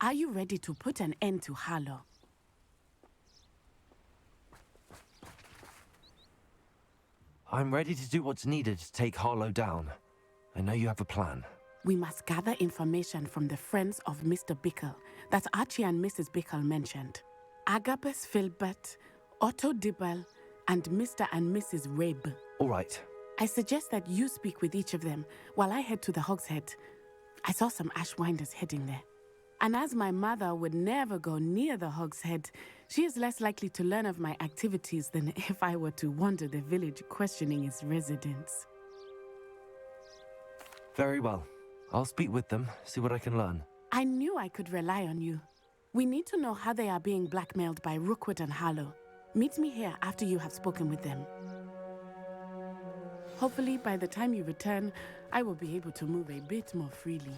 Are you ready to put an end to Harlow? I'm ready to do what's needed to take Harlow down. I know you have a plan. We must gather information from the friends of Mr. Bickle that Archie and Mrs. Bickle mentioned. Agabus Filbert, Otto Dibble, and Mr. and Mrs. Rabe. All right. I suggest that you speak with each of them while I head to the Hogshead. I saw some Ashwinders heading there. And as my mother would never go near the Hogshead, she is less likely to learn of my activities than if I were to wander the village questioning its residents. Very well. I'll speak with them, see what I can learn. I knew I could rely on you. We need to know how they are being blackmailed by Rookwood and Harlow. Meet me here after you have spoken with them. Hopefully, by the time you return, I will be able to move a bit more freely.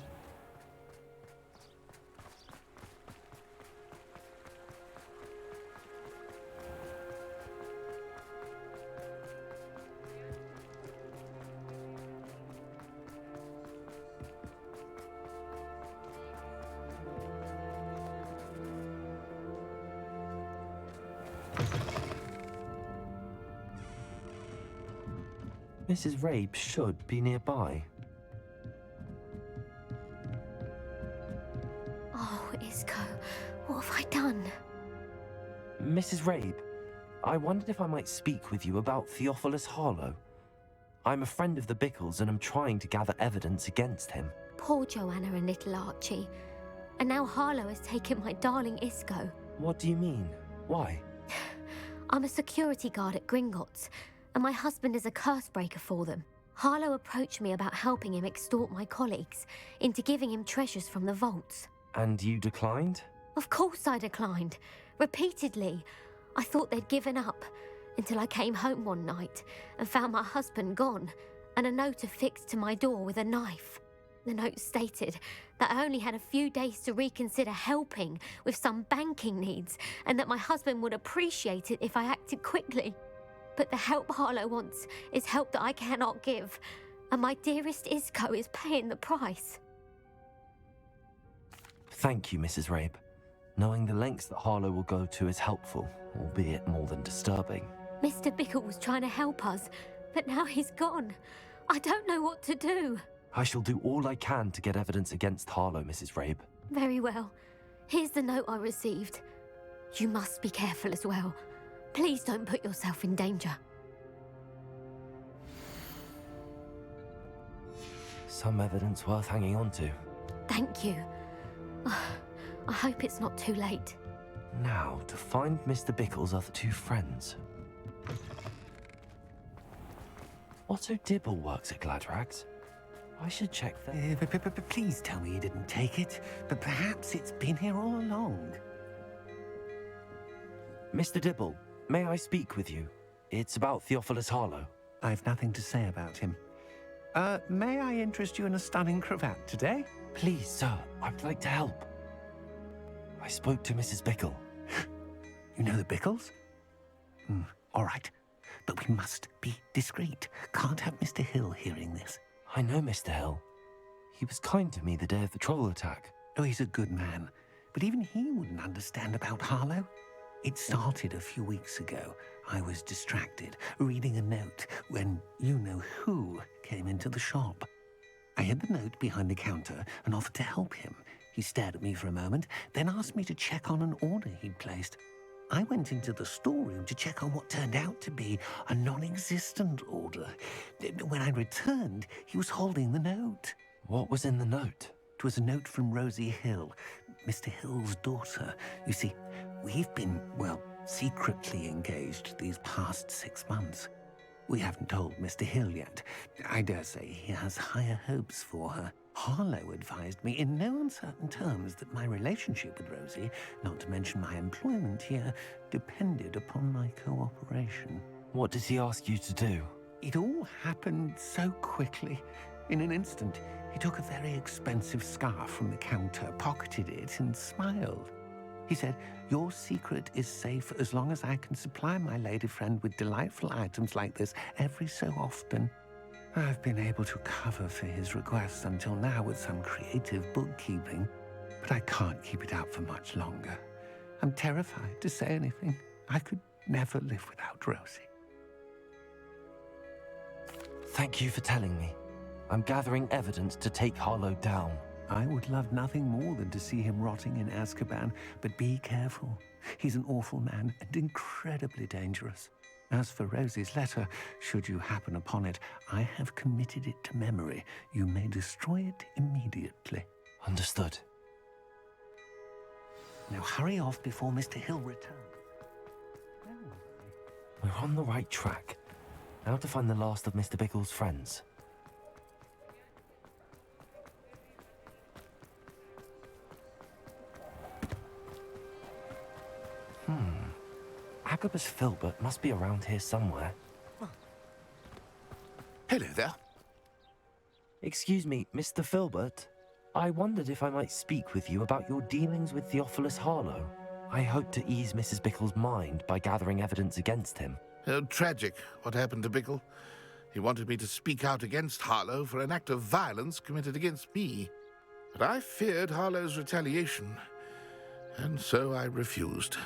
Mrs. Rabe should be nearby. Oh, Isco, what have I done? Mrs. Rabe, I wondered if I might speak with you about Theophilus Harlow. I'm a friend of the Bickles and I'm trying to gather evidence against him. Poor Joanna and little Archie. And now Harlow has taken my darling Isco. What do you mean? Why? I'm a security guard at Gringotts, and my husband is a curse breaker for them. Harlow approached me about helping him extort my colleagues into giving him treasures from the vaults. And you declined? Of course I declined. Repeatedly. I thought they'd given up, until I came home one night and found my husband gone, and a note affixed to my door with a knife. The note stated that I only had a few days to reconsider helping with some banking needs, and that my husband would appreciate it if I acted quickly. But the help Harlow wants is help that I cannot give, and my dearest Isco is paying the price. Thank you, Mrs. Rabe. Knowing the lengths that Harlow will go to is helpful, albeit more than disturbing. Mr. Bickle was trying to help us, but now he's gone. I don't know what to do. I shall do all I can to get evidence against Harlow, Mrs. Rabe. Very well. Here's the note I received. You must be careful as well. Please don't put yourself in danger. Some evidence worth hanging on to. Thank you. I hope it's not too late. Now, to find Mr. Bickle's other two friends. Otto Dibble works at Gladrags. I should check that. Please tell me you didn't take it, but perhaps it's been here all along. Mr. Dibble, may I speak with you? It's about Theophilus Harlow. I've nothing to say about him. May I interest you in a stunning cravat today? Please, sir, I'd like to help. I spoke to Mrs. Bickle. You know the Bickles? All right, but we must be discreet. Can't have Mr. Hill hearing this. I know Mr. Hill. He was kind to me the day of the troll attack. Oh, he's a good man, but even he wouldn't understand about Harlow. It started a few weeks ago. I was distracted, reading a note, when you-know-who came into the shop. I hid the note behind the counter and offered to help him. He stared at me for a moment, then asked me to check on an order he'd placed. I went into the storeroom to check on what turned out to be a non-existent order. When I returned, he was holding the note. What was in the note? It was a note from Rosie Hill, Mr. Hill's daughter. You see, we've been, secretly engaged these past 6 months. We haven't told Mr. Hill yet. I dare say he has higher hopes for her. Harlow advised me in no uncertain terms that my relationship with Rosie, not to mention my employment here, depended upon my cooperation. What did he ask you to do? It all happened so quickly. In an instant, he took a very expensive scarf from the counter, pocketed it, and smiled. He said, "Your secret is safe as long as I can supply my lady friend with delightful items like this every so often." I've been able to cover for his requests until now with some creative bookkeeping. but I can't keep it out for much longer. I'm terrified to say anything. I could never live without Rosie. Thank you for telling me. I'm gathering evidence to take Harlow down. I would love nothing more than to see him rotting in Azkaban, but be careful. He's an awful man and incredibly dangerous. As for Rosie's letter, should you happen upon it, I have committed it to memory. You may destroy it immediately. Understood. Now hurry off before Mr. Hill returns. We're on the right track. Now to find the last of Mr. Bickle's friends. Agabus Filbert must be around here somewhere. Hello there. Excuse me, Mr. Filbert. I wondered if I might speak with you about your dealings with Theophilus Harlow. I hope to ease Mrs. Bickle's mind by gathering evidence against him. Tragic, what happened to Bickle. He wanted me to speak out against Harlow for an act of violence committed against me. But I feared Harlow's retaliation, and so I refused.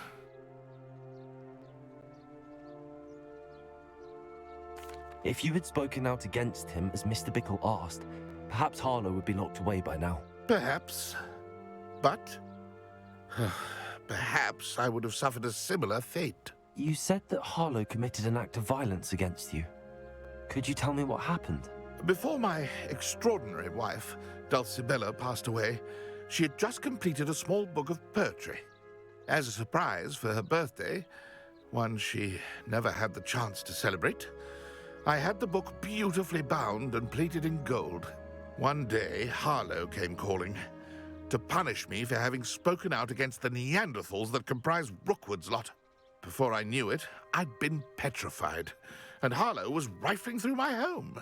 If you had spoken out against him as Mr. Bickle asked, perhaps Harlow would be locked away by now. Perhaps. But perhaps I would have suffered a similar fate. You said that Harlow committed an act of violence against you. Could you tell me what happened? Before my extraordinary wife, Dulcibella, passed away, she had just completed a small book of poetry. As a surprise for her birthday, one she never had the chance to celebrate, I had the book beautifully bound and plated in gold. One day, Harlow came calling to punish me for having spoken out against the Neanderthals that comprise Rookwood's lot. Before I knew it, I'd been petrified, and Harlow was rifling through my home.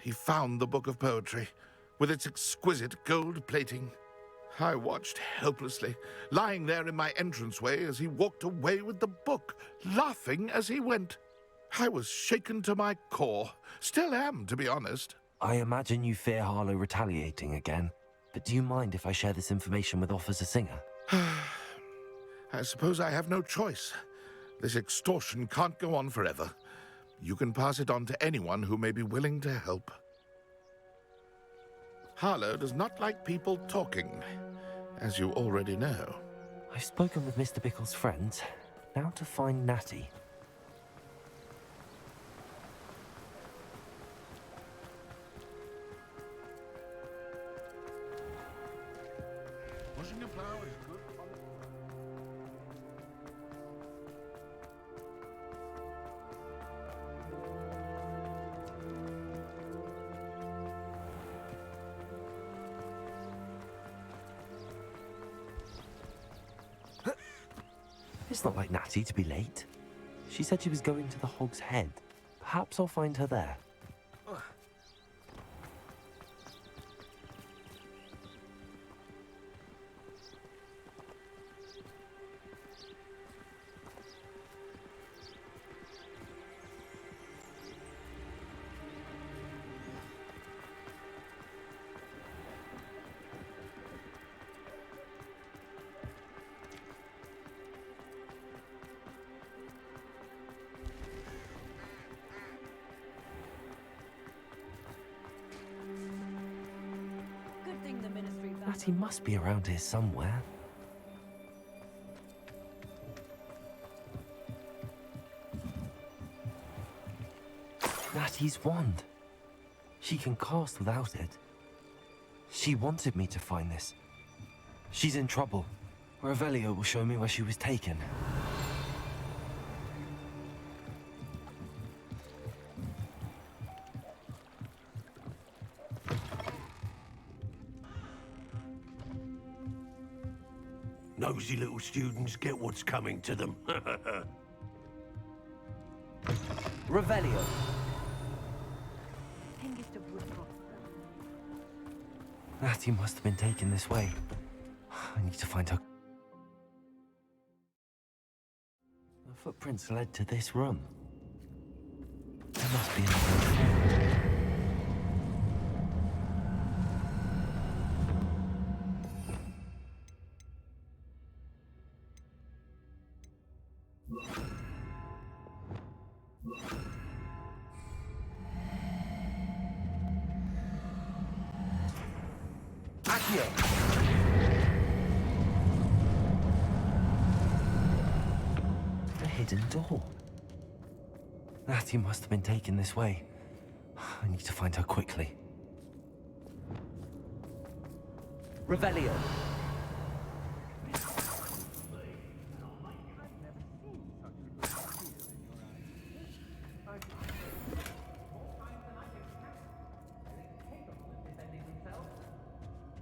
He found the book of poetry, with its exquisite gold plating. I watched helplessly, lying there in my entranceway as he walked away with the book, laughing as he went. I was shaken to my core. Still am, to be honest. I imagine you fear Harlow retaliating again, but do you mind if I share this information with Officer Singer? I suppose I have no choice. This extortion can't go on forever. You can pass it on to anyone who may be willing to help. Harlow does not like people talking, as you already know. I've spoken with Mr. Bickle's friends. Now to find Natty. Washing a plow is good. It's not like Natty to be late. She said she was going to the Hog's Head. Perhaps I'll find her there. Natty must be around here somewhere. Natty's wand. She can cast without it. She wanted me to find this. She's in trouble. Revelio will show me where she was taken. Nosy little students get what's coming to them. Revelio! Natty must have been taken this way. I need to find her. The footprints led to this room. There must be another floor. Accio! A hidden door. Natty must have been taken this way. I need to find her quickly. Revelio.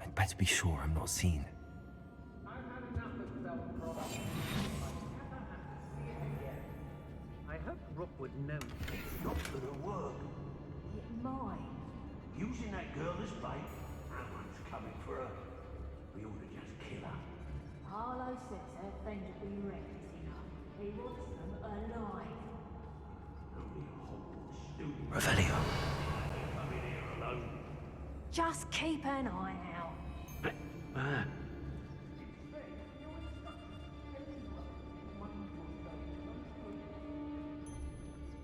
I'd better be sure I'm not seen. I hope Rookwood knows it's not gonna work. It might. Using that girl as bait, no one's coming for her. We ought to just kill her. Harlow says her friend will be resting up. He wants them alive. Only a whole student Revelio. come in here alone. Just keep an eye out. I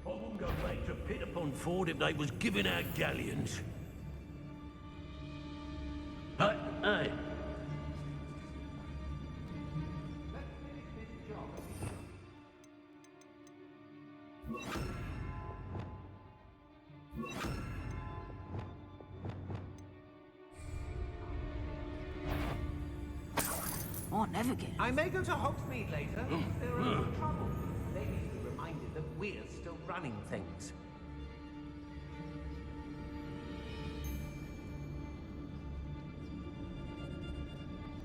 wouldn't go back to Pit upon Ford if they was giving out galleons. Hey. I'll never get it. I may go to Hogsmeade later. They're in trouble. They need to be reminded that we're still running things.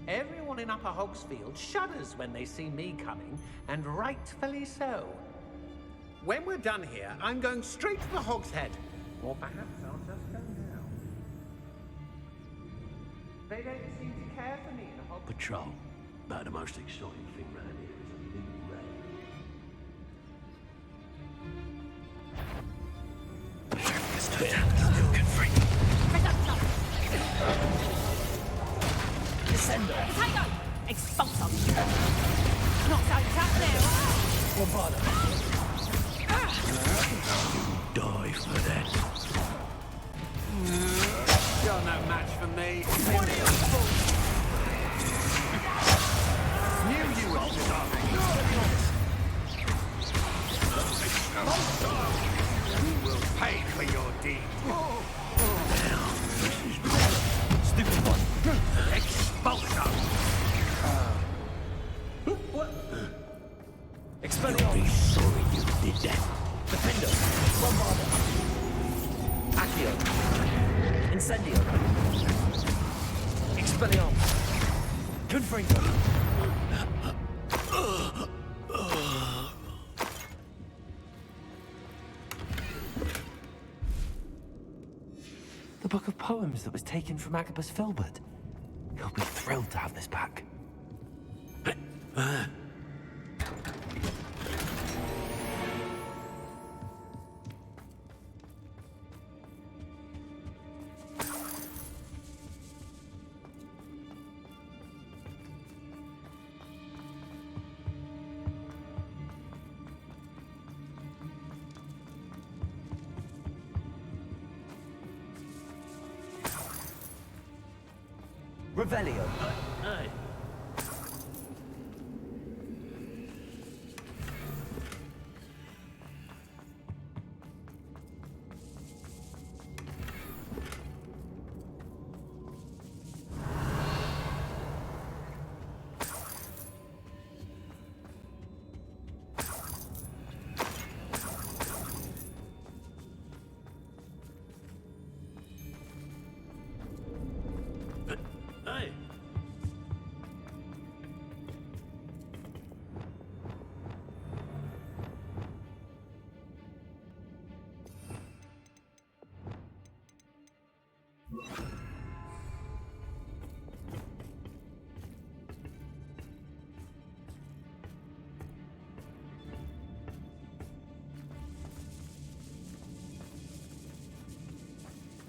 Everyone in Upper Hogsfield shudders when they see me coming, and rightfully so. When we're done here, I'm going straight to the Hogshead. Or perhaps I'll just go now. They don't seem to care for me in the Hogshead. Patrol. About the most exciting thing round here is a little rat. Descendo! Potato! Expulso! Not so tough there! Bombada. Die for that. You're no match for me. What are you for? Knew you were starving. You will pay for your deed. Stupid one. Expulso! What? You'll Expelliarmus. be sorry you did that. Defendo. Bombada. Accio. Incendio. Expelliarmus. Confringo. The book of poems that was taken from Agabus Filbert. He'll be thrilled to have this back. Revelio. Hey. Hey.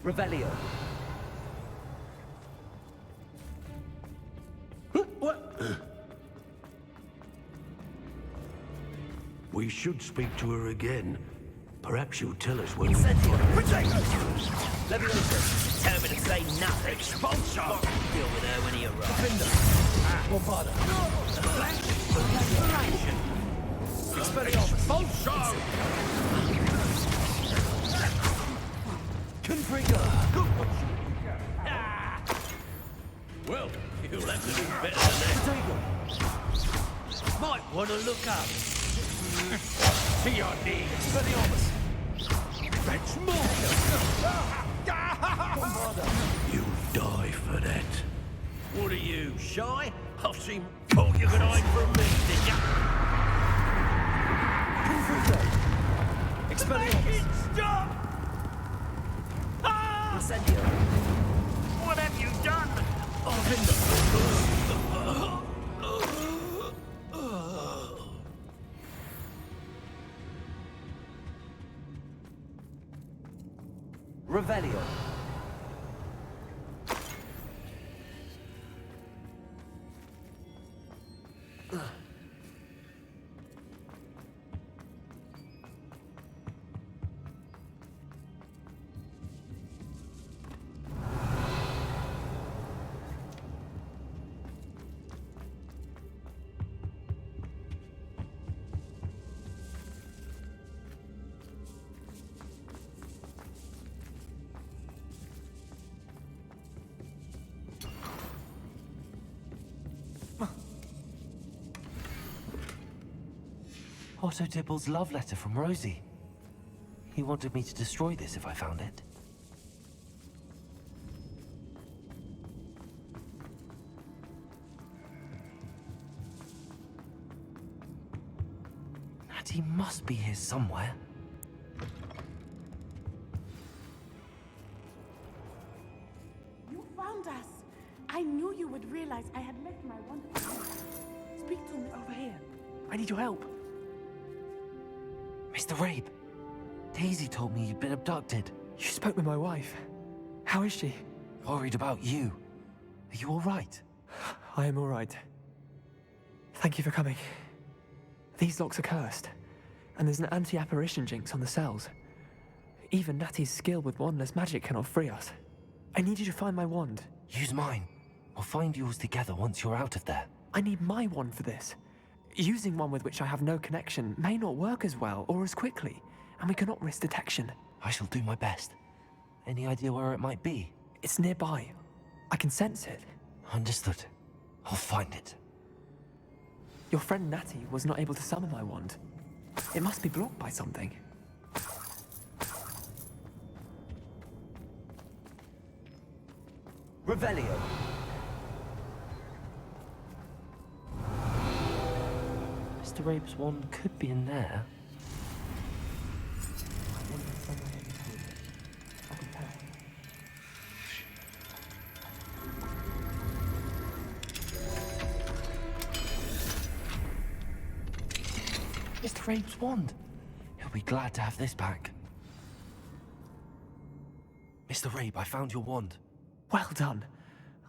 Revelio. What? We should speak to her again, Perhaps you'll tell us when Incendio! you... Potatoes! Leviosa! Tell me to say nothing. Expulso! Deal with her when he arrives. Defender! Bombarda! Collaboration! Expelliarmus! Expulso! Confringo! Well, you'll have to do better than that. Might want to look up. To your knees! Expelliarmus! That's more! You'll die for that. What are you, shy? I've seen thought you could hide from me, did ya? Confringo! Expelliarmus! Stop! Ah! Incendio! What have you done? Revelio! Otto Dibble's love letter from Rosie. He wanted me to destroy this if I found it. Natty must be here somewhere. You found us. I knew you would realize I had left my wand. Speak to me over here. I need your help. Mr. Rabe, Daisy told me you'd been abducted. You spoke with my wife. How is she? Worried about you. Are you all right? I am all right. Thank you for coming. These locks are cursed, and there's an anti-apparition jinx on the cells. Even Natty's skill with wandless magic cannot free us. I need you to find my wand. Use mine. We'll find yours together once you're out of there. I need my wand for this. Using one with which I have no connection may not work as well or as quickly, and we cannot risk detection. I shall do my best. Any idea where it might be? It's nearby. I can sense it. Understood. I'll find it. Your friend Natty was not able to summon my wand. It must be blocked by something. Revelio. Mr. Rabe's wand could be in there. Mr. Rabe's wand. He'll be glad to have this back. Mr. Rabe, I found your wand. Well done.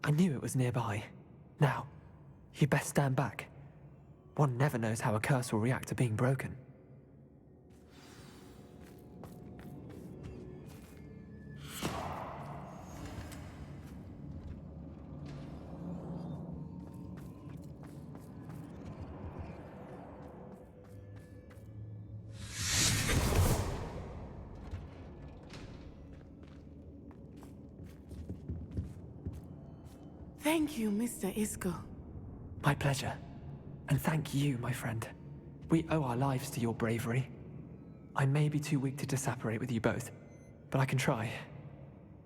I knew it was nearby. Now, you best stand back. One never knows how a curse will react to being broken. Thank you, Mr. Isco. My pleasure. And thank you, my friend. We owe our lives to your bravery. I may be too weak to disapparate with you both, but I can try.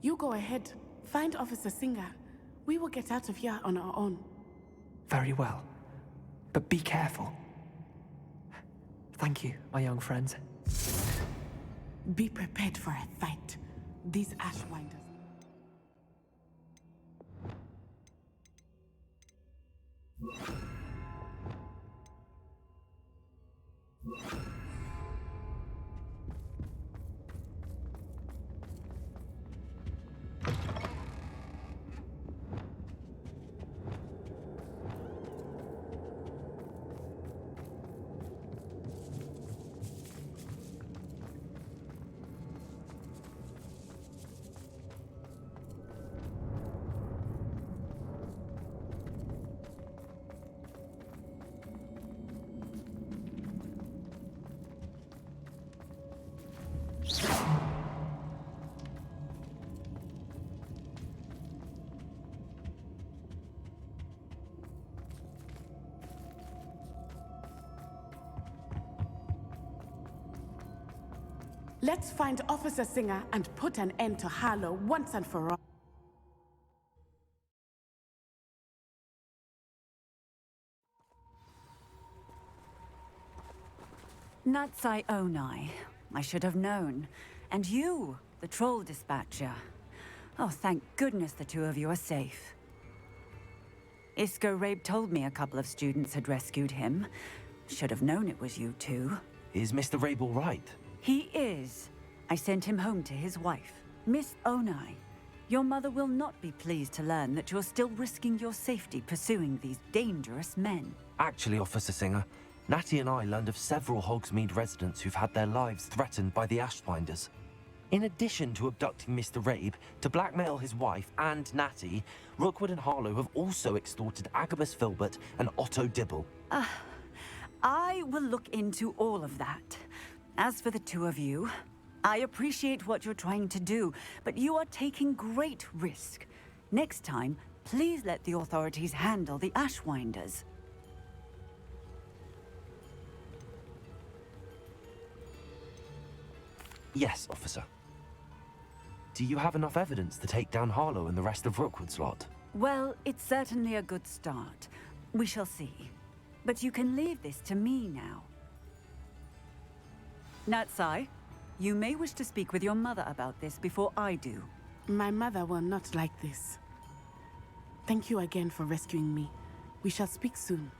You go ahead. Find Officer Singer. We will get out of here on our own. Very well. But be careful. Thank you, my young friends. Be prepared for a fight. These Ashwinders. Let's find Officer Singer and put an end to Harlow once and for all. Natsai Onai. I should have known. And you, the troll dispatcher. Oh, thank goodness the two of you are safe. Isco Rabe told me a couple of students had rescued him. Should have known it was you two. Is Mr. Rabe all right? He is. I sent him home to his wife, Miss Onai. Your mother will not be pleased to learn that you're still risking your safety pursuing these dangerous men. Actually, Officer Singer, Natty and I learned of several Hogsmeade residents who've had their lives threatened by the Ashfinders. In addition to abducting Mr. Rabe to blackmail his wife and Natty, Rookwood and Harlow have also extorted Agabus Filbert and Otto Dibble. I will look into all of that. As for the two of you, I appreciate what you're trying to do, but you are taking great risk. Next time, please let the authorities handle the Ashwinders. Yes, officer. Do you have enough evidence to take down Harlow and the rest of Rookwood's lot? Well, it's certainly a good start. We shall see. But you can leave this to me now. Natsai, you may wish to speak with your mother about this before I do. My mother will not like this. Thank you again for rescuing me. We shall speak soon.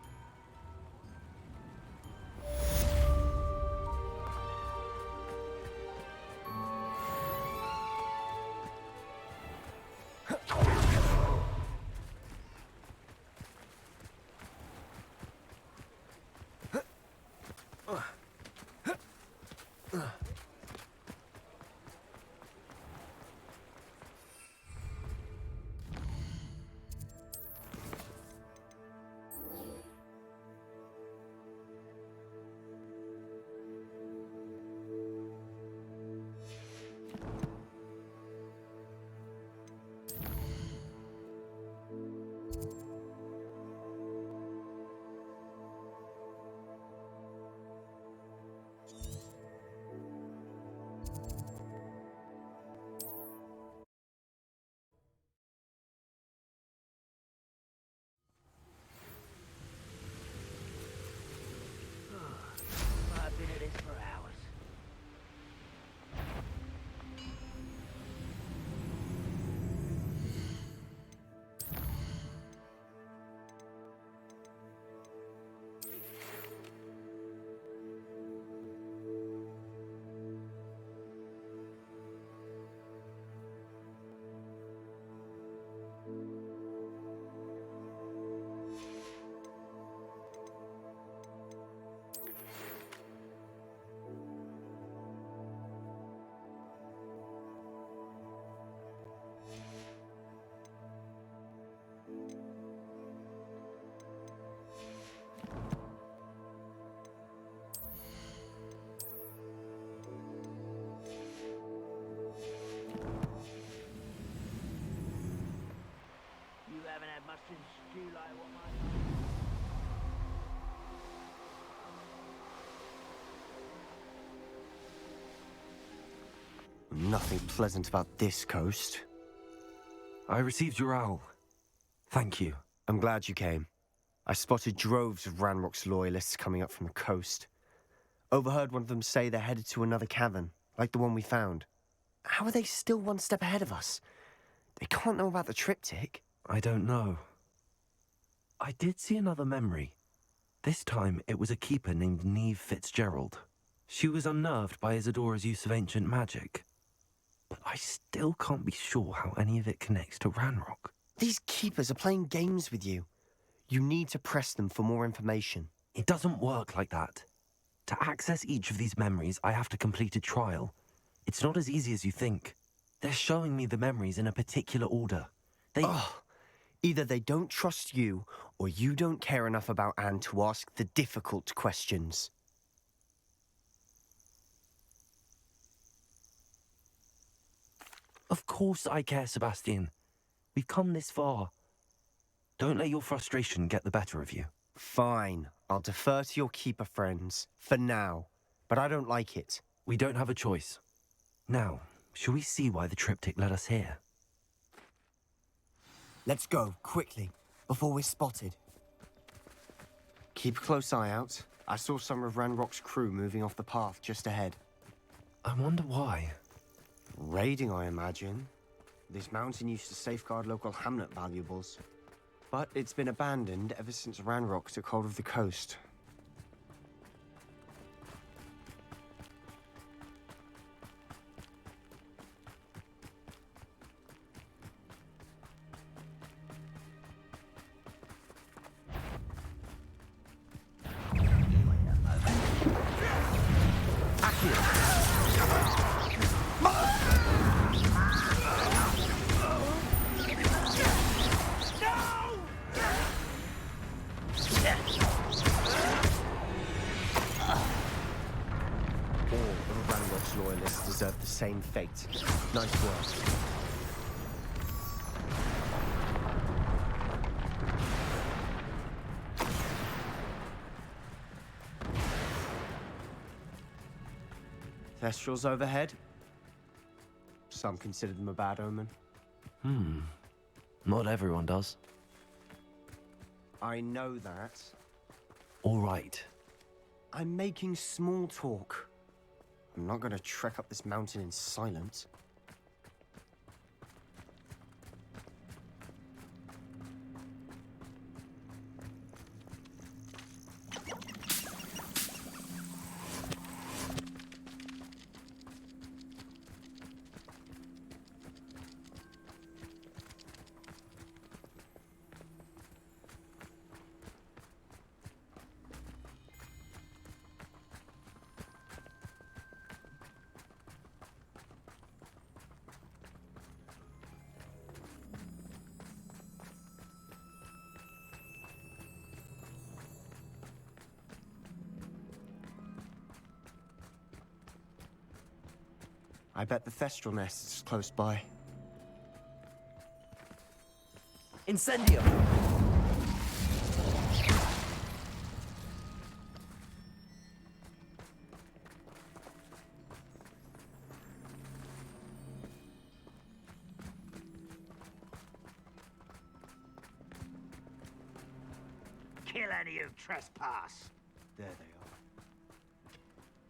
I've been at this for hours. You haven't had much since July, what, mate? Nothing pleasant about this coast. I received your owl. Thank you. I'm glad you came. I spotted droves of Ranrock's loyalists coming up from the coast. Overheard one of them say they're headed to another cavern, like the one we found. How are they still one step ahead of us? They can't know about the triptych. I don't know. I did see another memory. This time, it was a keeper named Neve Fitzgerald. She was unnerved by Isadora's use of ancient magic. But I still can't be sure how any of it connects to Ranrock. These keepers are playing games with you. You need to press them for more information. It doesn't work like that. To access each of these memories, I have to complete a trial. It's not as easy as you think. They're showing me the memories in a particular order. Either they don't trust you, or you don't care enough about Anne to ask the difficult questions. Of course I care, Sebastian. We've come this far. Don't let your frustration get the better of you. Fine. I'll defer to your keeper friends, for now. But I don't like it. We don't have a choice. Now, shall we see why the triptych led us here? Let's go, quickly, before we're spotted. Keep a close eye out. I saw some of Ranrock's crew moving off the path just ahead. I wonder why. Raiding, I imagine. This mountain used to safeguard local hamlet valuables. But it's been abandoned ever since Ranrock took hold of the coast. Loyalists deserve the same fate. Nice work. Thestrals overhead. Some consider them a bad omen. Not everyone does. I know that. All right. I'm making small talk. I'm not going to trek up this mountain in silence. I bet the Thestral nest is close by. Incendio! Kill any who trespass. There they are.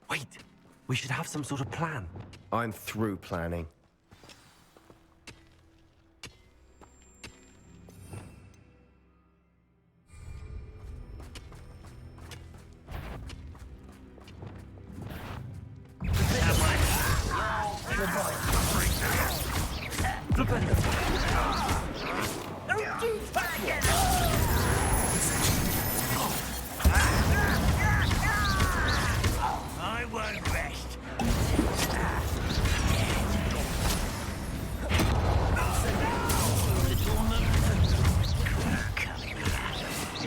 Wait! We should have some sort of plan. I'm through planning. I won't rest.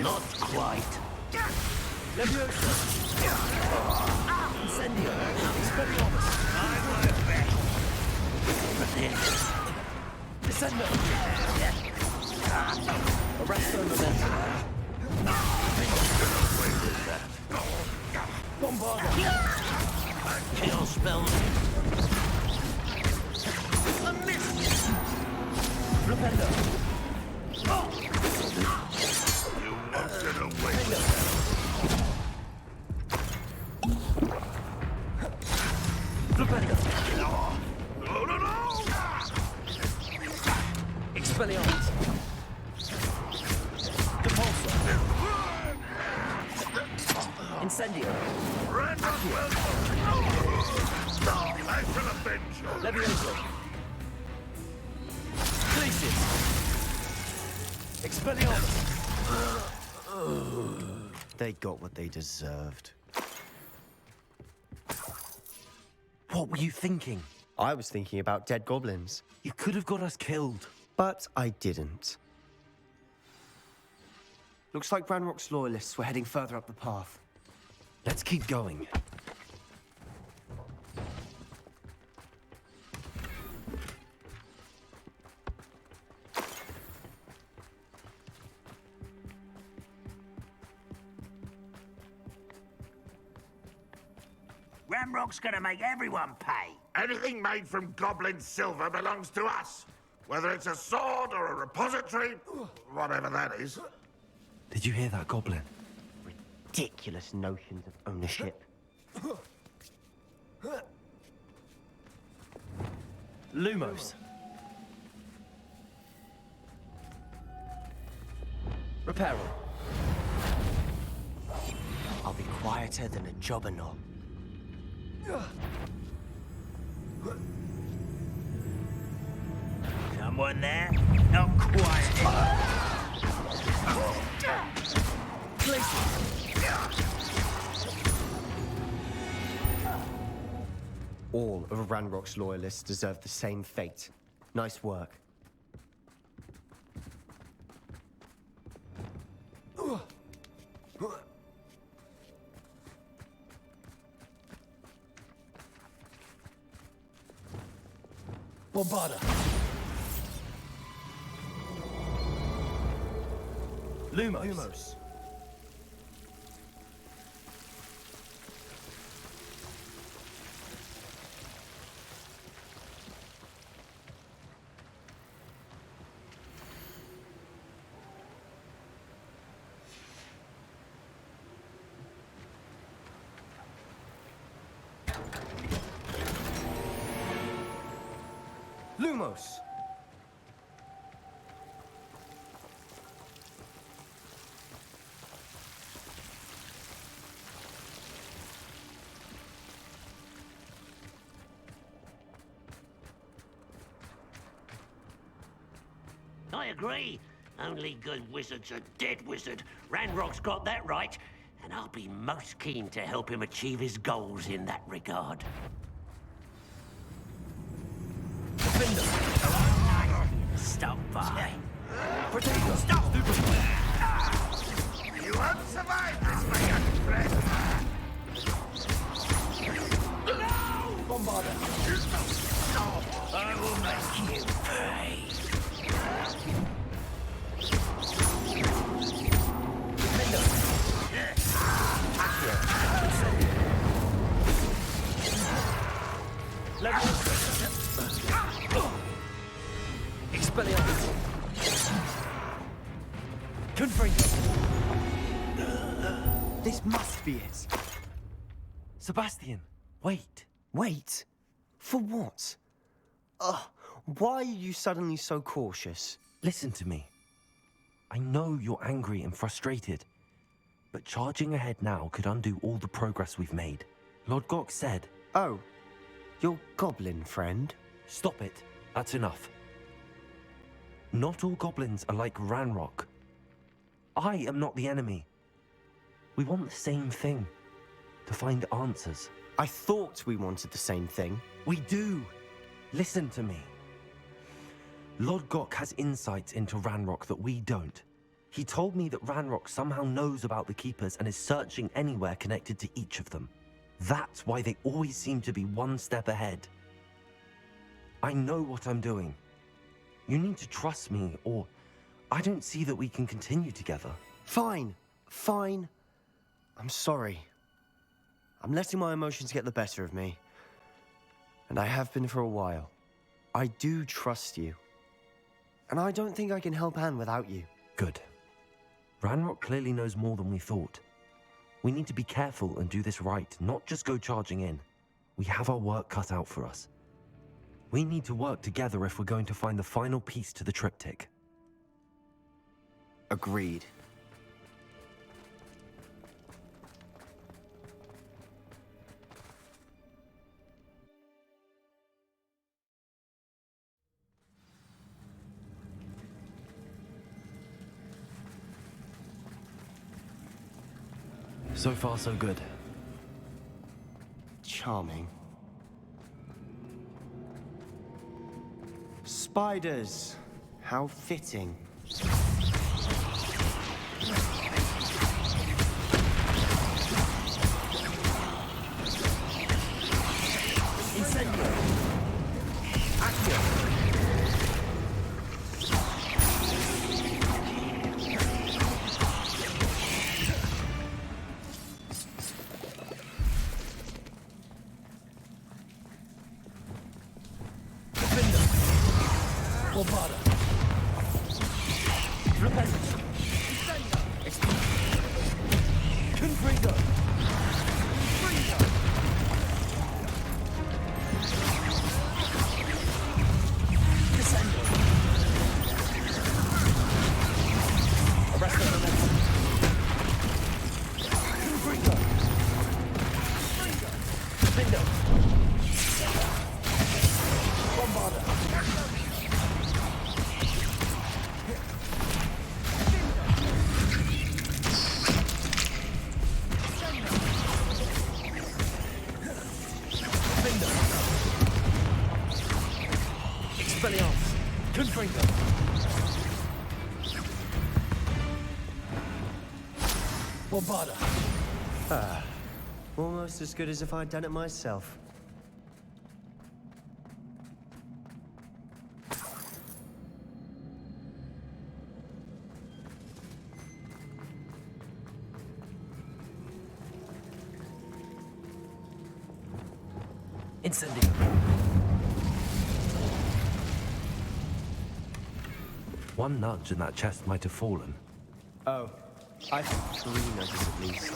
Not quite. Leviosa! Incendio! Expelliarmus! I won't rest. Descendo! Arresto momentum. Bombarda! Kill spells. A miss! Flipendo! You wanted away. Flipendo! No, no, no! Expelliarmus! Depulso! Incendio! I shall avenge you! Levioso! Glacius! Expelliarmus! They got what they deserved. What were you thinking? I was thinking about dead goblins, You could have got us killed. but I didn't. Looks like Ranrock's loyalists were heading further up the path. Let's keep going. Ramrock's gonna make everyone pay. Anything made from goblin silver belongs to us. Whether it's a sword or a repository, whatever that is. Did you hear that, Goblin? Ridiculous notions of ownership. Lumos. Reparo. I'll be quieter than a jobberknoll. Someone there? Not quiet. All of Ranrock's loyalists deserve the same fate. Nice work. Bombarda. Lumos. Lumos! I agree. Only good wizard's a dead wizard. Ranrock's got that right, and I'll be most keen to help him achieve his goals in that regard. Stop by. Potato. Stop! You won't survive this, my young friend. Bombarda. I will make you pay. Expelliarmus. Confringo. This must be it. Sebastian, wait. Wait? For what? Why are you suddenly so cautious? Listen to me. I know you're angry and frustrated, but charging ahead now could undo all the progress we've made. Lord Gok said... Oh, your goblin friend? Stop it. That's enough. Not all goblins are like Ranrock. I am not the enemy. We want the same thing. To find answers. I thought we wanted the same thing. We do. Listen to me. Lord Gok has insights into Ranrock that we don't. He told me that Ranrock somehow knows about the Keepers and is searching anywhere connected to each of them. That's why they always seem to be one step ahead. I know what I'm doing. You need to trust me, or I don't see that we can continue together. Fine. Fine. I'm sorry. I'm letting my emotions get the better of me. And I have been for a while. I do trust you. And I don't think I can help Anne without you. Good. Ranrock clearly knows more than we thought. We need to be careful and do this right, not just go charging in. We have our work cut out for us. We need to work together if we're going to find the final piece to the triptych. Agreed. So far, so good. Charming. Spiders. How fitting. Incendio. Accio. Bombarda. Repentance. Confringo. Descendo. Arresto momentum. Confringo. Defendo. Bombarda. Expelliarmus! Confringo! Bombarda! Almost as good as if I'd done it myself. Incendio. One nudge and that chest might have fallen. Oh, I think 3 nudges at least.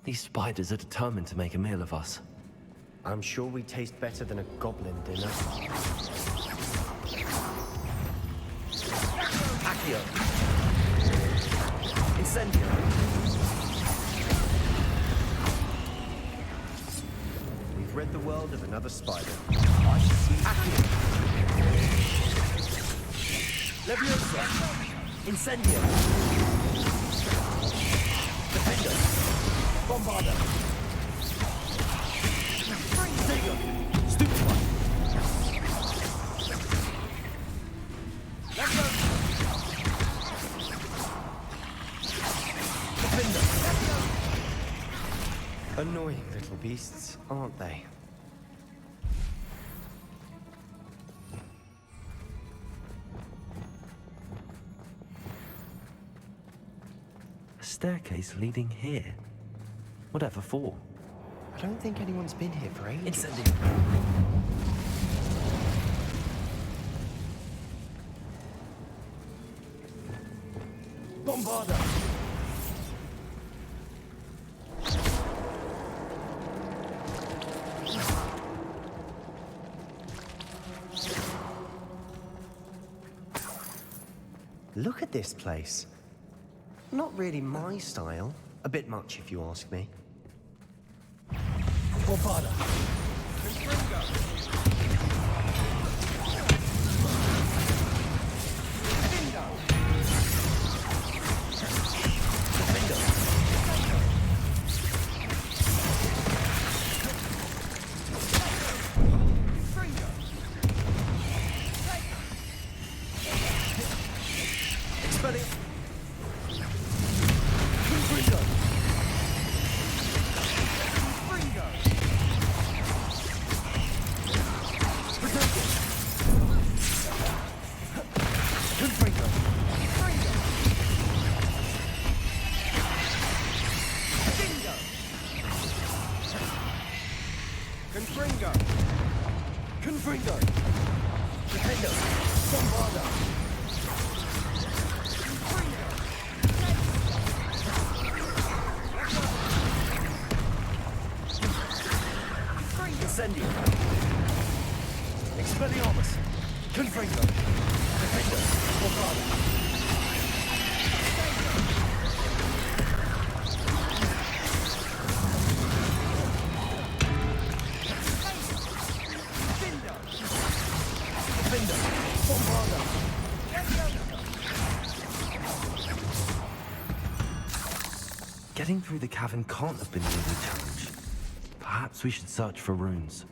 These spiders are determined to make a meal of us. I'm sure we taste better than a goblin dinner. Accio! Incendio! We've rid the world of another spider. I should see Accio! Leviosa! Incendio! Defendo! Bombarda! Digo! Stupefy! Leviosa! Defendo! Annoying little beasts, aren't they? A staircase leading here. Whatever for? I don't think anyone's been here for ages. Incendio! Bombarda! Look at this place. Not really my style. A bit much, if you ask me. Bombarda! Confringo! Defendo! Bombarda! Incendio! Expelliarmus! Confringo! Defendo! Bombarda! Getting through the cavern can't have been the only challenge. Perhaps we should search for runes.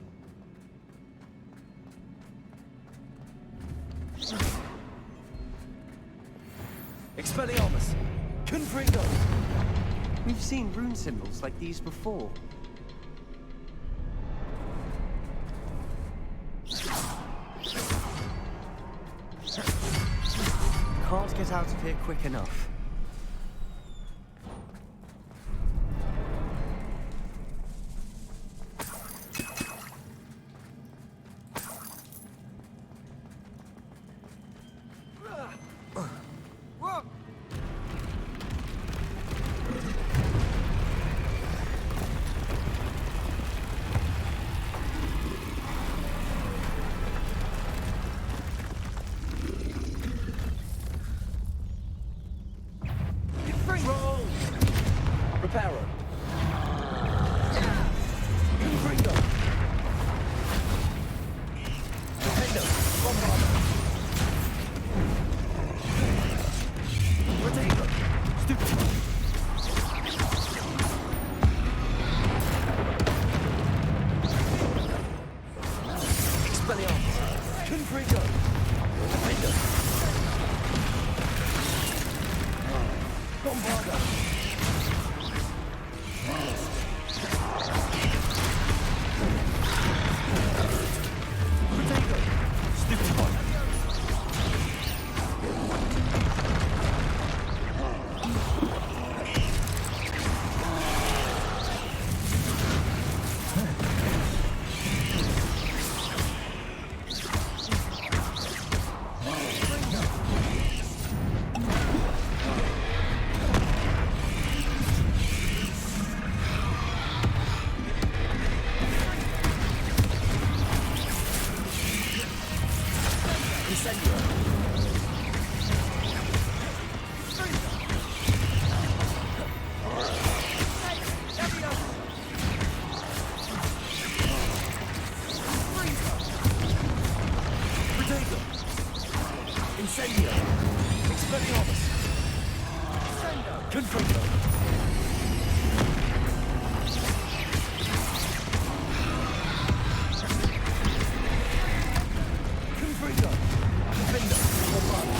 Expelliarmus! Confringo! We've seen rune symbols like these before. Can't get out of here quick enough. Reparo! Confringo! Defendo! Bombardo! Protego! Stupefy! Expelliarmus! Confringo! Defendo! Bombardo! Incendio! Expelliarmus! Confringo! Confringo! Defendo! Bombardo!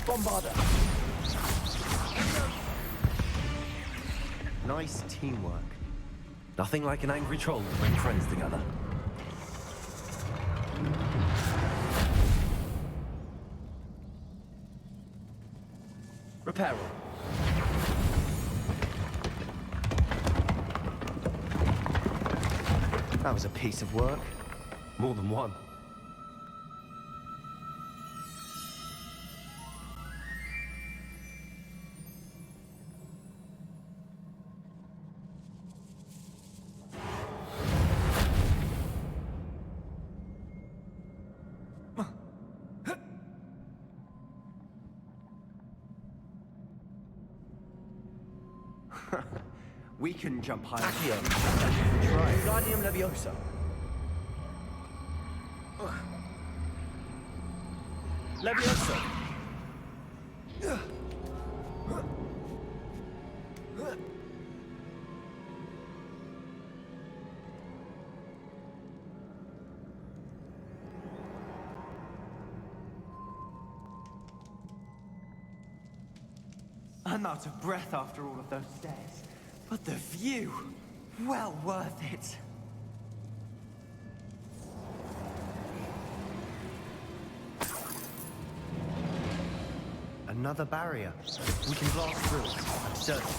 Bombarda! Nice teamwork. Nothing like an angry troll to bring friends together. Reparo. That was a piece of work. More than one. We can jump higher. Accio! Wingardium Leviosa! Leviosa! I'm out of breath after all of those stairs. But the view, well worth it. Another barrier. We can blast through it, I'm certain.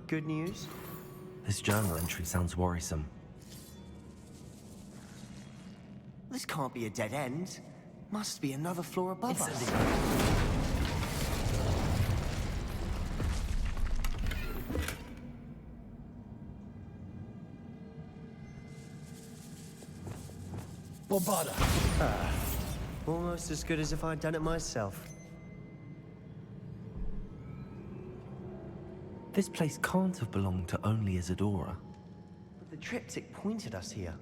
Good news? This journal entry sounds worrisome. This can't be a dead end. Must be another floor above us. Bombada. Almost as good as if I'd done it myself. This place can't have belonged to only Isadora. But the triptych pointed us here.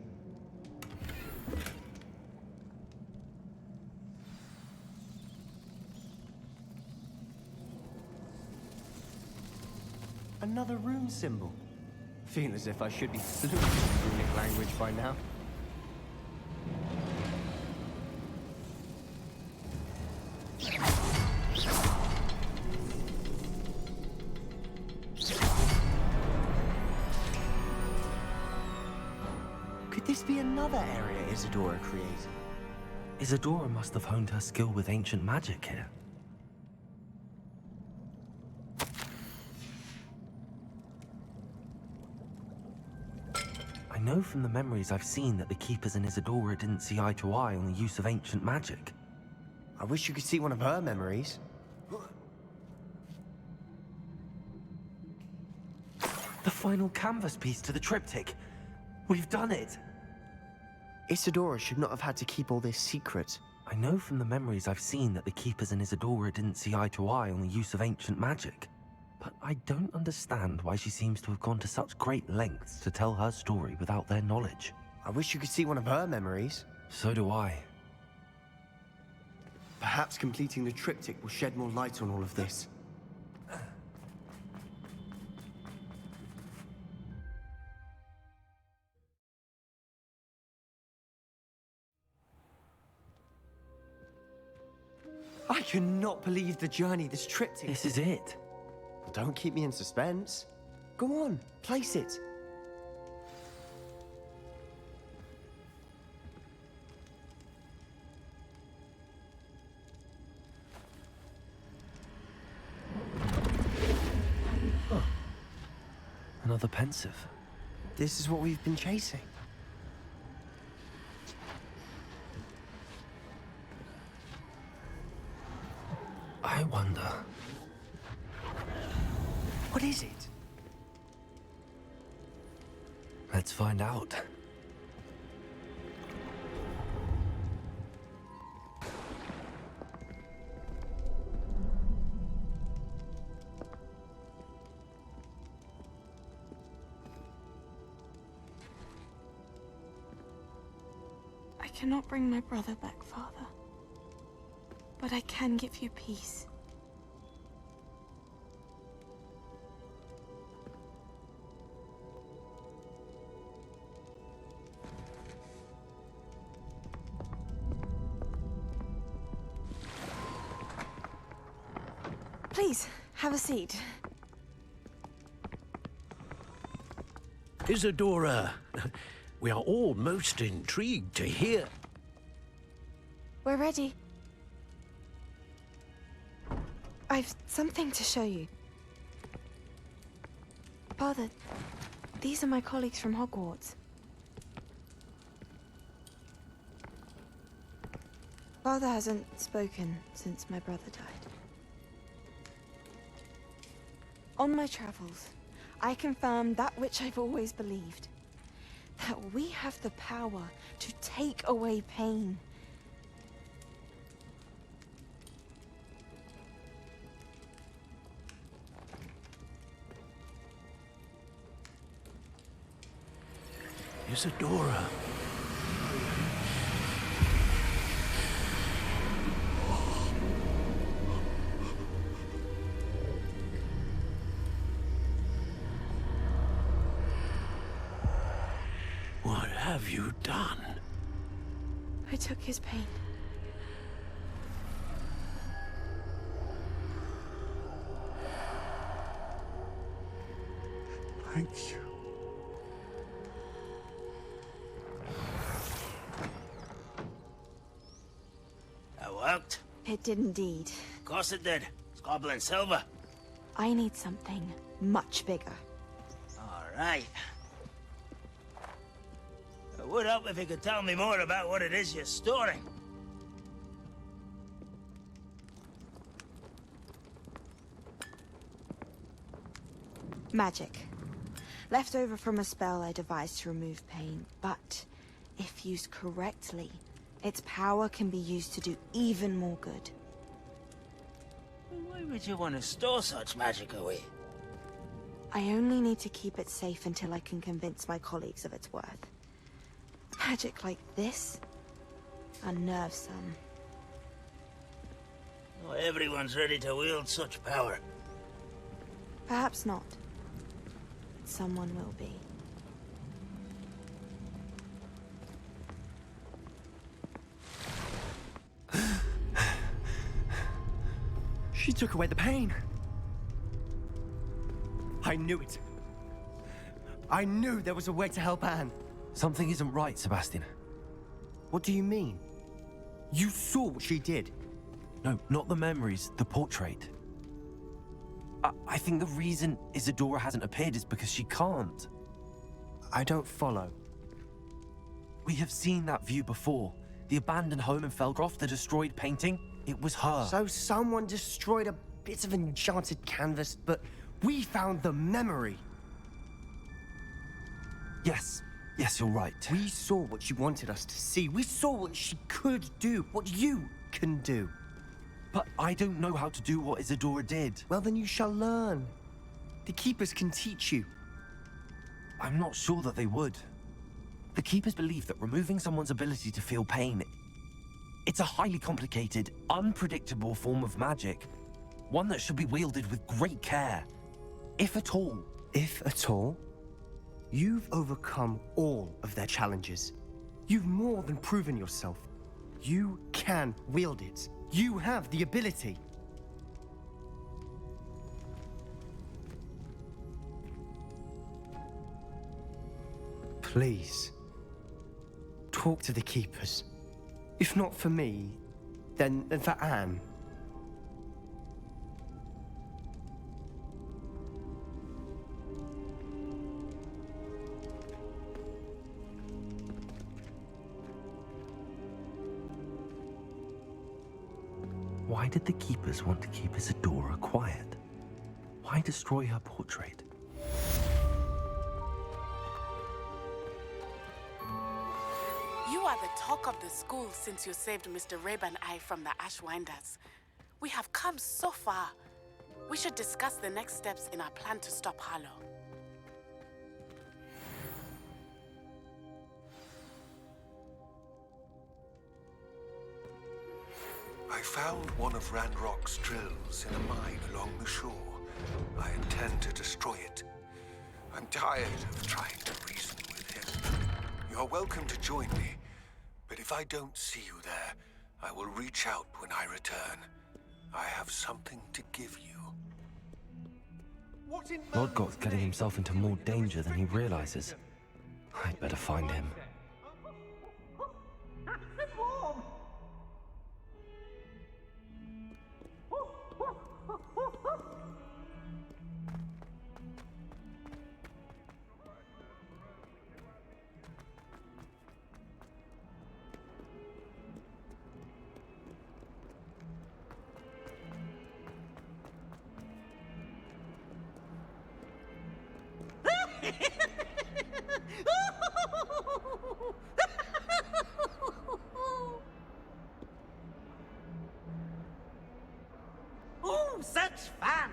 Another rune symbol. Feel as if I should be fluent in runic language by now. Could this be another area Isadora created? Isadora must have honed her skill with ancient magic here. I know from the memories I've seen that the Keepers and Isadora didn't see eye to eye on the use of ancient magic. I wish you could see one of her memories. The final canvas piece to the triptych. We've done it! Isadora should not have had to keep all this secret. I know from the memories I've seen that the Keepers and Isadora didn't see eye to eye on the use of ancient magic. But I don't understand why she seems to have gone to such great lengths to tell her story without their knowledge. I wish you could see one of her memories. So do I. Perhaps completing the triptych will shed more light on all of this. I cannot believe the journey this triptych... This is it. Don't keep me in suspense. Go on, place it. Huh. Another pensive. This is what we've been chasing. I wonder... What is it? Let's find out. I cannot bring my brother back, Father. But I can give you peace. Please, have a seat. Isadora, we are all most intrigued to hear. We're ready. I've something to show you. Father, these are my colleagues from Hogwarts. Father hasn't spoken since my brother died. On my travels, I confirmed that which I've always believed. That we have the power to take away pain. Isadora. What have you done? I took his pain. Thank you. That worked? It did indeed. Of course it did. It's goblin silver. I need something much bigger. All right. It would help if you could tell me more about what it is you're storing. Magic. Left over from a spell I devised to remove pain. But if if used correctly, its power can be used to do even more good. Why would you want to store such magic away? I only need to keep it safe until I can convince my colleagues of its worth. Magic like this unnerves some. Not everyone's ready to wield such power. Perhaps not. But someone will be. She took away the pain. I knew it. I knew there was a way to help Anne. Something isn't right, Sebastian. What do you mean? You saw what she did. No, not the memories, the portrait. I think the reason Isidora hasn't appeared is because she can't. I don't follow. We have seen that view before. The abandoned home in Felgroth, the destroyed painting, it was her. So someone destroyed a bit of enchanted canvas, but we found the memory. Yes, you're right. We saw what she wanted us to see. We saw what she could do, what you can do. But I don't know how to do what Isidora did. Well, then you shall learn. The Keepers can teach you. I'm not sure that they would. The Keepers believe that removing someone's ability to feel pain, it's a highly complicated, unpredictable form of magic. One that should be wielded with great care. If at all. If at all? You've overcome all of their challenges. You've more than proven yourself. You can wield it. You have the ability. Please, talk to the Keepers. If not for me, then for Anne. Why did the Keepers want to keep Isidora quiet? Why destroy her portrait? You are the talk of the school since you saved Mr. Reb and I from the Ashwinders. We have come so far. We should discuss the next steps in our plan to stop Harlow. I found one of Ranrock's drills in a mine along the shore. I intend to destroy it. I'm tired of trying to reason with him. You're welcome to join me, but if I don't see you there, I will reach out when I return. I have something to give you. Lodgoth's getting himself into more danger than he realizes. I'd better find him. Oh, such fun!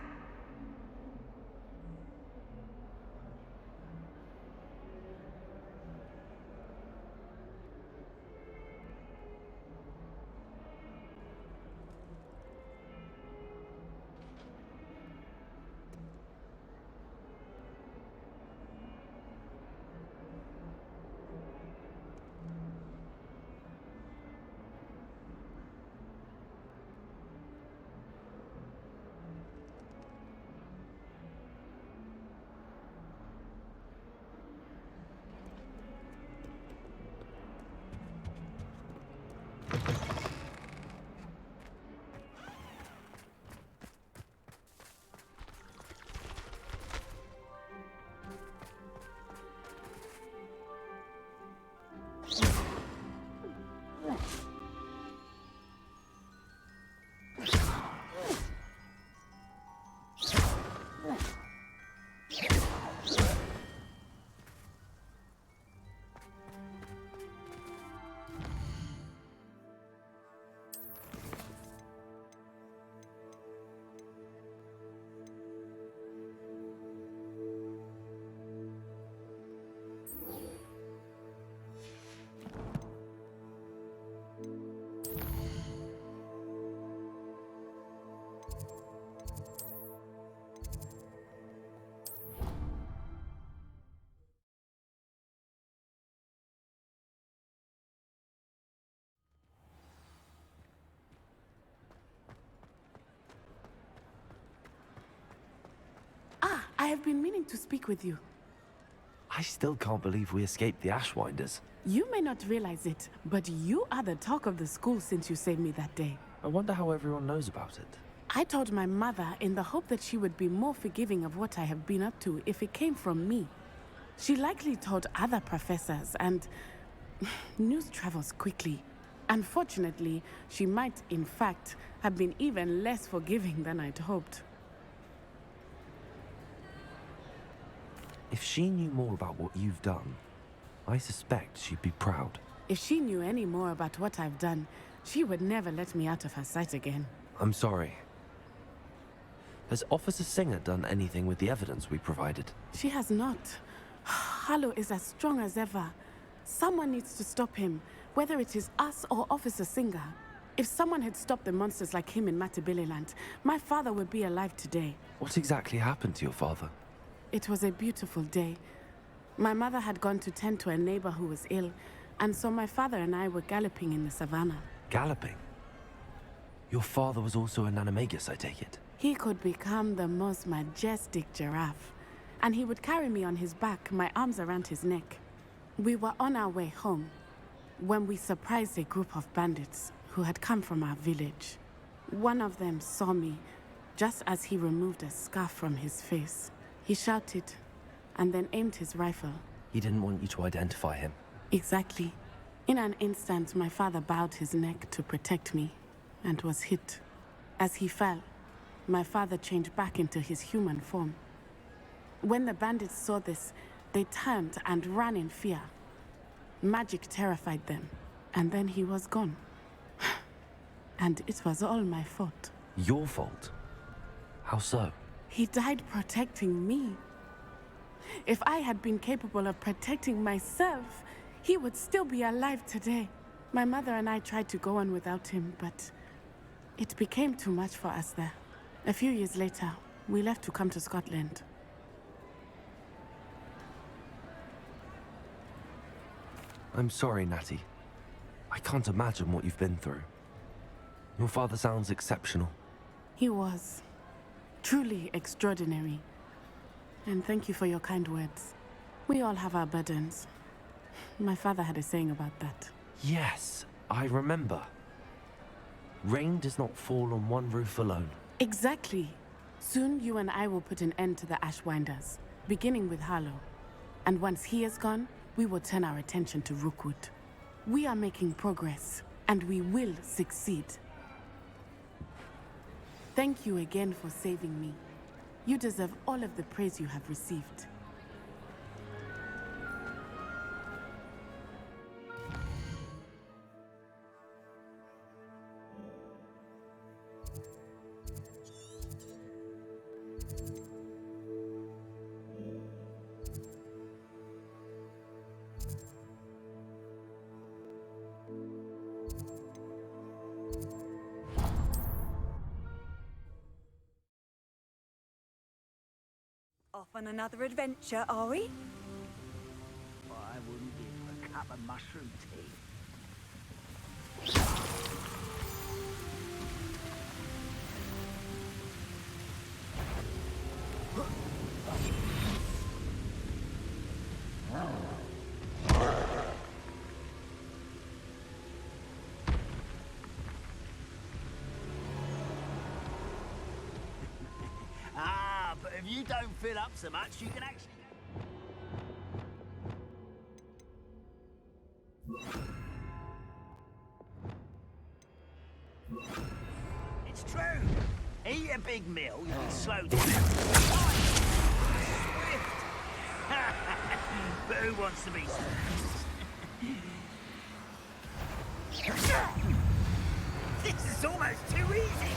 I have been meaning to speak with you. I still can't believe we escaped the Ashwinders. You may not realize it, but you are the talk of the school since you saved me that day. I wonder how everyone knows about it. I told my mother in the hope that she would be more forgiving of what I have been up to if it came from me. She likely told other professors, and news travels quickly. Unfortunately, she might, in fact, have been even less forgiving than I'd hoped. If she knew more about what you've done, I suspect she'd be proud. If she knew any more about what I've done, she would never let me out of her sight again. I'm sorry. Has Officer Singer done anything with the evidence we provided? She has not. Harlow is as strong as ever. Someone needs to stop him, whether it is us or Officer Singer. If someone had stopped the monsters like him in Matabeleland, my father would be alive today. What exactly happened to your father? It was a beautiful day. My mother had gone to tend to a neighbor who was ill, and so my father and I were galloping in the savannah. Galloping? Your father was also an animagus, I take it? He could become the most majestic giraffe, and he would carry me on his back, my arms around his neck. We were on our way home when we surprised a group of bandits who had come from our village. One of them saw me just as he removed a scarf from his face. He shouted and then aimed his rifle. He didn't want you to identify him. Exactly. In an instant, my father bowed his neck to protect me and was hit. As he fell, my father changed back into his human form. When the bandits saw this, they turned and ran in fear. Magic terrified them, and then he was gone. And it was all my fault. Your fault? How so? He died protecting me. If I had been capable of protecting myself, he would still be alive today. My mother and I tried to go on without him, but it became too much for us there. A few years later, we left to come to Scotland. I'm sorry, Natty. I can't imagine what you've been through. Your father sounds exceptional. He was. Truly extraordinary. And thank you for your kind words. We all have our burdens. My father had a saying about that. Yes, I remember. Rain does not fall on one roof alone. Exactly. Soon you and I will put an end to the Ashwinders, beginning with Harlow. And once he is gone, we will turn our attention to Rookwood. We are making progress, and we will succeed. Thank you again for saving me. You deserve all of the praise you have received. Off on another adventure, are we? I wouldn't give a cup of mushroom tea. But if you don't fill up so much, you can actually... It's true. Eat a big meal, you can slow down. Swift. But who wants to be swift? This is almost too easy.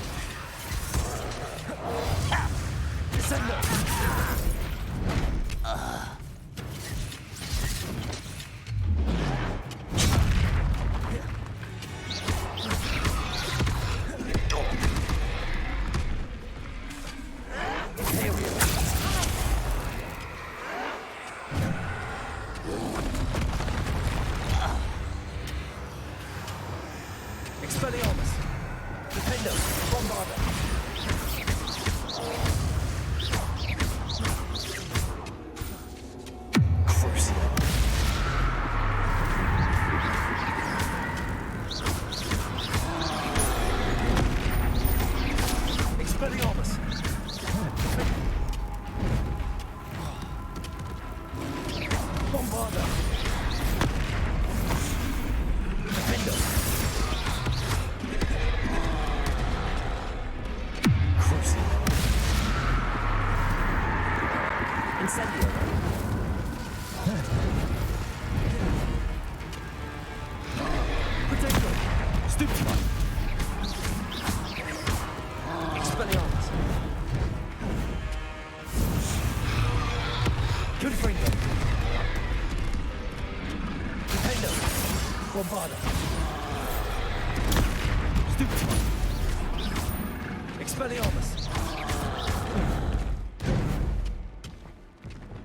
Expelliarmus! Defender! Bombarda! Expelliarmus! Bombarda! Defender! Crucible! Incendio! Potato! Stupefy! Expelliarmus! Confringo! Defendo! Bombarda! Stupefy! Expelliarmus!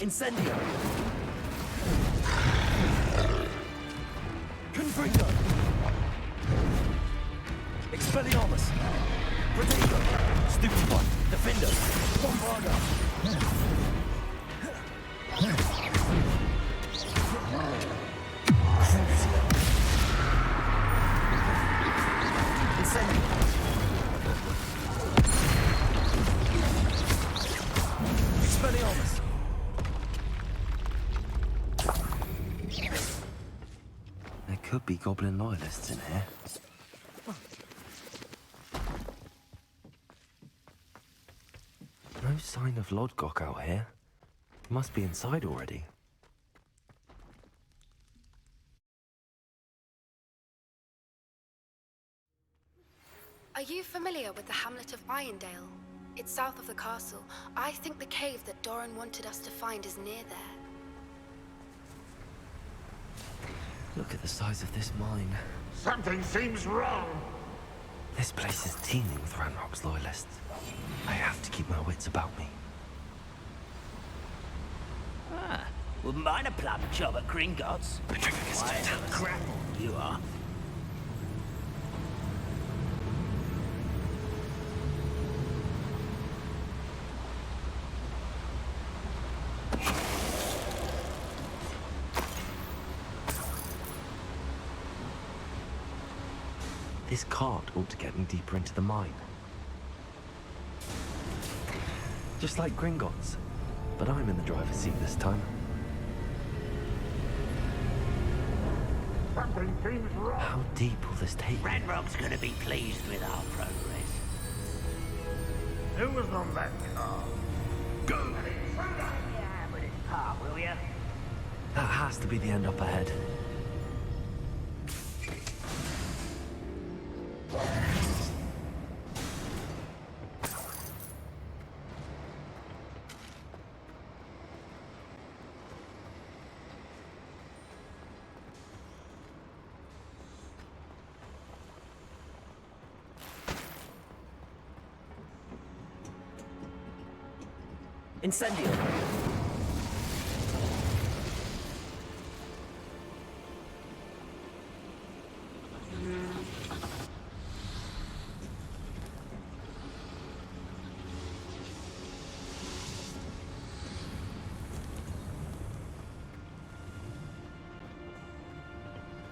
Incendio! Confringo! Expelliarmus! Protego! Stupefy! Defender! Bombarda! Crucio! Incendio! Expelliarmus! There could be goblin loyalists in here. No sign of Lodgok out here. He must be inside already. Are you familiar with the hamlet of Irondale? It's south of the castle. I think the cave that Doran wanted us to find is near there. Look at the size of this mine. Something seems wrong. This place is teeming with Ranrock's loyalists. I have to keep my wits about me. Ah, wouldn't mind a plum job at Gringotts. Why, grapple, you are. This cart ought to get me deeper into the mine. Just like Gringotts, but I'm in the driver's seat this time. Something seems wrong. How deep will this take me? Ranrock's gonna be pleased with our progress. Who was on that car? Go! Yeah, with his part, will ya? That has to be the end up ahead. Incendio!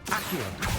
Accio!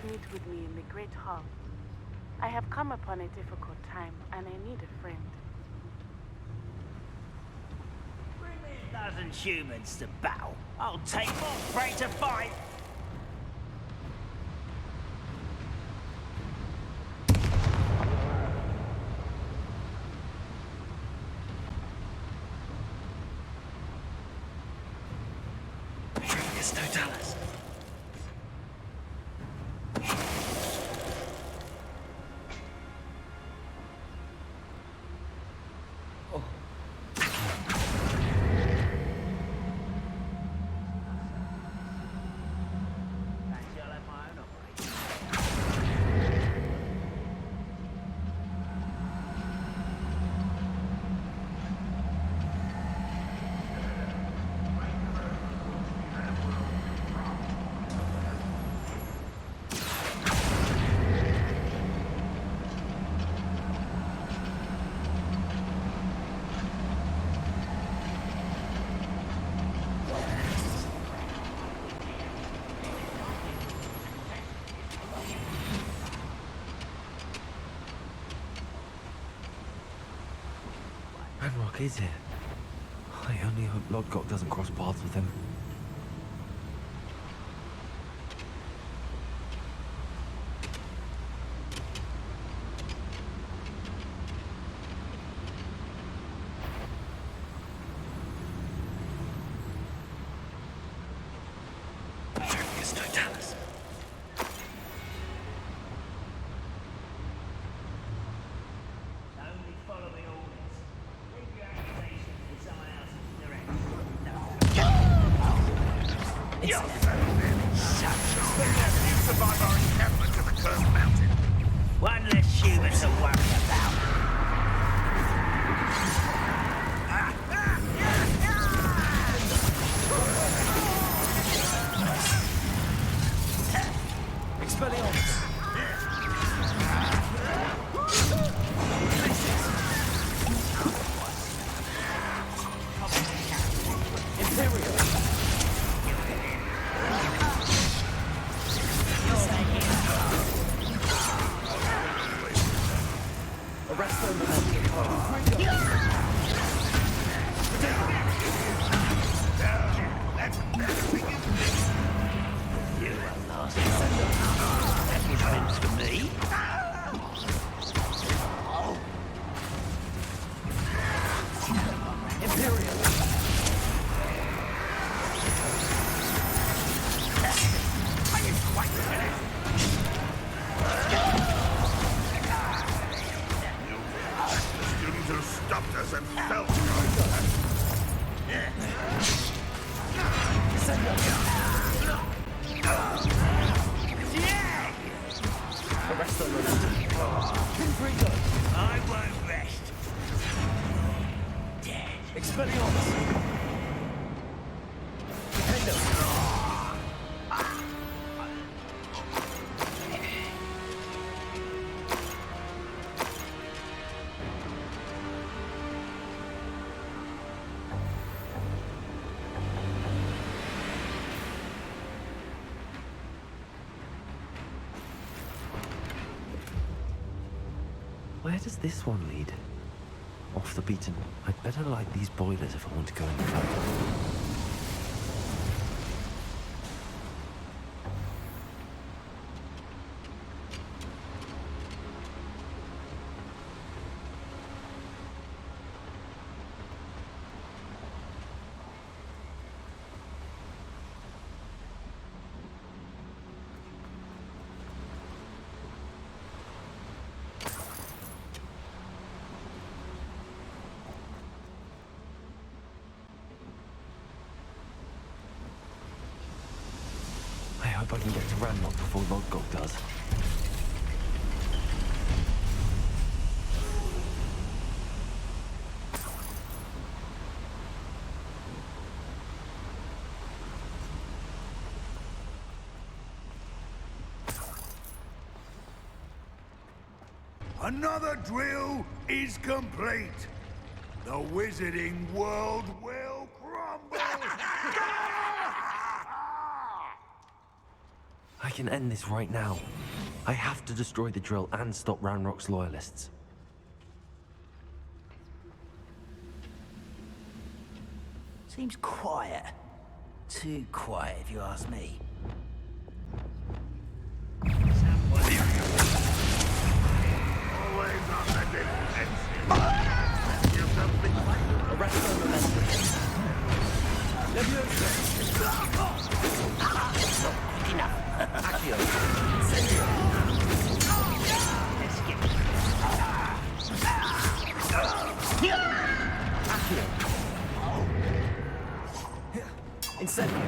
meet with me in the Great Hall. I have come upon a difficult time, and I need a friend. Bring me a dozen humans to battle. I'll take more prey to fight. It's Totalis. Ranrock is it? I only hope Lodgok doesn't cross paths with him. It's Totalis. Only following orders. Leave your accusations in someone else's direction. You survive our encampment to the Cursed Mountain. One less human to worry about. Expelliarmus! Arrest them You were lost. That was meant for me. Imperial! Are you quite finished? The student who stopped us and fell Arrest them Confringo! I won't rest. Dead. Expelliarmus! Defendo! Where does this one lead? Off the beaten. I'd better light these boilers if I want to go any further. I hope I can get to Ranrock before Lodgok does. Another drill is complete. The wizarding world will crumble. I can end this right now. I have to destroy the drill and stop Ranrock's loyalists. Seems quiet. Too quiet, if you ask me. Always on the defensive. Arrest the momentum. Enough. Accio. Incendio.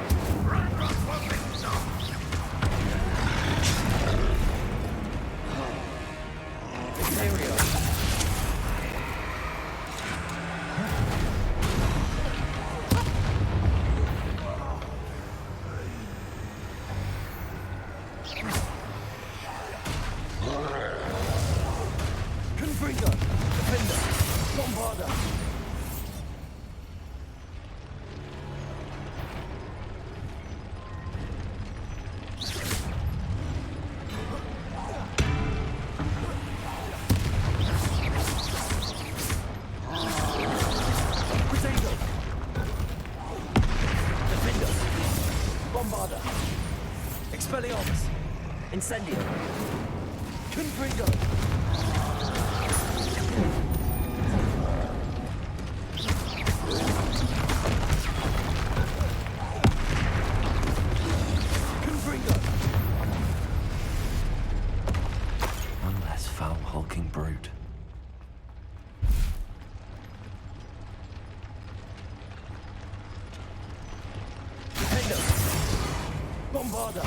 Confringo. Defender. Bombarda. Bombarda. Expelliarmus. Incendio. Confringo. Confringo. One less foul hulking brute. Bombarda.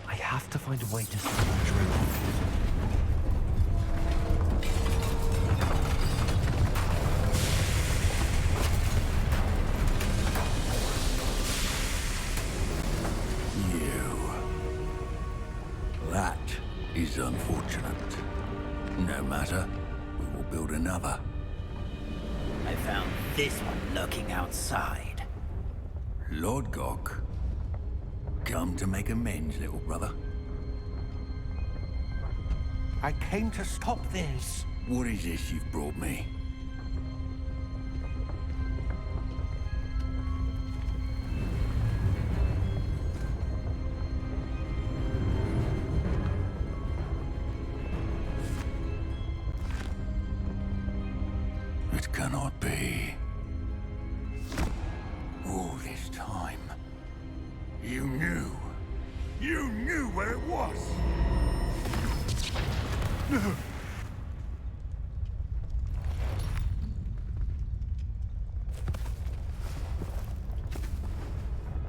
I have to find a way to stop the drill. That is unfortunate. No matter, we will build another. I found this one lurking outside. Lord Gok, come to make amends, little brother. I came to stop this. What is this you've brought me? It cannot be. All this time, you knew. You knew where it was.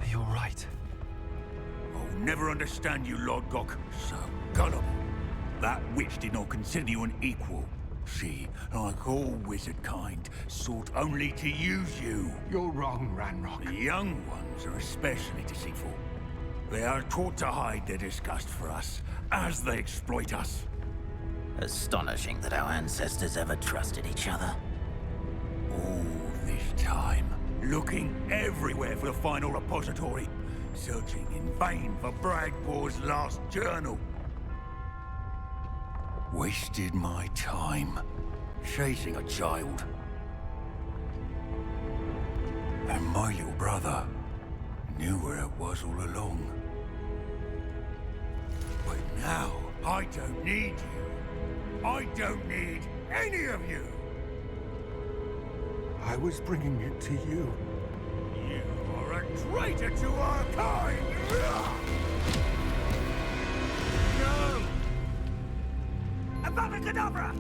Are you all right? I'll never understand you, Lord Gok. So gullible. That witch did not consider you an equal. She, like all wizard kind, sought only to use you. You're wrong, Ranrock. The young ones are especially deceitful. They are taught to hide their disgust for us, as they exploit us. Astonishing that our ancestors ever trusted each other. All this time, looking everywhere for the final repository, searching in vain for Bragpor's last journal. Wasted my time, chasing a child. And my little brother knew where it was all along. But now, I don't need you. I don't need any of you. I was bringing it to you. You are a traitor to our kind! No! Avada Kedavra!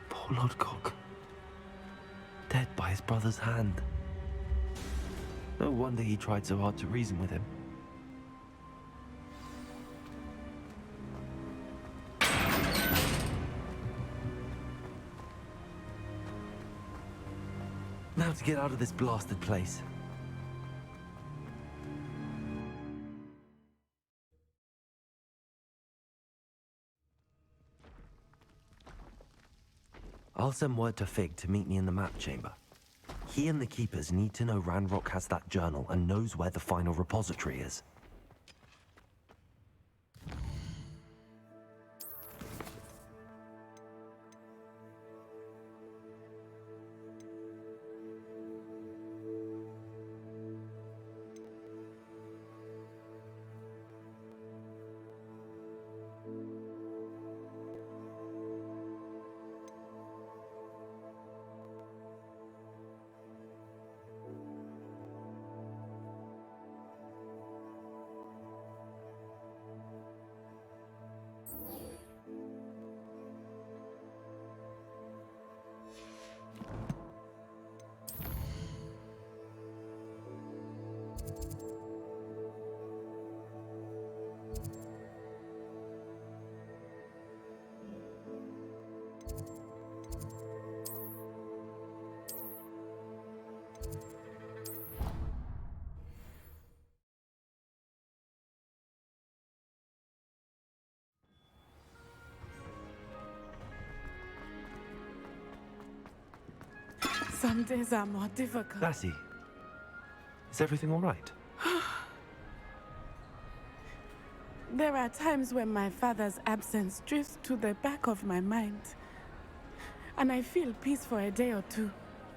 Poor Lord Gok. Dead by his brother's hand. No wonder he tried so hard to reason with him. Now to get out of this blasted place. I'll send word to Fig to meet me in the map chamber. He and the Keepers need to know Ranrock has that journal and knows where the final repository is. Some days are more difficult. Lassie, is everything all right? There are times when my father's absence drifts to the back of my mind, and I feel peace for a day or two.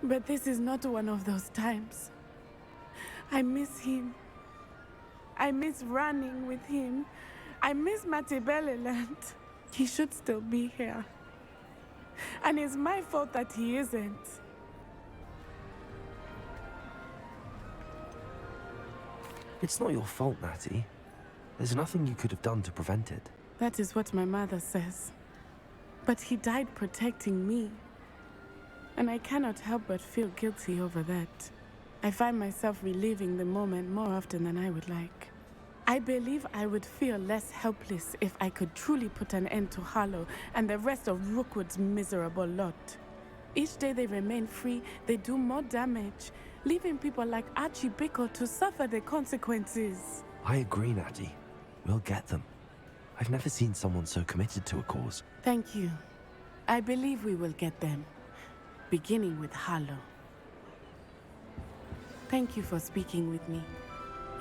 But this is not one of those times. I miss him. I miss running with him. I miss Matibeleland. He should still be here. And it's my fault that he isn't. It's not your fault, Natty. There's nothing you could have done to prevent it. That is what my mother says. But he died protecting me. And I cannot help but feel guilty over that. I find myself reliving the moment more often than I would like. I believe I would feel less helpless if I could truly put an end to Harlow and the rest of Rookwood's miserable lot. Each day they remain free, they do more damage, leaving people like Archie Bickle to suffer the consequences. I agree, Natty. We'll get them. I've never seen someone so committed to a cause. Thank you. I believe we will get them, beginning with Harlow. Thank you for speaking with me.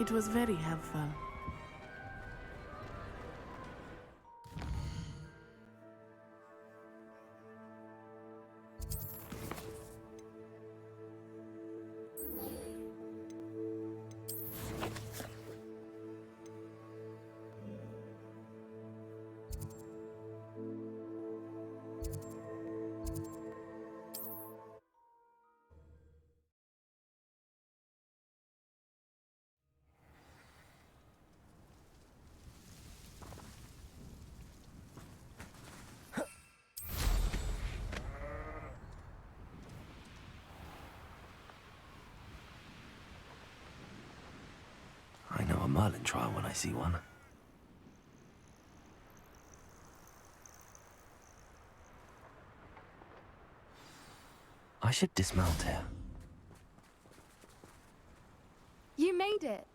It was very helpful. I know a Merlin trial when I see one. I should dismount here. You made it.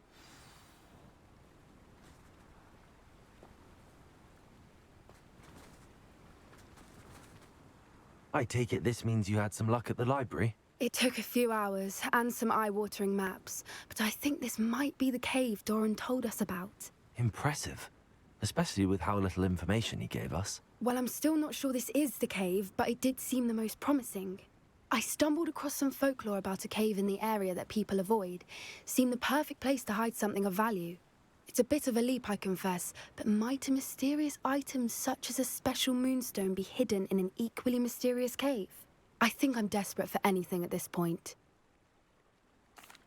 I take it this means you had some luck at the library? It took a few hours and some eye-watering maps, but I think this might be the cave Doran told us about. Impressive. Especially with how little information he gave us. Well, I'm still not sure this is the cave, but it did seem the most promising. I stumbled across some folklore about a cave in the area that people avoid. Seemed the perfect place to hide something of value. It's a bit of a leap, I confess, but might a mysterious item such as a special moonstone be hidden in an equally mysterious cave? I think I'm desperate for anything at this point.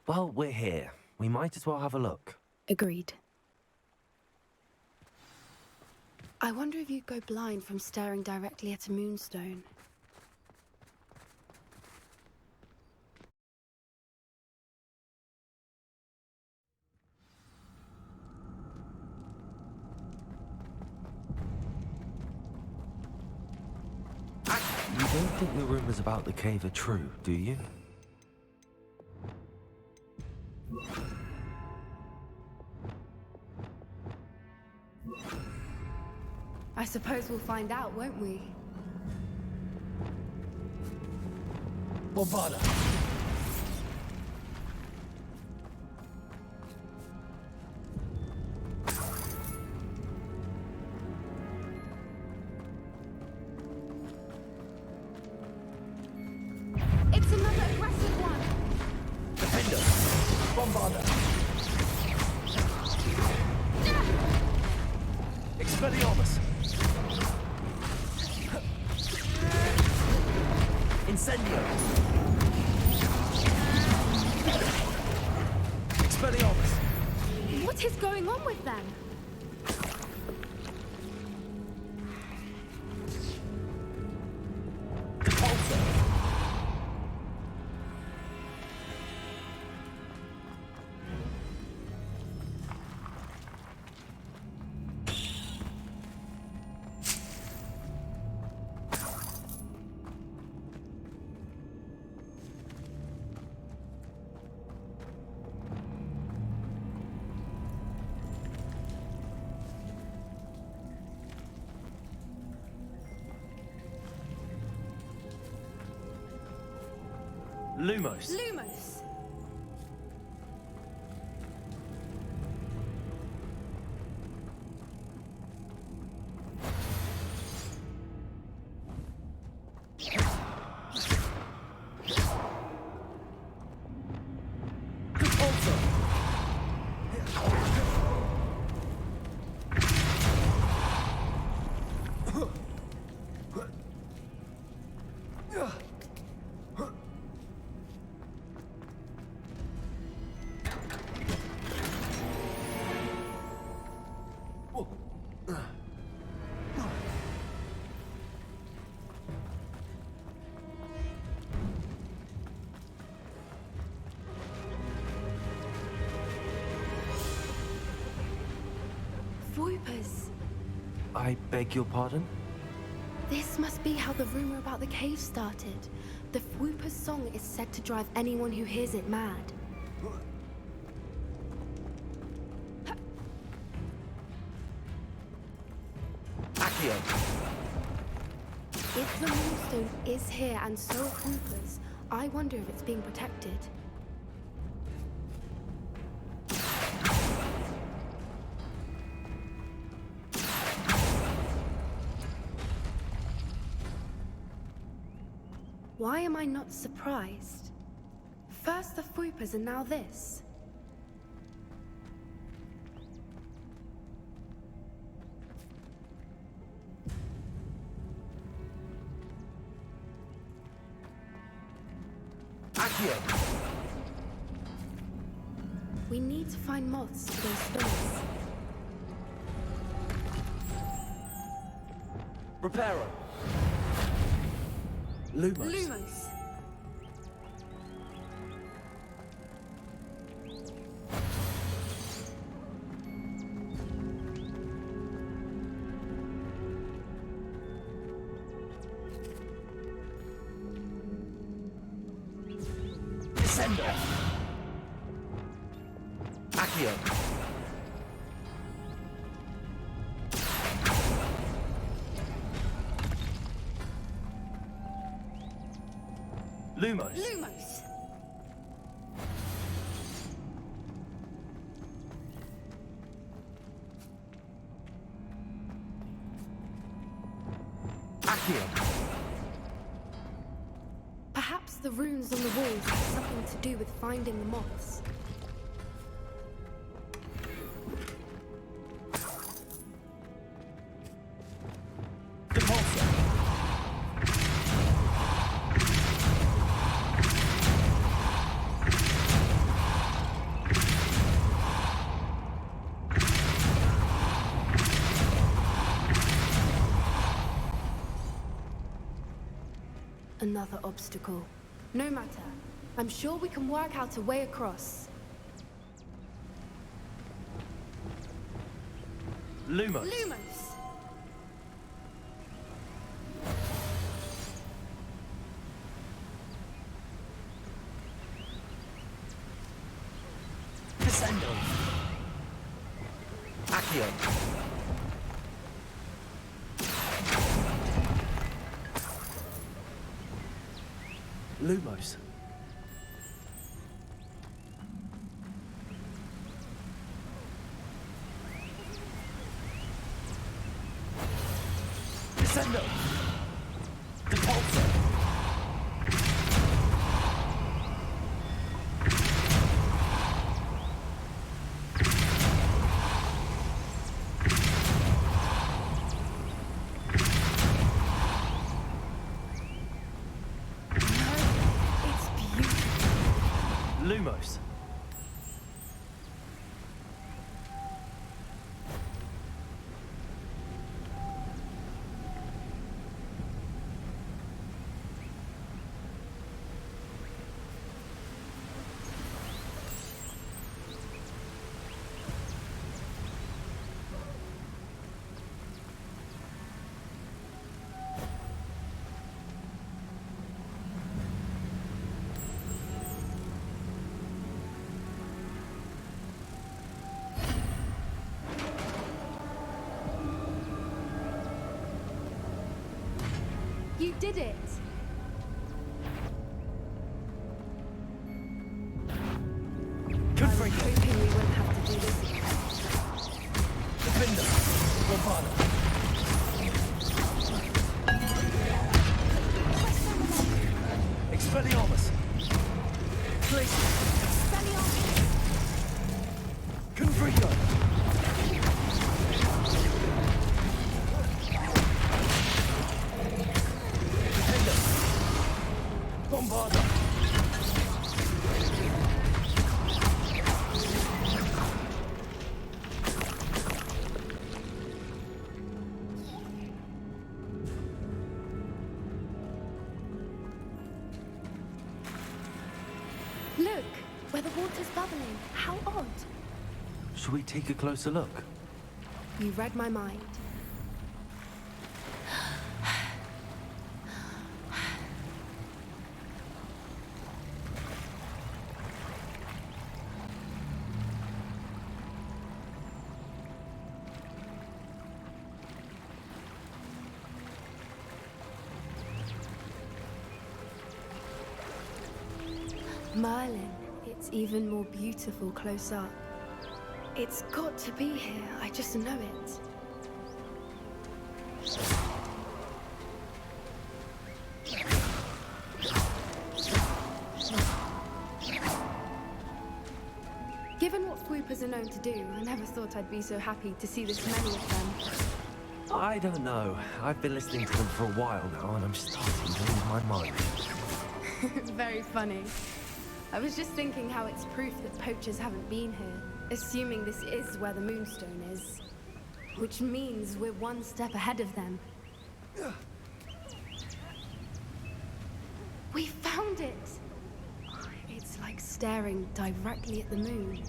Well, we're here. We might as well have a look. Agreed. I wonder if you'd go blind from staring directly at a moonstone. think the rumors about the cave are true, do you? I suppose we'll find out, won't we? Bombarda! It's another aggressive one! Defender! Bombarda! Expelliarmus! Incendio! Expelliarmus! What is going on with them? Lumos. Lumos! Voipers! I beg your pardon? This must be how the rumor about the cave started. The Fwooper's song is said to drive anyone who hears it mad. Accio! If the Moonstone is here and so are Fwoopers, I wonder if it's being protected. Why am I not surprised? First the Fwoopers and now this. Accio! We need to find moths for those spinners. Reparo! Lumos. Lumos! Descendo! Accio! Lumos. Lumos! Accio! Perhaps the runes on the walls have something to do with finding the moths. Another obstacle. No matter. I'm sure we can work out a way across. Lumos. Lumos! Accio. Lumos. Descendo. Depulso. Lumos. You did it! Good I was hoping we wouldn't have to do this again. Defender. Bombada. Expelliarmus. Glacius. Confringo. Defender. Bombarda. Look, where the water's bubbling. How odd. Shall we take a closer look? You read my mind. Merlin, it's even more beautiful close up. It's got to be here, I just know it. Given what swoopers are known to do, I never thought I'd be so happy to see this many of them. I don't know. I've been listening to them for a while now, and I'm starting to lose my mind. Very funny. I was just thinking how it's proof that poachers haven't been here, assuming this is where the Moonstone is. Which means we're one step ahead of them. We found it! It's like staring directly at the moon.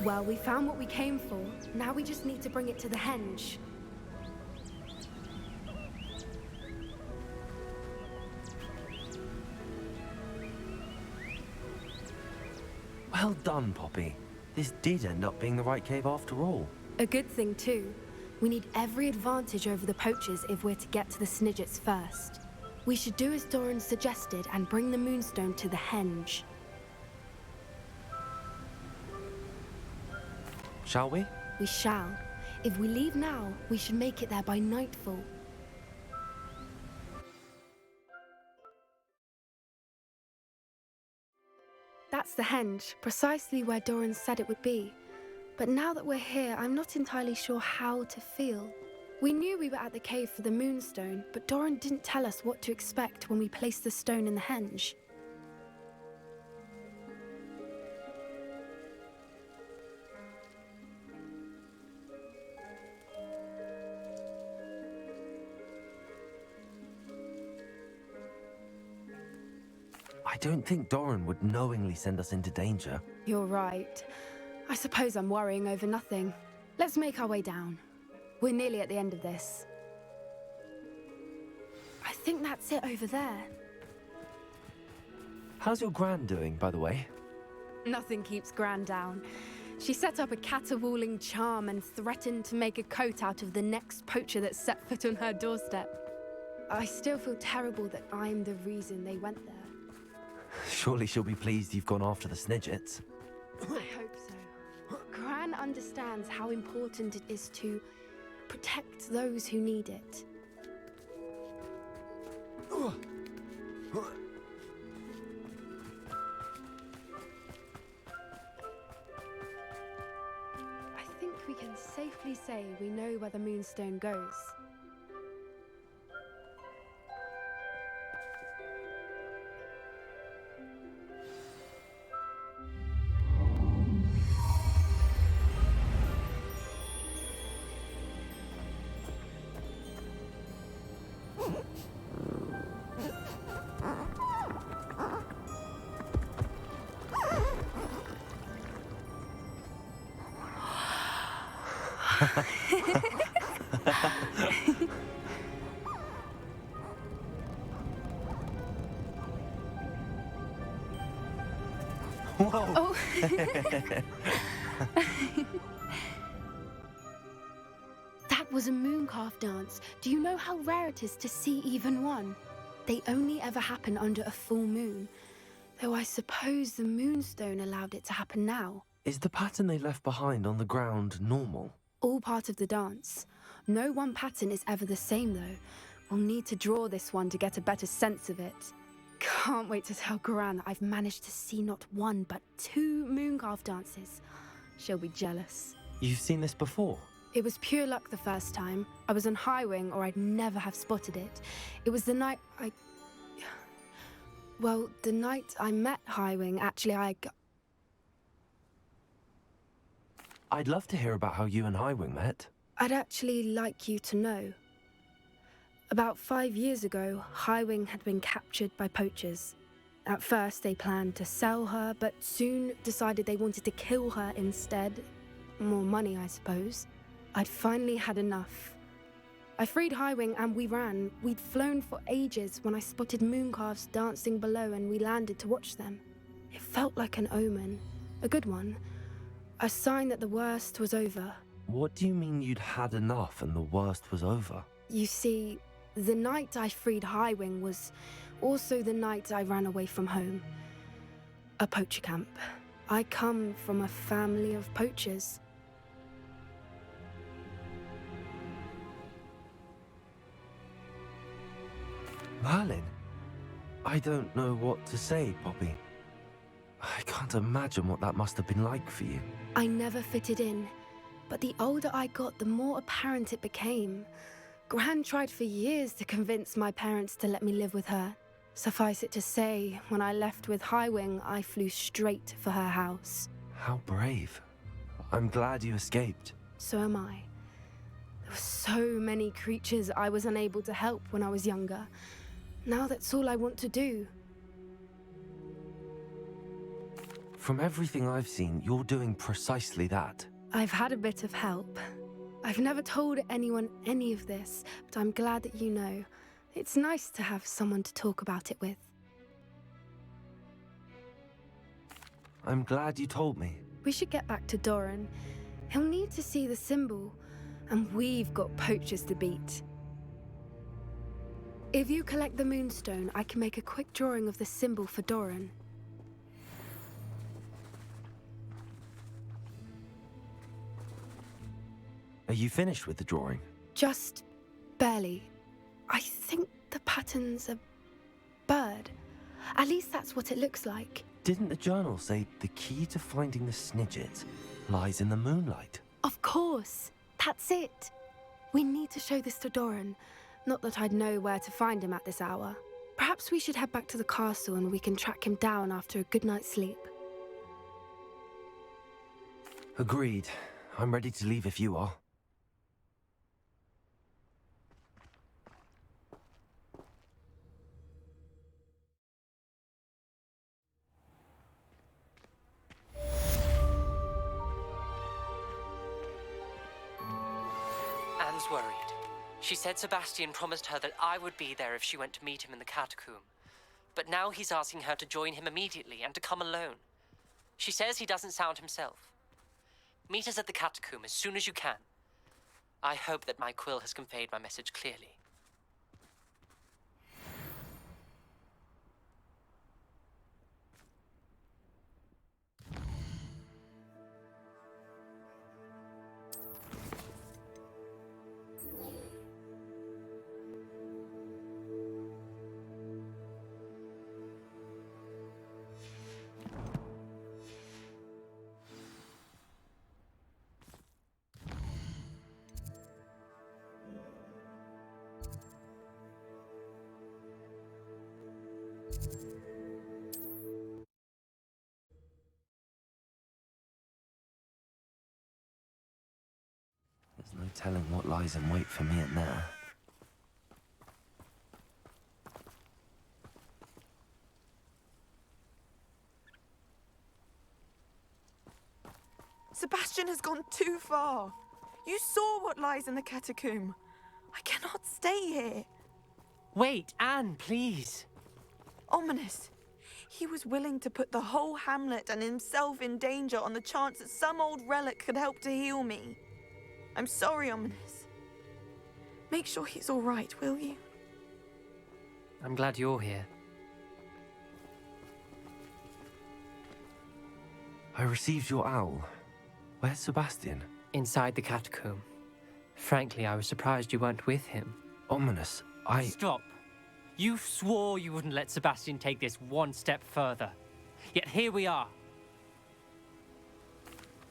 Well, we found what we came for. Now we just need to bring it to the henge. Well done, Poppy. This did end up being the right cave after all. A good thing, too. We need every advantage over the poachers if we're to get to the Snidgets first. We should do as Doran suggested and bring the Moonstone to the henge. Shall we? We shall. If we leave now, we should make it there by nightfall. That's the henge, precisely where Doran said it would be. But now that we're here, I'm not entirely sure how to feel. We knew we were at the cave for the Moonstone, but Doran didn't tell us what to expect when we placed the stone in the henge. I don't think Doran would knowingly send us into danger. You're right. I suppose I'm worrying over nothing. Let's make our way down. We're nearly at the end of this. think that's it over there. How's your Gran doing, by the way? Nothing keeps Gran down. She set up a caterwauling charm and threatened to make a coat out of the next poacher that set foot on her doorstep. I still feel terrible that I'm the reason they went there. Surely she'll be pleased you've gone after the Snidgets. I hope so. Gran understands how important it is to protect those who need it. I think we can safely say we know where the Moonstone goes. Whoa! Oh. That was a mooncalf dance. Do you know how rare it is to see even one? They only ever happen under a full moon. Though I suppose the Moonstone allowed it to happen now. Is the pattern they left behind on the ground normal? All part of the dance. No one pattern is ever the same, though. We'll need to draw this one to get a better sense of it. Can't wait to tell Gran that I've managed to see not one, but 2 mooncalf dances. She'll be jealous. You've seen this before? It was pure luck the first time. I was on Highwing, or I'd never have spotted it. It was the night Well, the night I met Highwing, actually, I'd love to hear about how you and Highwing met. I'd actually like you to know. About 5 years ago, Highwing had been captured by poachers. At first, they planned to sell her, but soon decided they wanted to kill her instead. More money, I suppose. I'd finally had enough. I freed Highwing and we ran. We'd flown for ages when I spotted mooncalves dancing below and we landed to watch them. It felt like an omen. A good one. A sign that the worst was over. What do you mean you'd had enough and the worst was over? You see, the night I freed Highwing was also the night I ran away from home. A poacher camp. I come from a family of poachers. Merlin? I don't know what to say, Poppy. I can't imagine what that must have been like for you. I never fitted in, but the older I got, the more apparent it became. Gran tried for years to convince my parents to let me live with her. Suffice it to say, when I left with Highwing, I flew straight for her house. How brave. I'm glad you escaped. So am I. There were so many creatures I was unable to help when I was younger. Now that's all I want to do. From everything I've seen, you're doing precisely that. I've had a bit of help. I've never told anyone any of this, but I'm glad that you know. It's nice to have someone to talk about it with. I'm glad you told me. We should get back to Doran. He'll need to see the symbol, and we've got poachers to beat. If you collect the Moonstone, I can make a quick drawing of the symbol for Doran. Are you finished with the drawing? Just barely. I think the pattern's a bird. At least that's what it looks like. Didn't the journal say the key to finding the Snidgets lies in the moonlight? Of course. That's it. We need to show this to Doran. Not that I'd know where to find him at this hour. Perhaps we should head back to the castle and we can track him down after a good night's sleep. Agreed. I'm ready to leave if you are. Anne's worried. She said Sebastian promised her that I would be there if she went to meet him in the catacomb. But now he's asking her to join him immediately and to come alone. She says he doesn't sound himself. Meet us at the catacomb as soon as you can. I hope that my quill has conveyed my message clearly. There's no telling what lies in wait for me in there. Sebastian has gone too far. You saw what lies in the catacomb. I cannot stay here. Wait, Anne, please. Ominous. He was willing to put the whole hamlet and himself in danger on the chance that some old relic could help to heal me. I'm sorry, Ominous. Make sure he's all right, will you? I'm glad you're here. I received your owl. Where's Sebastian? Inside the catacomb. Frankly, I was surprised you weren't with him. Ominous, Stop. You swore you wouldn't let Sebastian take this one step further. Yet here we are.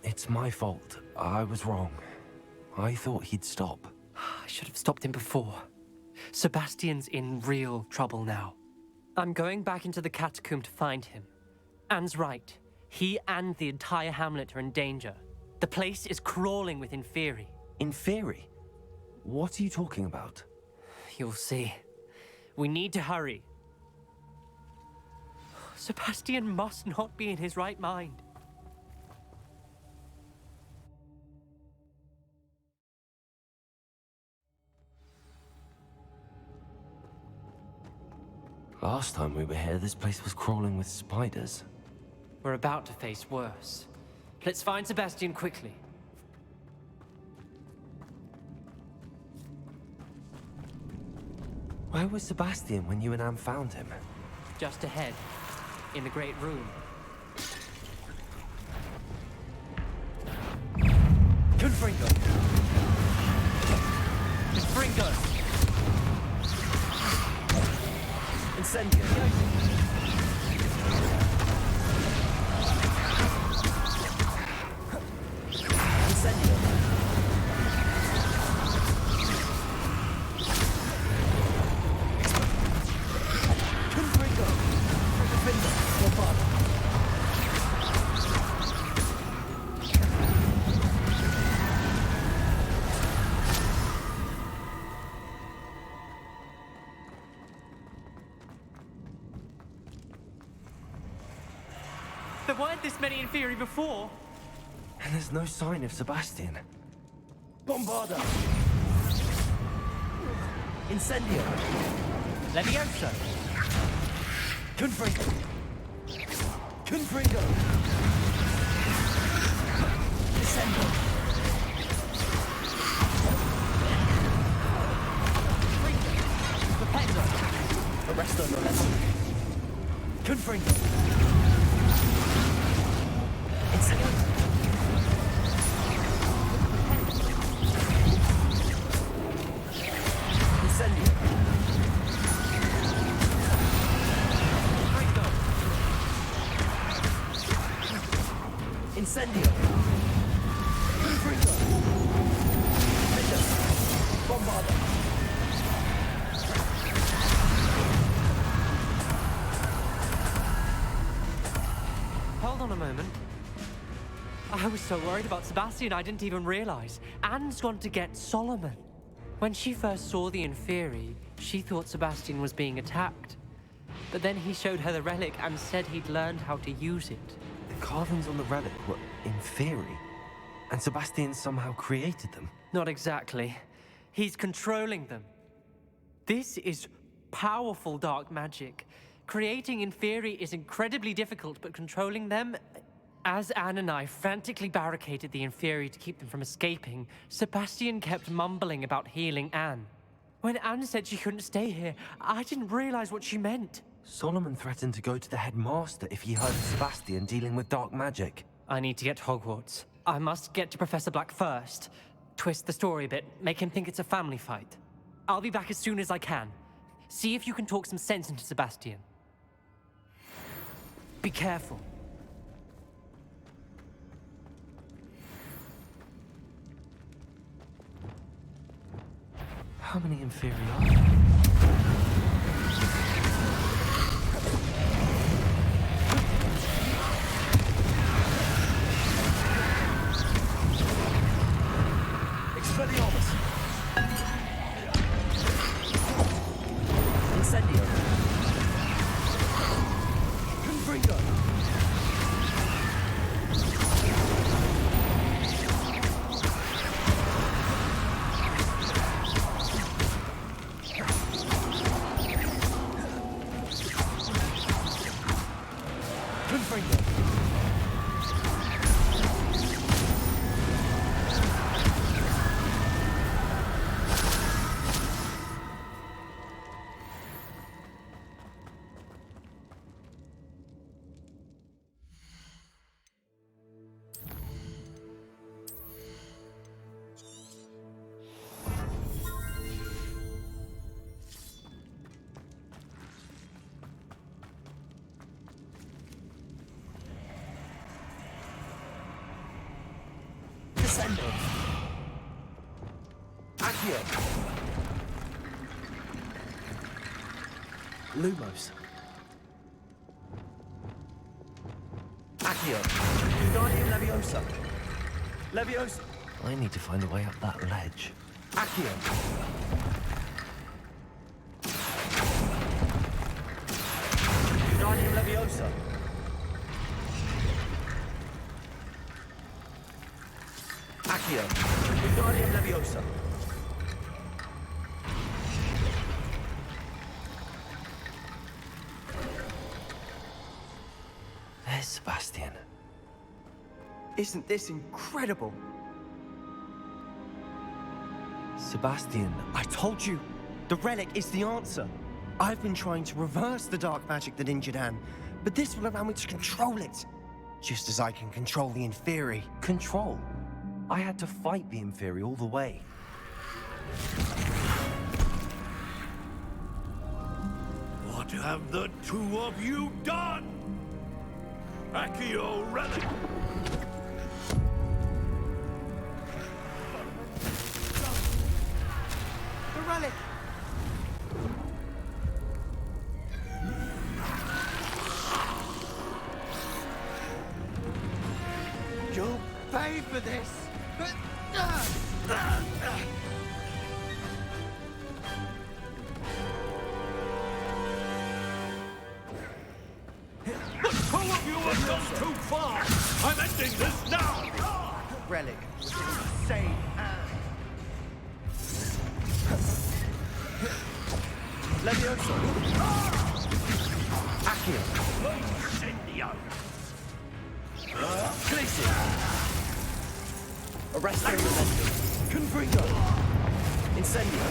It's my fault. I was wrong. I thought he'd stop. I should have stopped him before. Sebastian's in real trouble now. I'm going back into the catacomb to find him. Anne's right. He and the entire hamlet are in danger. The place is crawling with Inferi. Inferi? What are you talking about? You'll see. We need to hurry. Sebastian must not be in his right mind. Last time we were here, this place was crawling with spiders. We're about to face worse. Let's find Sebastian quickly. Where was Sebastian when you and Anne found him? Just ahead, in the Great Room. Confringo! Confringo! Incendio! Incendio! Confringo! Defender! Bombard! There weren't this many Inferi before. And there's no sign of Sebastian. Bombarda! Incendio! Levioso! Confringo! Confringo! Incendio! Rependo! Arresto Lorenzo! Confringo! Incendio! Incendio! Incendio! Confringo! Defender! Bombarda! Hold on a moment. I was so worried about Sebastian I didn't even realize. Anne's gone to get Solomon. When she first saw the Inferi, she thought Sebastian was being attacked. But then he showed her the relic and said he'd learned how to use it. The carvings on the relic were Inferi, and Sebastian somehow created them. Not exactly. He's controlling them. This is powerful dark magic. Creating Inferi is incredibly difficult, but controlling them... As Anne and I frantically barricaded the Inferi to keep them from escaping, Sebastian kept mumbling about healing Anne. When Anne said she couldn't stay here, I didn't realize what she meant. Solomon threatened to go to the headmaster if he heard of Sebastian dealing with dark magic. I need to get to Hogwarts. I must get to Professor Black first. Twist the story a bit, make him think it's a family fight. I'll be back as soon as I can. See if you can talk some sense into Sebastian. Be careful. How many Inferi are there? Expelliarmus! Incendio! Confringo! Descendo. Accio. Lumos. Accio. Guardian Leviosa. Leviosa. I need to find a way up that ledge. Accio. Guardian Leviosa. Accio. Guardian Leviosa. There's Sebastian. Isn't this incredible? Sebastian, I told you, the relic is the answer. I've been trying to reverse the dark magic that injured Anne, but this will allow me to control it. Just as I can control the Inferi. Control? I had to fight the Inferi all the way. What have the two of you done? Accio Relic! The relic! You'll pay for this! The two of you have gone too far! I'm ending this now! Relic was insane. Leviosa! Accio! Incendio! Glacier! Arresto Momentum! Confringo! Incendio!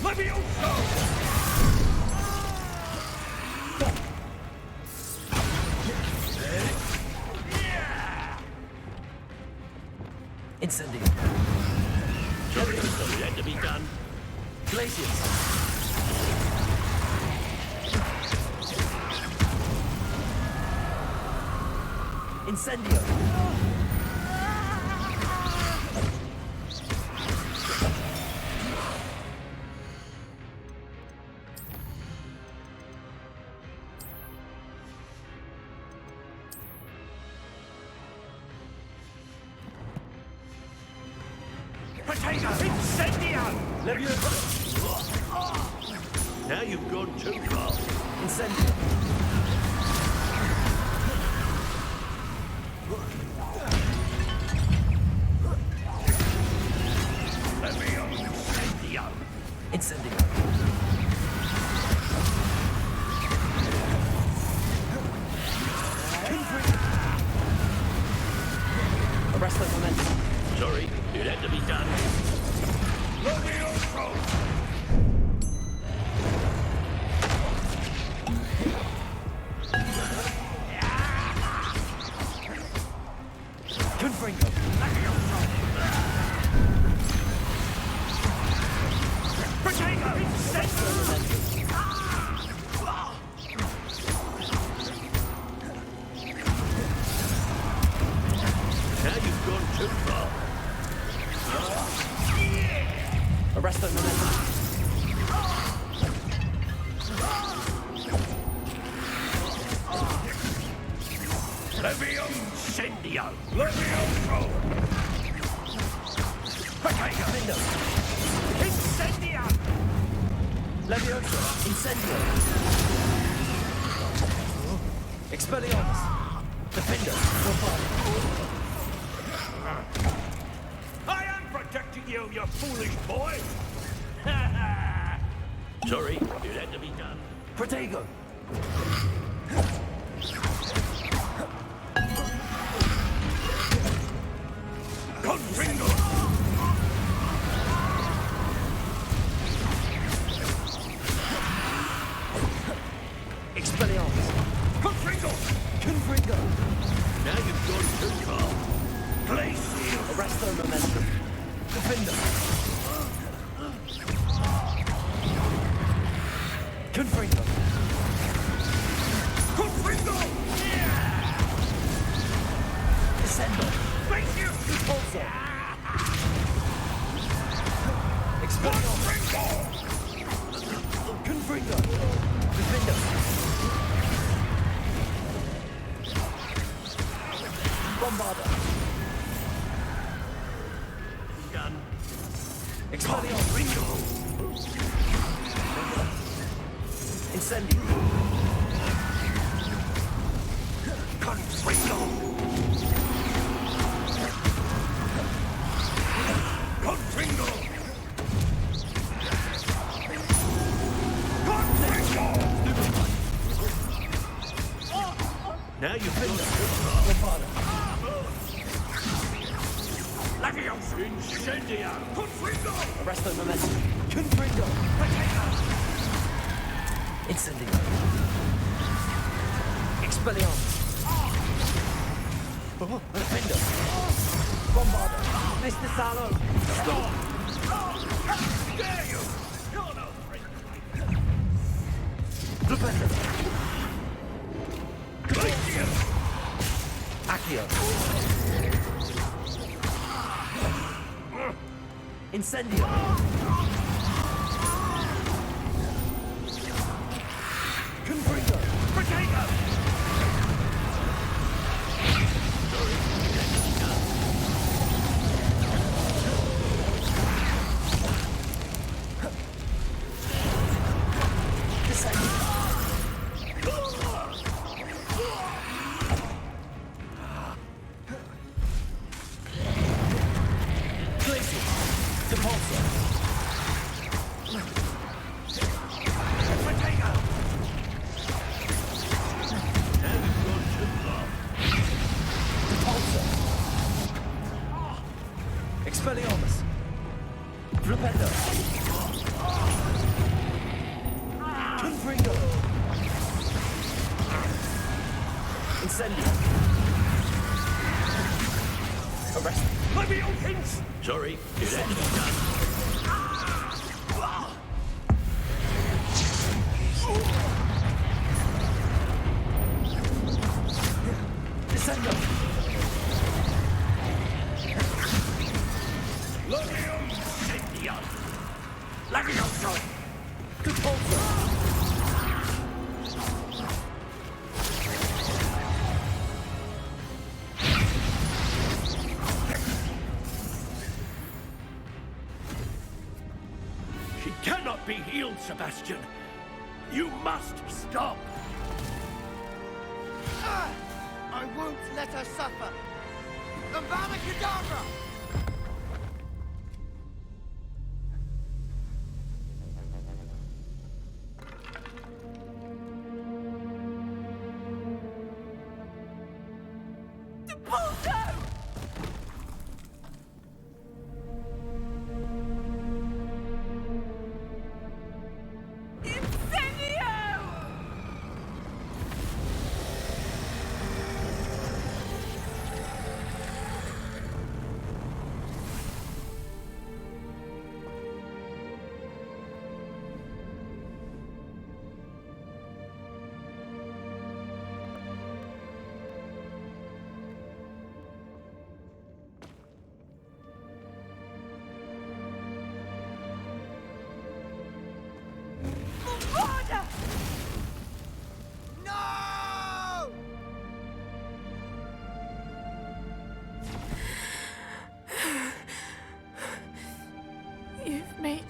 Leviosa! Incendio! Leviosa yet to be done. Glaciers! Incendio! Potato! Incendio! Leviosa! Now you've gone too far. Incendio! Leviosa! Arrest the momentum. Sorry, it had to be done. Confringo. Now you've gone too far. Arrest the momentum. Levio Incendio! Levioso! Lindo. Incendio! Levioso. Incendio. Expelliarmus. Defender. I am protecting you, you foolish boy! Sorry, it had to be done. Protego. Confringo! Expelliarmus. Confringo! Confringo. Now you've gone too far. Glacial! Arrest the momentum. Defender. Confringo. Confringo! Descendo. Thank you! Repulsor. Expelliarmus. Confringo. Defender. Bombarda. Done. Expelliarmus. Incendio. Confringo! Confringo! Confringo! Now you've been Leviosa! Incendio! Confringo! Arrest the momentum. Confringo. Incendio. Expelliarmus. Defender. Bombarda. Mr. Salo. Stop! Dare you! You're no friend. Defender. Glacial! Accio. Incendio. Confringo. Potato! Expelliarmus. Flipendo. Confringo. Incendio. Arrest. Leviotins! Sorry, it had to be done. Descendo. Incendio! Levioso! Repulsor. She cannot be healed, Sebastian. You must stop. I won't let her suffer. Avada Kedavra!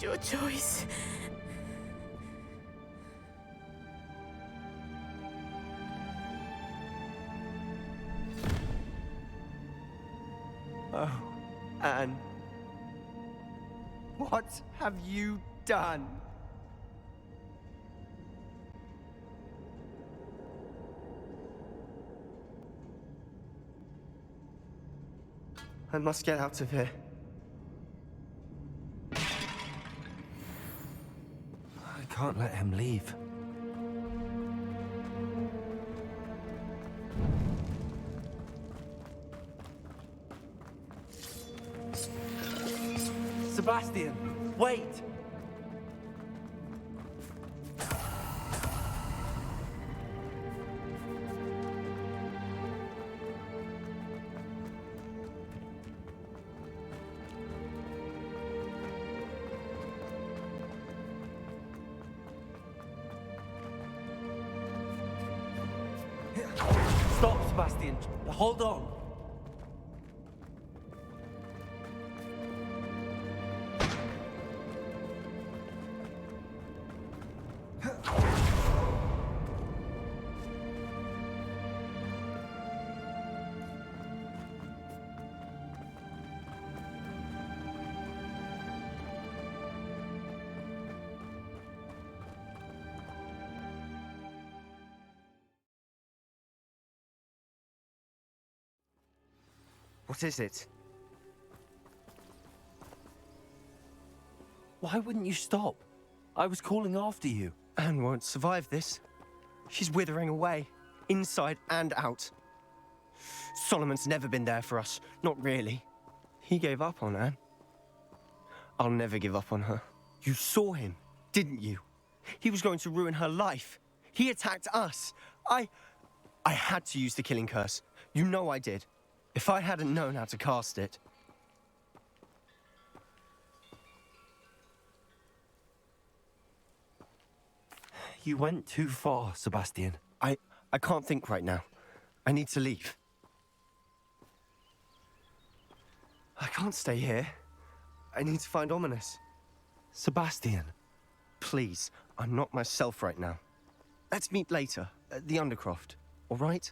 made your choice. Oh, Anne. What have you done? I must get out of here. I can't let him leave. Sebastian, wait! Stop, Sebastian. Hold on. What is it? Why wouldn't you stop? I was calling after you. Anne won't survive this. She's withering away, inside and out. Solomon's never been there for us, not really. He gave up on Anne. I'll never give up on her. You saw him, didn't you? He was going to ruin her life. He attacked us. I had to use the killing curse. You know I did. If I hadn't known how to cast it... You went too far, Sebastian. I can't think right now. I need to leave. I can't stay here. I need to find Ominis. Sebastian. Please, I'm not myself right now. Let's meet later, at the Undercroft, all right?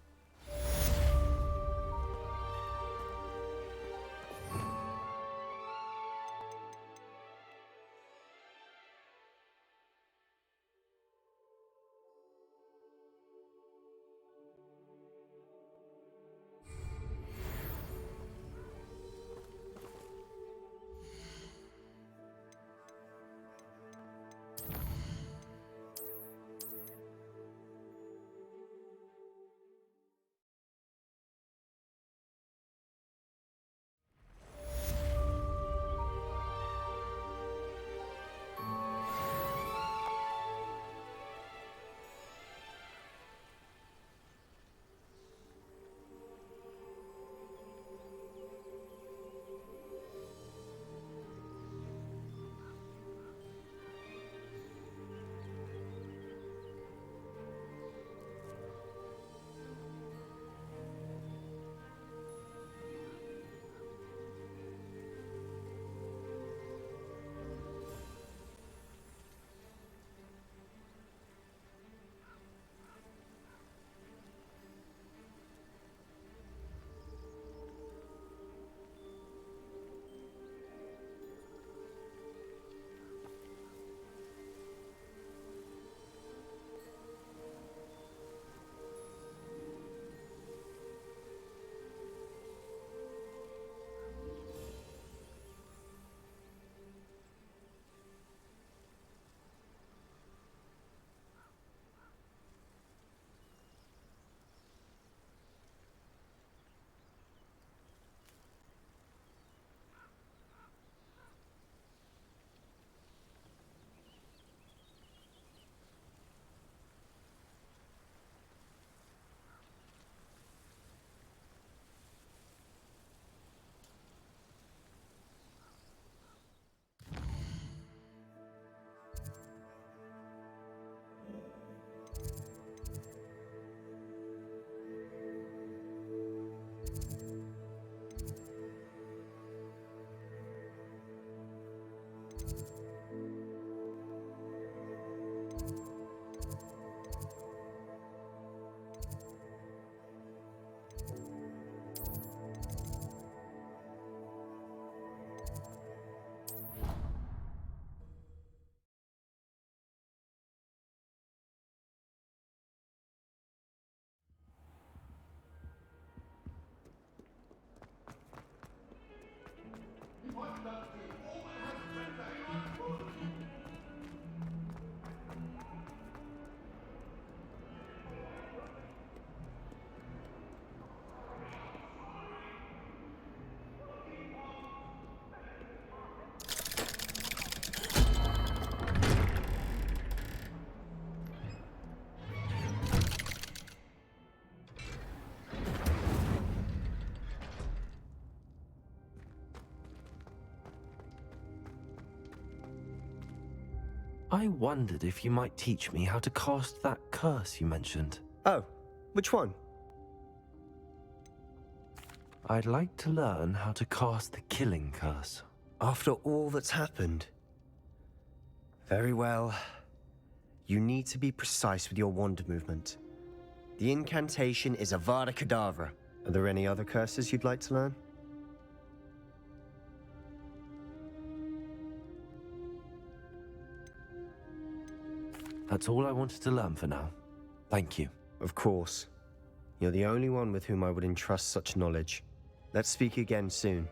I wondered if you might teach me how to cast that curse you mentioned. Oh, which one? I'd like to learn how to cast the killing curse. After all that's happened? Very well. You need to be precise with your wand movement. The incantation is Avada Kedavra. Are there any other curses you'd like to learn? That's all I wanted to learn for now. Thank you. Of course. You're the only one with whom I would entrust such knowledge. Let's speak again soon.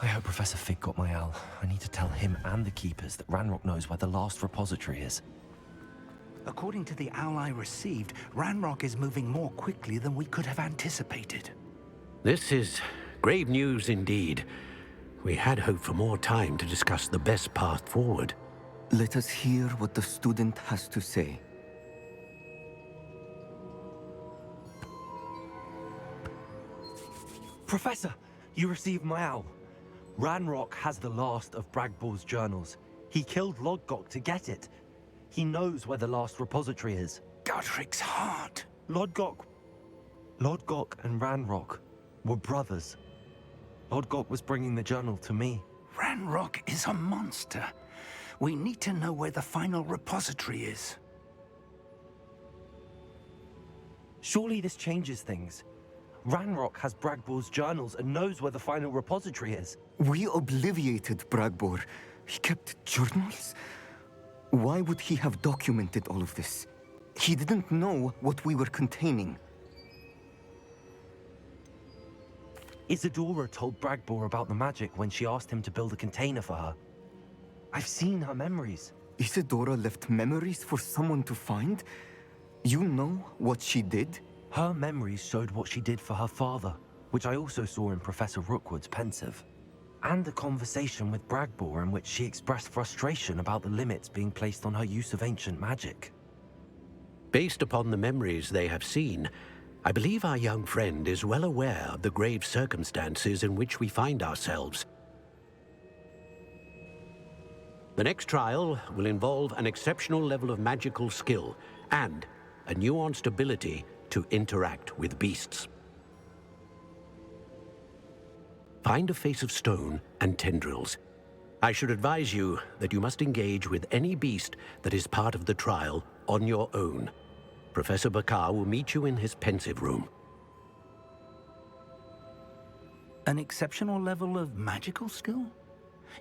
I hope Professor Fig got my owl. I need to tell him and the Keepers that Ranrock knows where the last repository is. According to the owl I received, Ranrock is moving more quickly than we could have anticipated. This is grave news indeed. We had hoped for more time to discuss the best path forward. Let us hear what the student has to say. Professor, you received my owl. Ranrock has the last of Bragbor's journals. He killed Lodgok to get it. He knows where the last repository is. Godric's heart. Lodgok and Ranrock were brothers. Lodgok was bringing the journal to me. Ranrock is a monster. We need to know where the final repository is. Surely this changes things. Ranrock has Bragbor's journals and knows where the final repository is. We obliviated Bragbor. He kept journals? Why would he have documented all of this? He didn't know what we were containing. Isadora told Bragbor about the magic when she asked him to build a container for her. I've seen her memories. Isadora left memories for someone to find? You know what she did? Her memories showed what she did for her father, which I also saw in Professor Rookwood's Pensive. And a conversation with Bragbor in which she expressed frustration about the limits being placed on her use of ancient magic. Based upon the memories they have seen, I believe our young friend is well aware of the grave circumstances in which we find ourselves. The next trial will involve an exceptional level of magical skill and a nuanced ability to interact with beasts. Find a face of stone and tendrils. I should advise you that you must engage with any beast that is part of the trial on your own. Professor Bakar will meet you in his pensive room. An exceptional level of magical skill?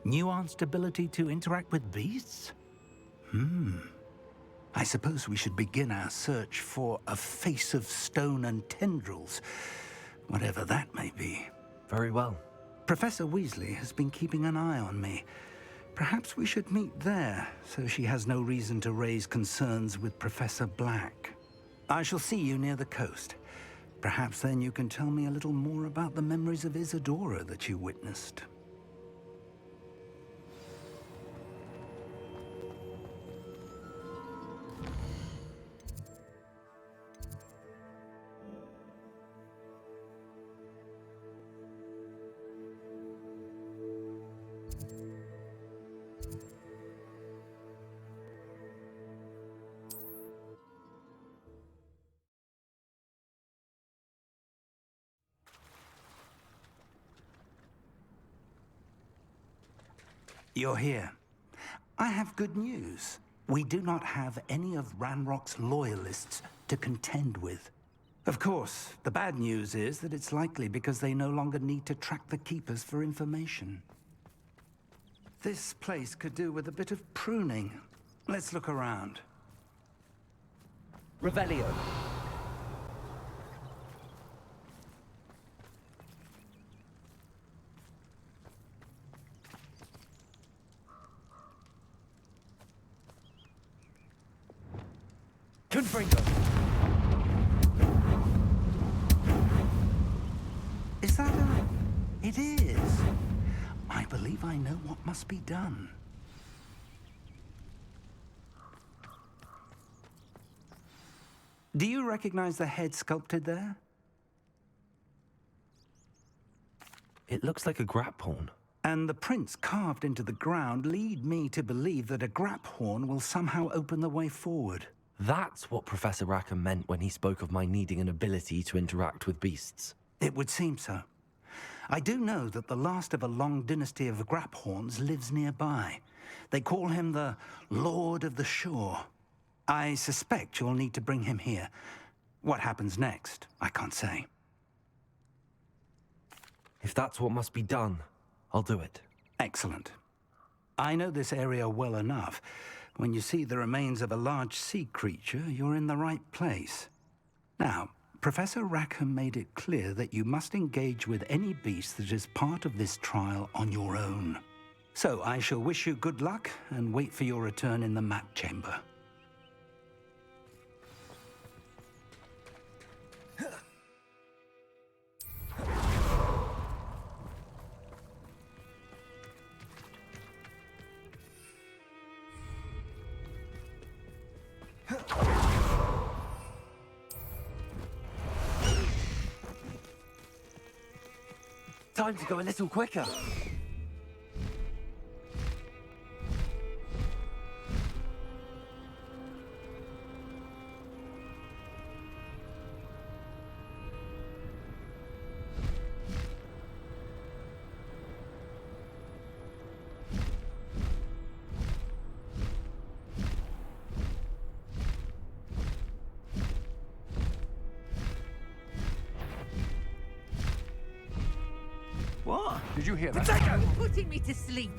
Nuanced ability to interact with beasts? I suppose we should begin our search for a face of stone and tendrils, whatever that may be. Very well. Professor Weasley has been keeping an eye on me. Perhaps we should meet there, so she has no reason to raise concerns with Professor Black. I shall see you near the coast. Perhaps then you can tell me a little more about the memories of Isadora that you witnessed. You're here. I have good news. We do not have any of Ranrock's loyalists to contend with. Of course, the bad news is that it's likely because they no longer need to track the Keepers for information. This place could do with a bit of pruning. Let's look around. Revelio. Confringo. Is that a... It is. I believe I know what must be done. Do you recognize the head sculpted there? It looks like a graphorn. And the prints carved into the ground lead me to believe that a graphorn will somehow open the way forward. That's what Professor Rackham meant when he spoke of my needing an ability to interact with beasts. It would seem so. I do know that the last of a long dynasty of graphorns lives nearby. They call him the Lord of the Shore. I suspect you'll need to bring him here. What happens next, I can't say. If that's what must be done, I'll do it. Excellent. I know this area well enough. When you see the remains of a large sea creature, you're in the right place. Now, Professor Rackham made it clear that you must engage with any beast that is part of this trial on your own. So I shall wish you good luck and wait for your return in the map chamber. Time to go a little quicker. What? Did you hear that? You're putting me to sleep.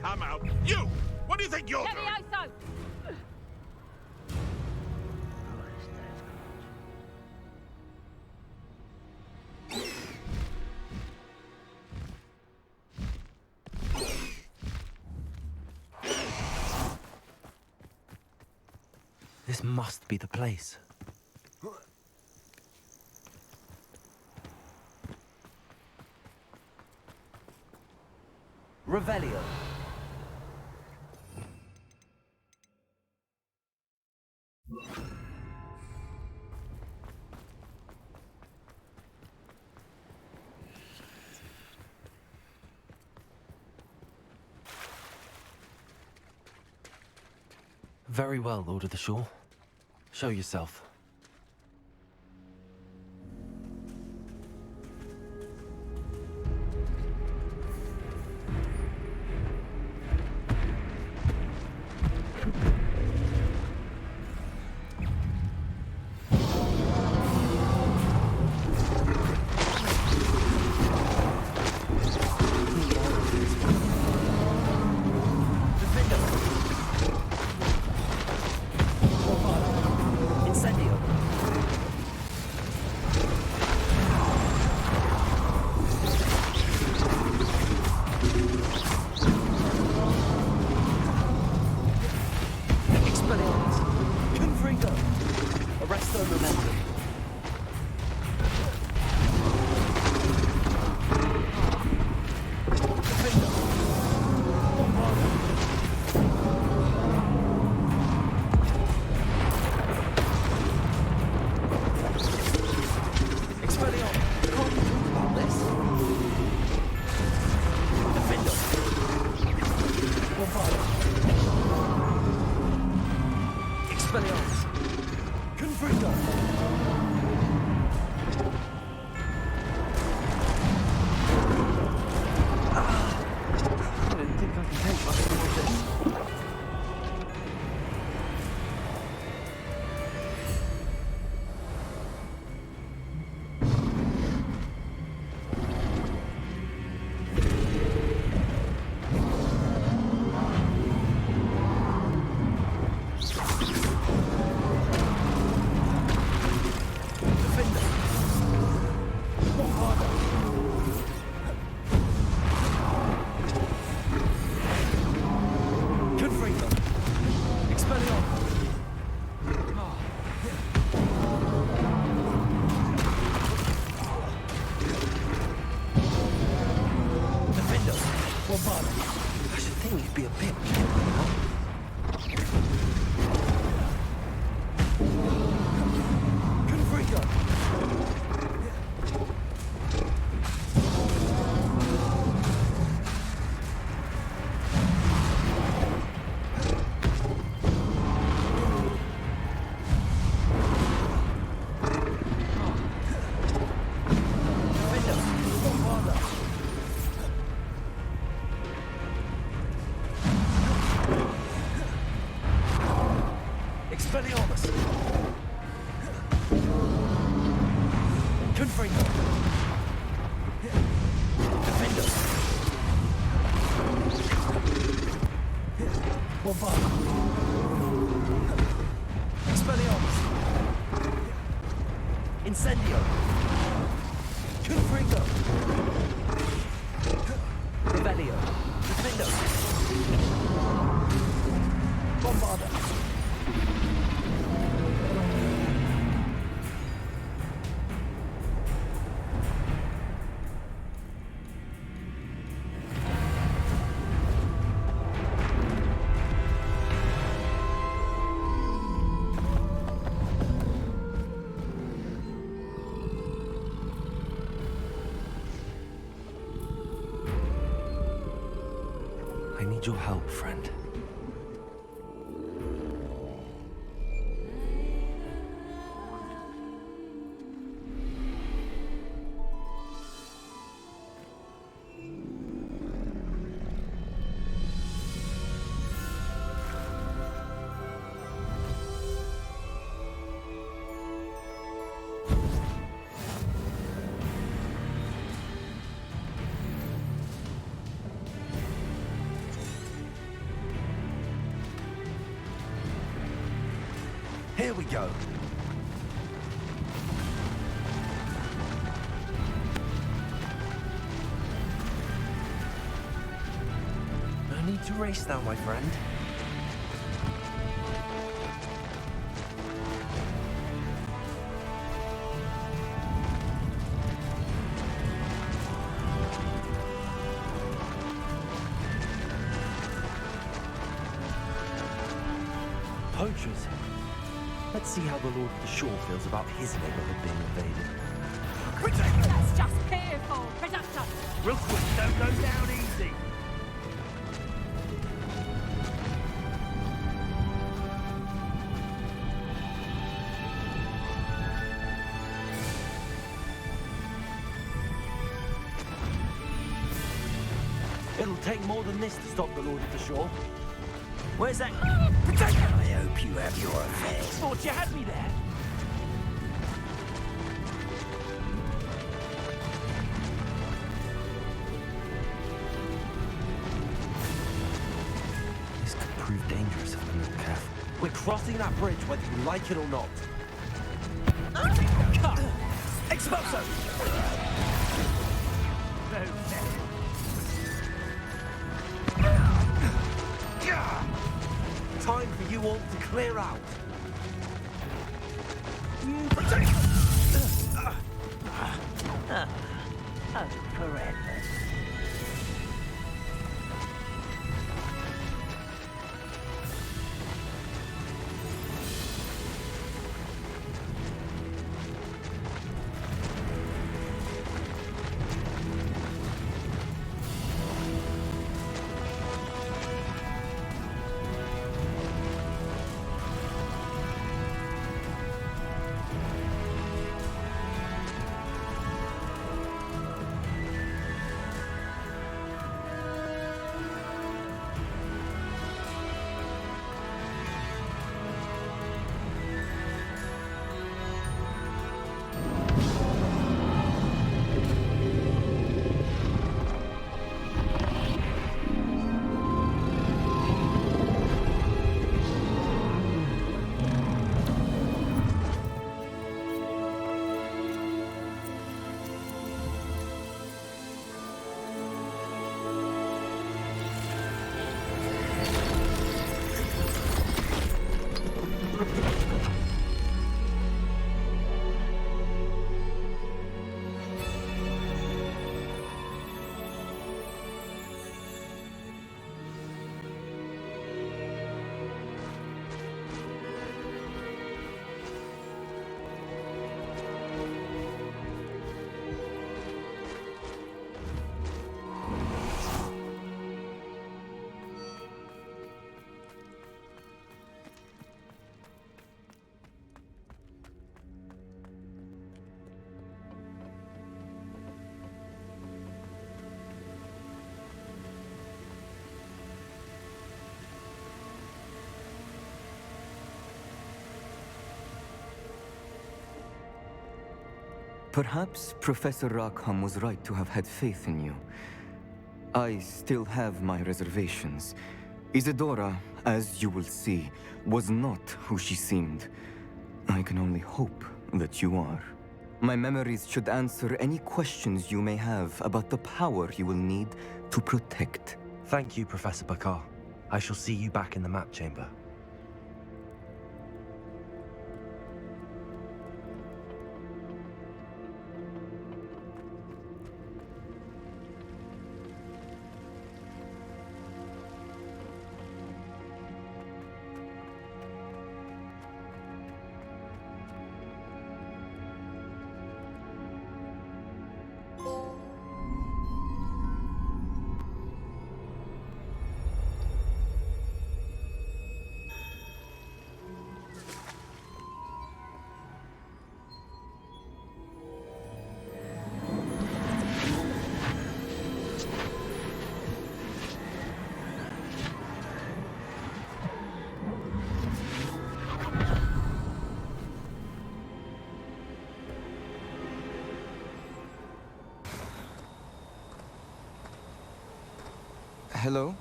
Come out. You! What do you think you're doing? Levioso! This must be the place. Revelio. Very well, Lord of the Shore. Show yourself. Incendio! Confringo! Revelio! Defendo! Bombarda! I need your help, friend. Here we go. No need to race now, my friend. Poachers. Let's see how the Lord of the Shore feels about his neighborhood being invaded. That's just fearful. Reductor. Real quick, don't go down easy. more than this to stop the Lord of the Shore. Where's that? Protect! I hope you have your affairs. Thought you had me there. This could prove dangerous if we're not careful. We're crossing that bridge whether you like it or not. Cut! Expulso! Time for you all to clear out. Protect! Correct. Perhaps Professor Rackham was right to have had faith in you. I still have my reservations. Isidora, as you will see, was not who she seemed. I can only hope that you are. My memories should answer any questions you may have about the power you will need to protect. Thank you, Professor Bakar. I shall see you back in the map chamber. Hello?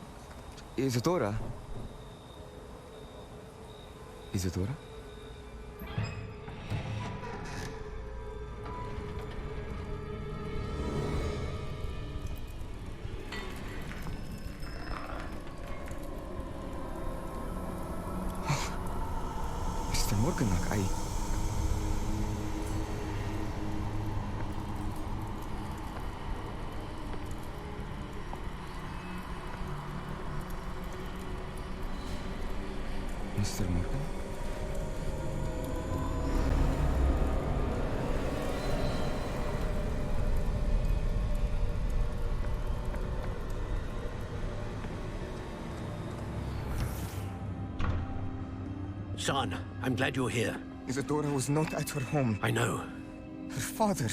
Isidora? Isidora? Mr. Morganach, Mr. Morgan? Son, I'm glad you're here. Isidora was not at her home. I know. Her father...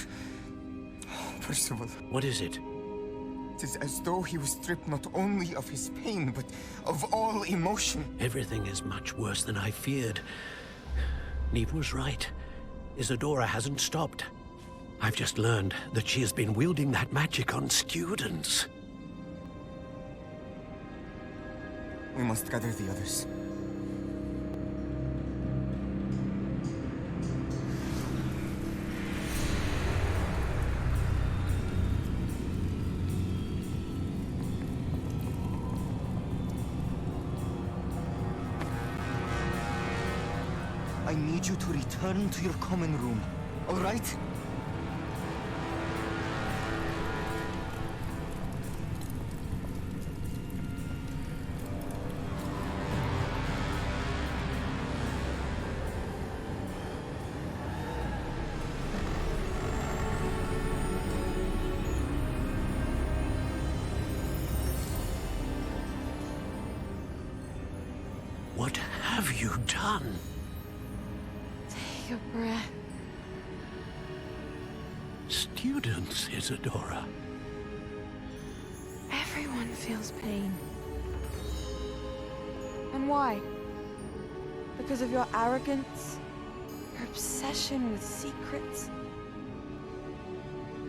Percival. What is it? It is as though he was stripped not only of his pain, but of all emotion. Everything is much worse than I feared. Neve was right. Isadora hasn't stopped. I've just learned that she has been wielding that magic on students. We must gather the others. I need you to return to your common room, all right? What have you done? Take a breath. Students, Isadora. Everyone feels pain. And why? Because of your arrogance? Your obsession with secrets?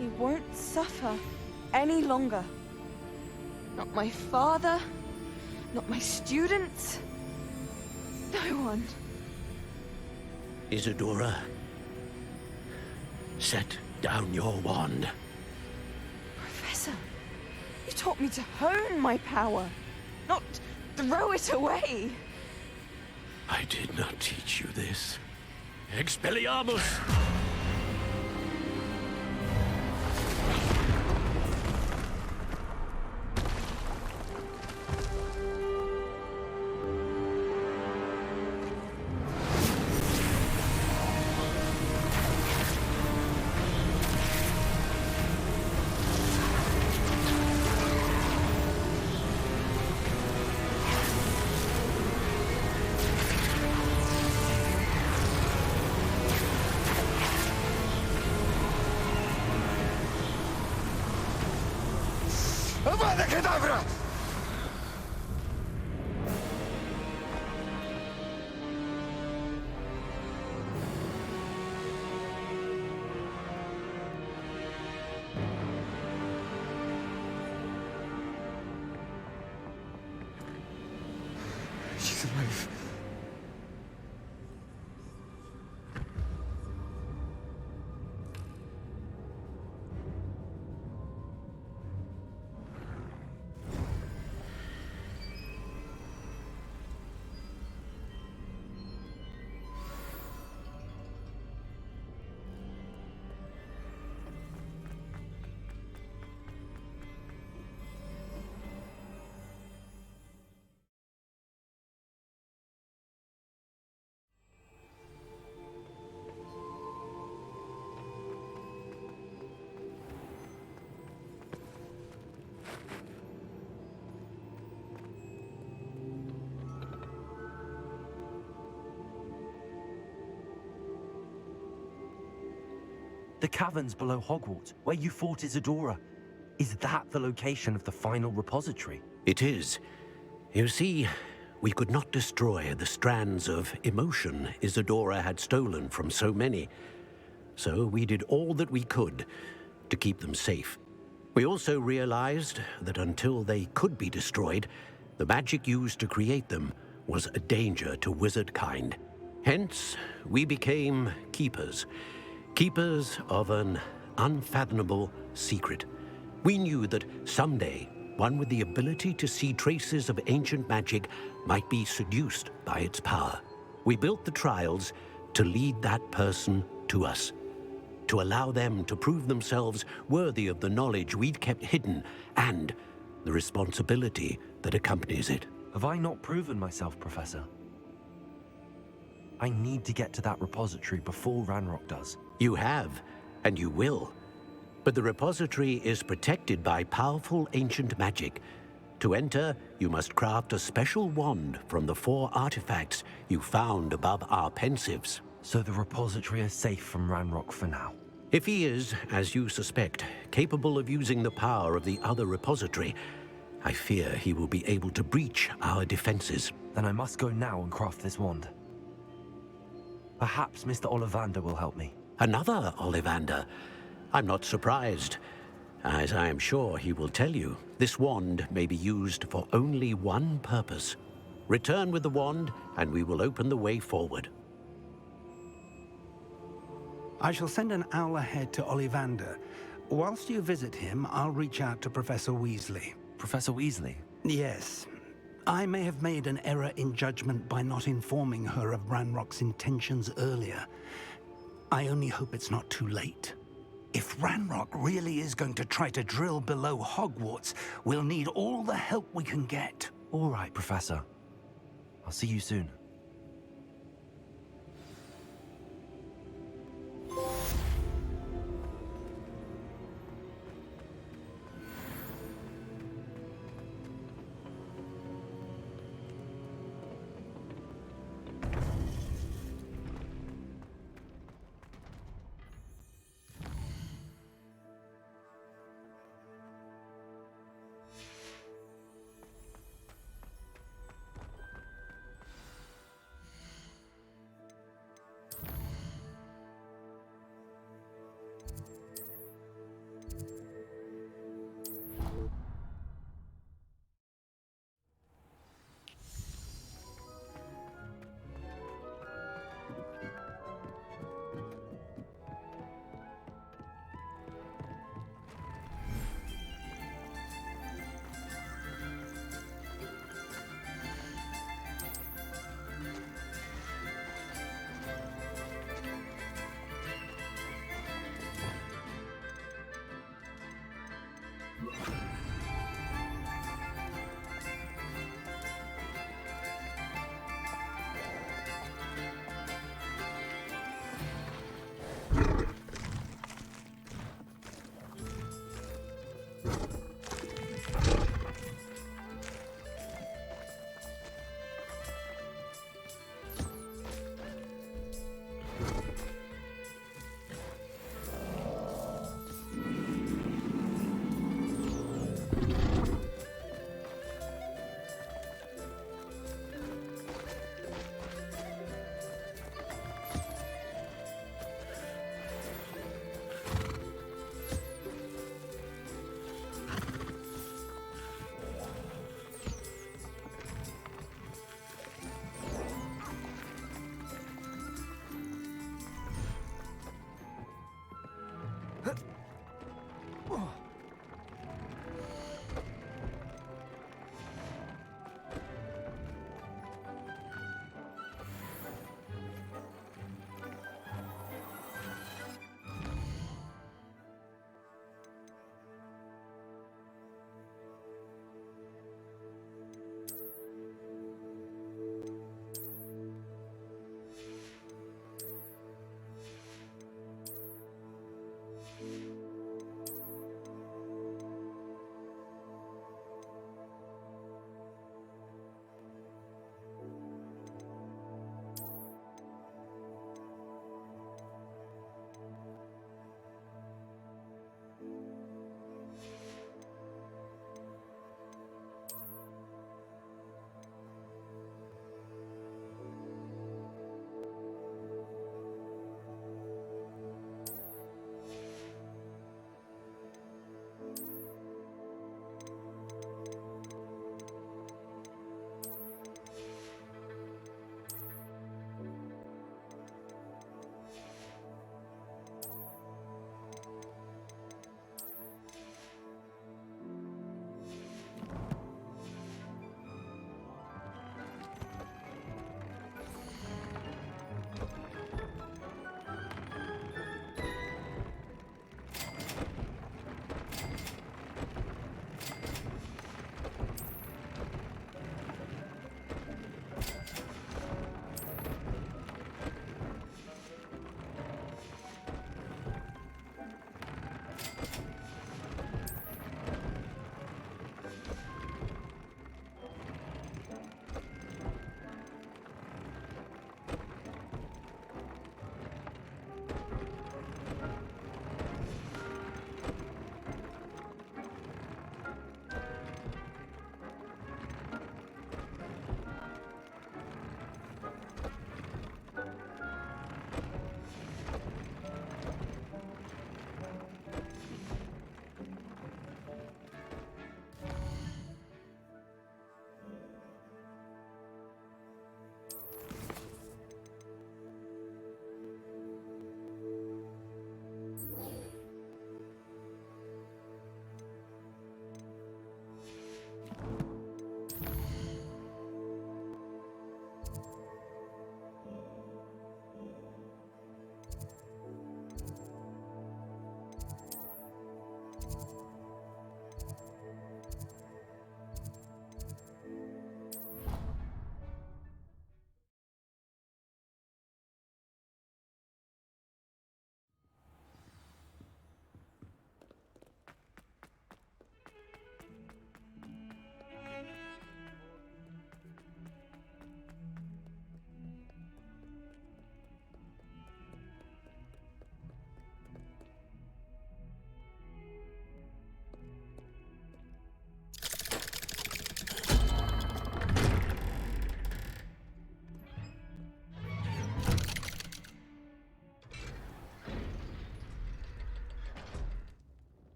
He won't suffer any longer. Not my father, not my students, no one. Isadora, set down your wand. Professor, you taught me to hone my power, not throw it away. I did not teach you this. Expelliarmus! Avada Kedavra! She's alive. The caverns below Hogwarts, where you fought Isadora. Is that the location of the final repository? It is. You see, we could not destroy the strands of emotion Isadora had stolen from so many. So we did all that we could to keep them safe. We also realized that until they could be destroyed, the magic used to create them was a danger to wizard kind. Hence, we became keepers. Keepers of an unfathomable secret. We knew that someday, one with the ability to see traces of ancient magic might be seduced by its power. We built the trials to lead that person to us, to allow them to prove themselves worthy of the knowledge we'd kept hidden and the responsibility that accompanies it. Have I not proven myself, Professor? I need to get to that repository before Ranrock does. You have, and you will. But the repository is protected by powerful ancient magic. To enter, you must craft a special wand from the 4 artifacts you found above our pensives. So the repository is safe from Ranrock for now? If he is, as you suspect, capable of using the power of the other repository, I fear he will be able to breach our defenses. Then I must go now and craft this wand. Perhaps Mr. Ollivander will help me. Another Ollivander? I'm not surprised. As I am sure he will tell you, this wand may be used for only one purpose. Return with the wand, and we will open the way forward. I shall send an owl ahead to Ollivander. Whilst you visit him, I'll reach out to Professor Weasley. Professor Weasley? Yes. I may have made an error in judgment by not informing her of Ranrock's intentions earlier. I only hope it's not too late. If Ranrock really is going to try to drill below Hogwarts, we'll need all the help we can get. All right, Professor. I'll see you soon.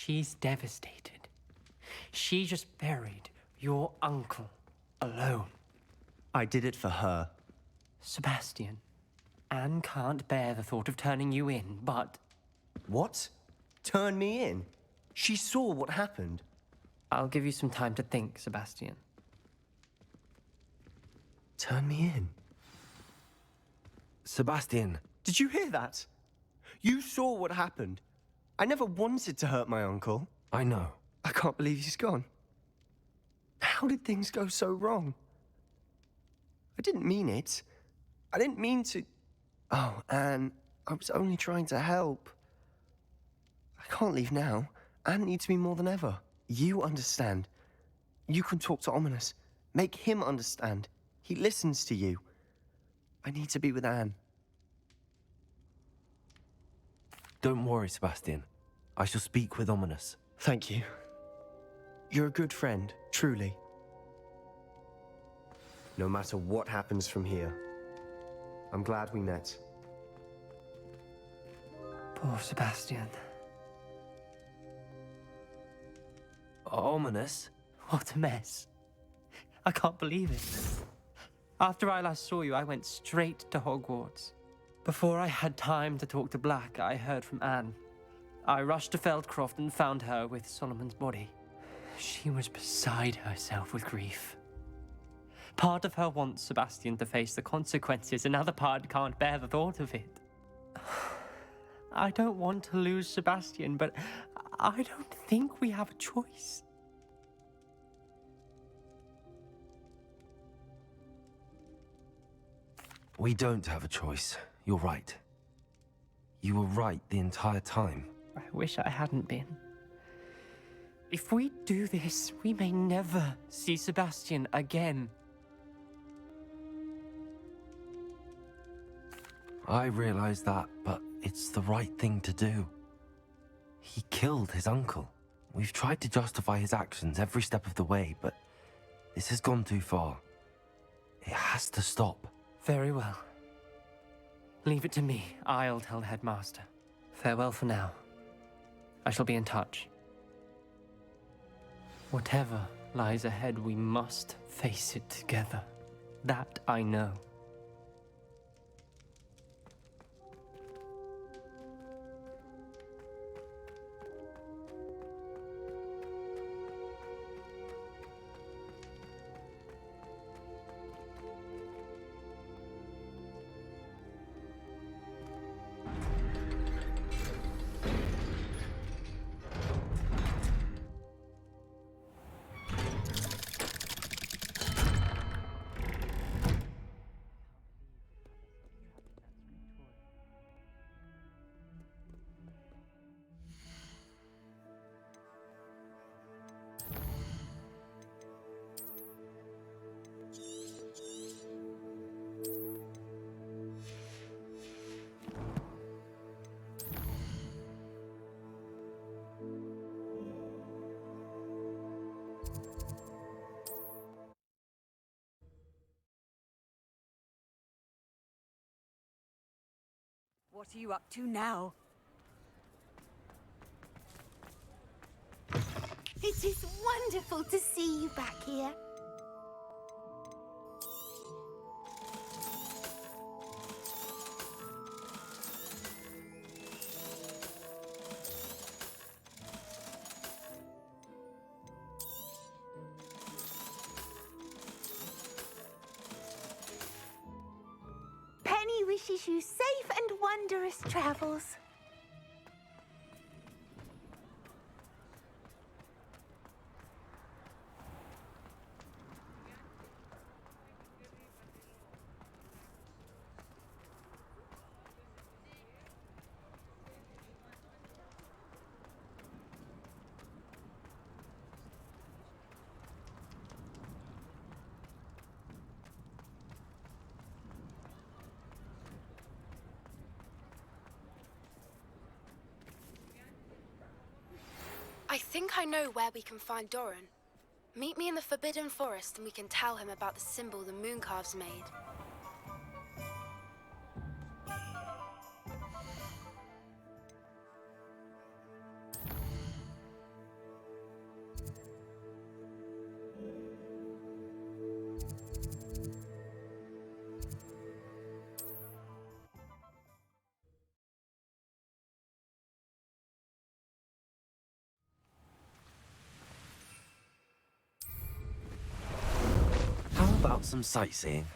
She's devastated. She just buried your uncle alone. I did it for her. Sebastian, Anne can't bear the thought of turning you in, but... What? Turn me in? She saw what happened. I'll give you some time to think, Sebastian. Turn me in? Sebastian. Did you hear that? You saw what happened. I never wanted to hurt my uncle. I know. I can't believe he's gone. How did things go so wrong? I didn't mean it. I didn't mean to... Oh, Anne, I was only trying to help. I can't leave now. Anne needs me more than ever. You understand. You can talk to Ominous. Make him understand. He listens to you. I need to be with Anne. Don't worry, Sebastian. I shall speak with Ominous. Thank you. You're a good friend, truly. No matter what happens from here, I'm glad we met. Poor Sebastian. Ominous? What a mess. I can't believe it. After I last saw you, I went straight to Hogwarts. Before I had time to talk to Black, I heard from Anne. I rushed to Feldcroft and found her with Solomon's body. She was beside herself with grief. Part of her wants Sebastian to face the consequences, another part can't bear the thought of it. I don't want to lose Sebastian, but I don't think we have a choice. We don't have a choice. You're right. You were right the entire time. I wish I hadn't been. If we do this, we may never see Sebastian again. I realize that, but it's the right thing to do. He killed his uncle. We've tried to justify his actions every step of the way, but this has gone too far. It has to stop. Very well. Leave it to me. I'll tell the headmaster. Farewell for now. I shall be in touch. Whatever lies ahead, we must face it together. That I know. What are you up to now? It is wonderful to see you back here. Penny wishes you safe and wondrous travels. I think I know where we can find Doran. Meet me in the Forbidden Forest and we can tell him about the symbol the Mooncalves made. about some sightseeing?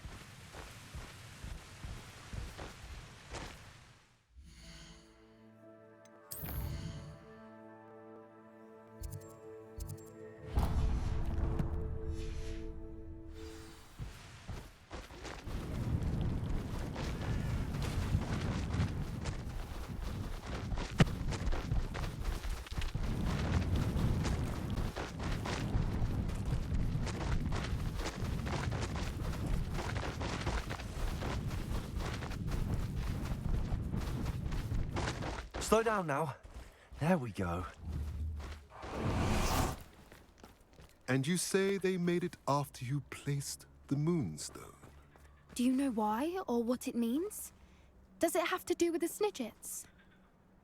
Slow down now. There we go. And you say they made it after you placed the Moonstone? Do you know why or what it means? Does it have to do with the Snidgets?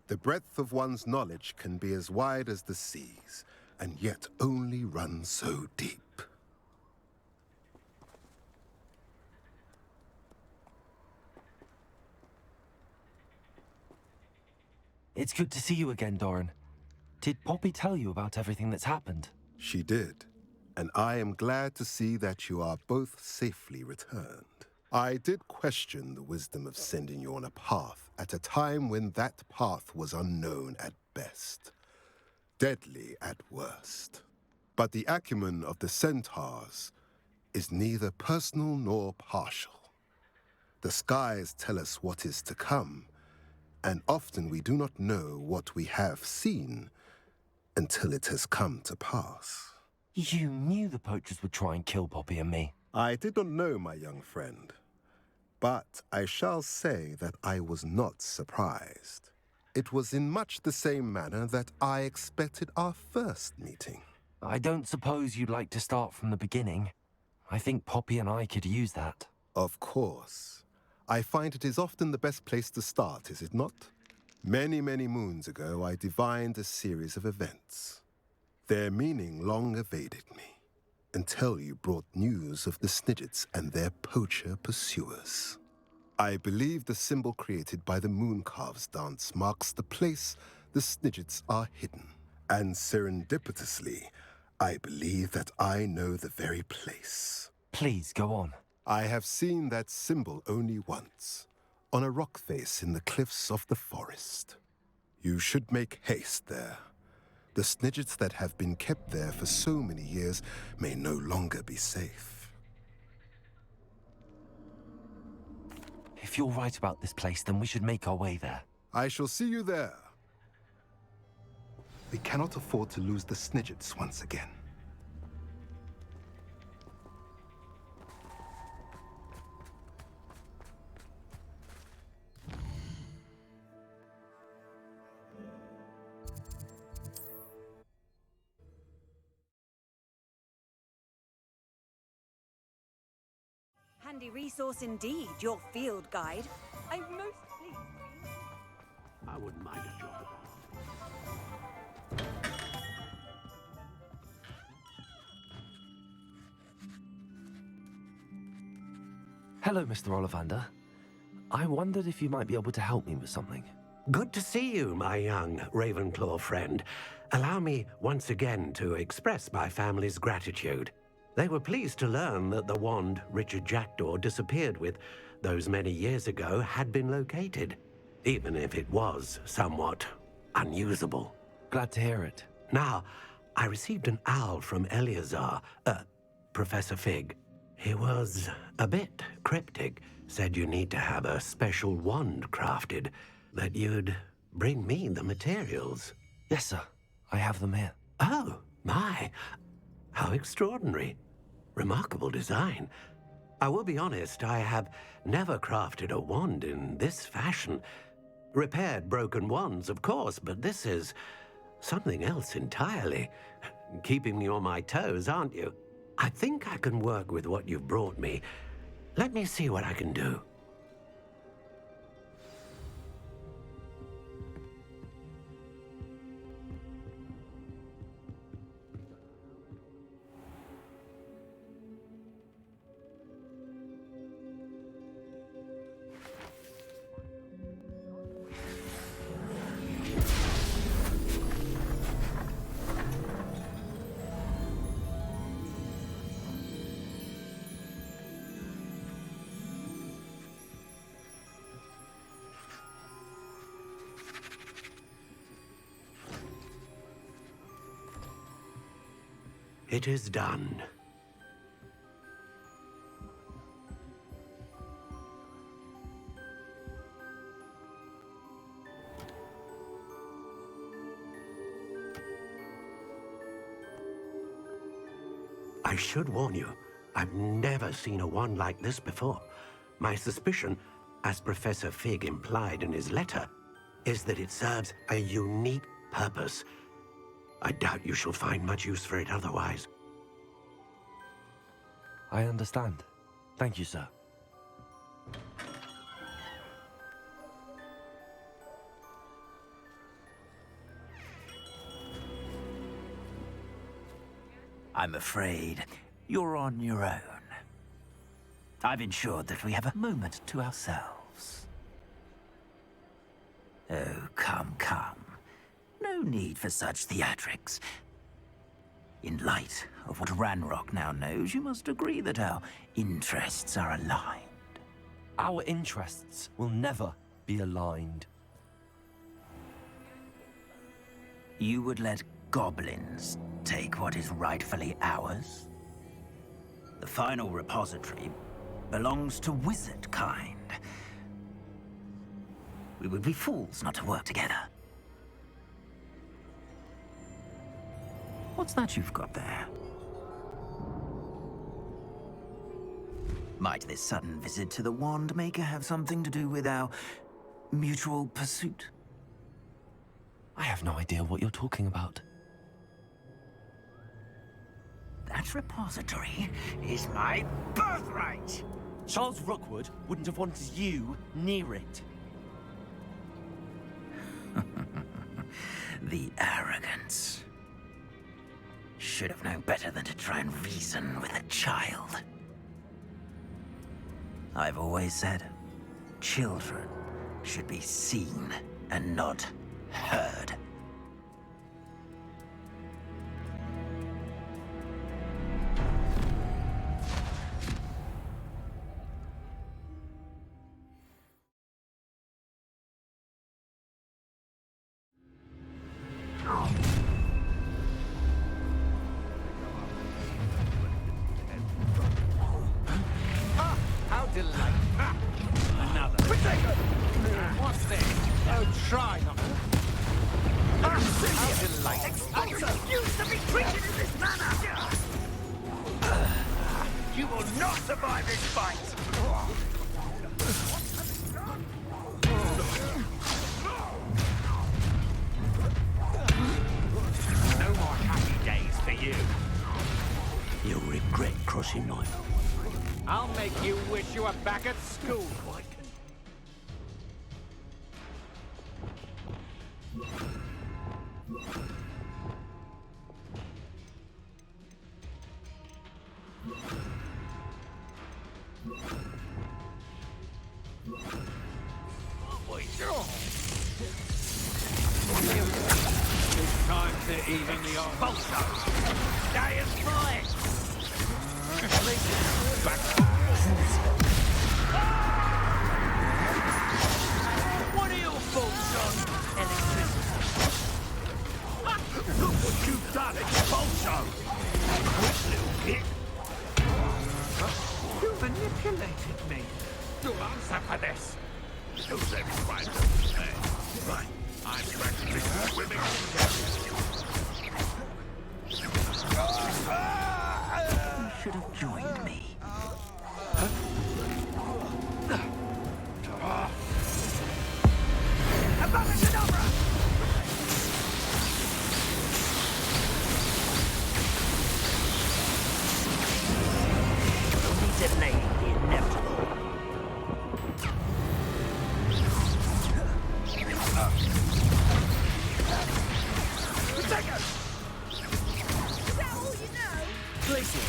The breadth of one's knowledge can be as wide as the seas, and yet only run so deep. It's good to see you again, Doran. Did Poppy tell you about everything that's happened? She did, and I am glad to see that you are both safely returned. I did question the wisdom of sending you on a path at a time when that path was unknown at best, deadly at worst. But the acumen of the Centaurs is neither personal nor partial. The skies tell us what is to come, and often we do not know what we have seen until it has come to pass. You knew the poachers would try and kill Poppy and me. I did not know, my young friend. But I shall say that I was not surprised. It was in much the same manner that I expected our first meeting. I don't suppose you'd like to start from the beginning. I think Poppy and I could use that. Of course. I find it is often the best place to start, is it not? Many, many moons ago, I divined a series of events. Their meaning long evaded me, until you brought news of the Snidgets and their poacher pursuers. I believe the symbol created by the Mooncalves dance marks the place the Snidgets are hidden. And serendipitously, I believe that I know the very place. Please, go on. I have seen that symbol only once, on a rock face in the cliffs of the forest. You should make haste there. The Snidgets that have been kept there for so many years may no longer be safe. If you're right about this place, then we should make our way there. I shall see you there. We cannot afford to lose the Snidgets once again. Handy resource indeed, your field guide. I'm most pleased. I wouldn't mind a job. Hello, Mr. Ollivander. I wondered if you might be able to help me with something. Good to see you, my young Ravenclaw friend. Allow me once again to express my family's gratitude. They were pleased to learn that the wand Richard Jackdaw disappeared with those many years ago had been located, even if it was somewhat unusable. Glad to hear it. Now, I received an owl from Eleazar, Professor Fig. He was a bit cryptic, said you need to have a special wand crafted, that you'd bring me the materials. Yes, sir. I have them here. Oh, my. How extraordinary. Remarkable design. I will be honest, I have never crafted a wand in this fashion. Repaired broken wands, of course, but this is something else entirely. Keeping me on my toes, aren't you? I think I can work with what you've brought me. Let me see what I can do. It is done. I should warn you, I've never seen a wand like this before. My suspicion, as Professor Fig implied in his letter, is that it serves a unique purpose. I doubt you shall find much use for it otherwise. I understand. Thank you, sir. I'm afraid you're on your own. I've ensured that we have a moment to ourselves. Oh, come, come. No need for such theatrics. In light of what Ranrock now knows, you must agree that our interests are aligned. Our interests will never be aligned. You would let goblins take what is rightfully ours? The final repository belongs to wizard kind. We would be fools not to work together. What's that you've got there? Might this sudden visit to the Wand Maker have something to do with our mutual pursuit? I have no idea what you're talking about. That repository is my birthright! Charles Rookwood wouldn't have wanted you near it. The arrogance. Should have known better than to try and reason with a child. I've always said, children should be seen and not heard. How delightful. Another. Potato! What's this? Oh, try not to. How delightful. I refuse to be treated in this manner! You will not survive this fight! No more happy days for you. You'll regret crossing my... I'll make you wish you were back at school. It's time to even the odds. Stay and fight! What are your thoughts on electricity? Look what you've done, Expulso! Quick little kid! You manipulated me. You'll answer for this. Who's that right? Right. I'm practically swimming. You should have joined me. Abracadabra! Only delaying the inevitable. Potato! Is that all you know? Glacier.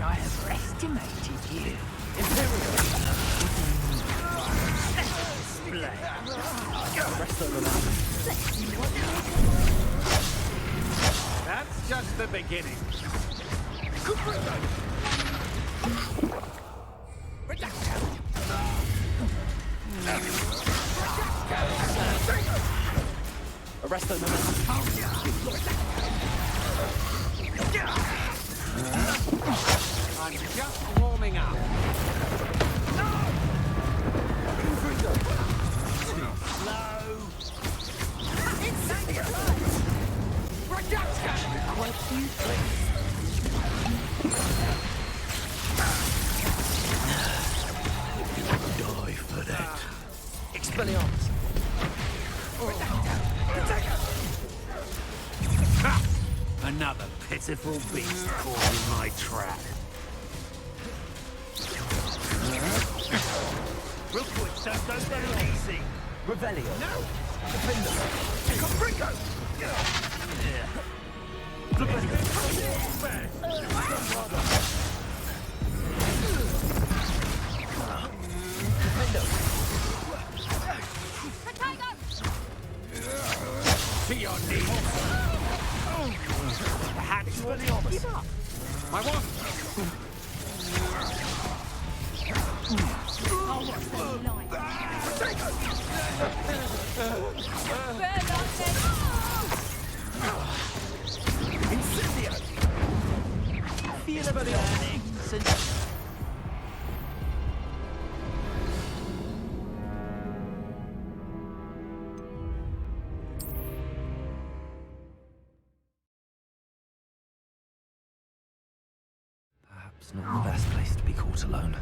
I have estimated you. That's just the beginning. Arresto momentum. I'm just warming up. Die for that. Expelliarmus. Ha! Another pitiful beast caught in my trap. Real quick, don't let it easy. Revelio. No! Defender! Confringo! To your knees! Perhaps you will give up. My one. I'll watch them line. Incendio! Feel the burning since... Perhaps not the best place to be caught alone.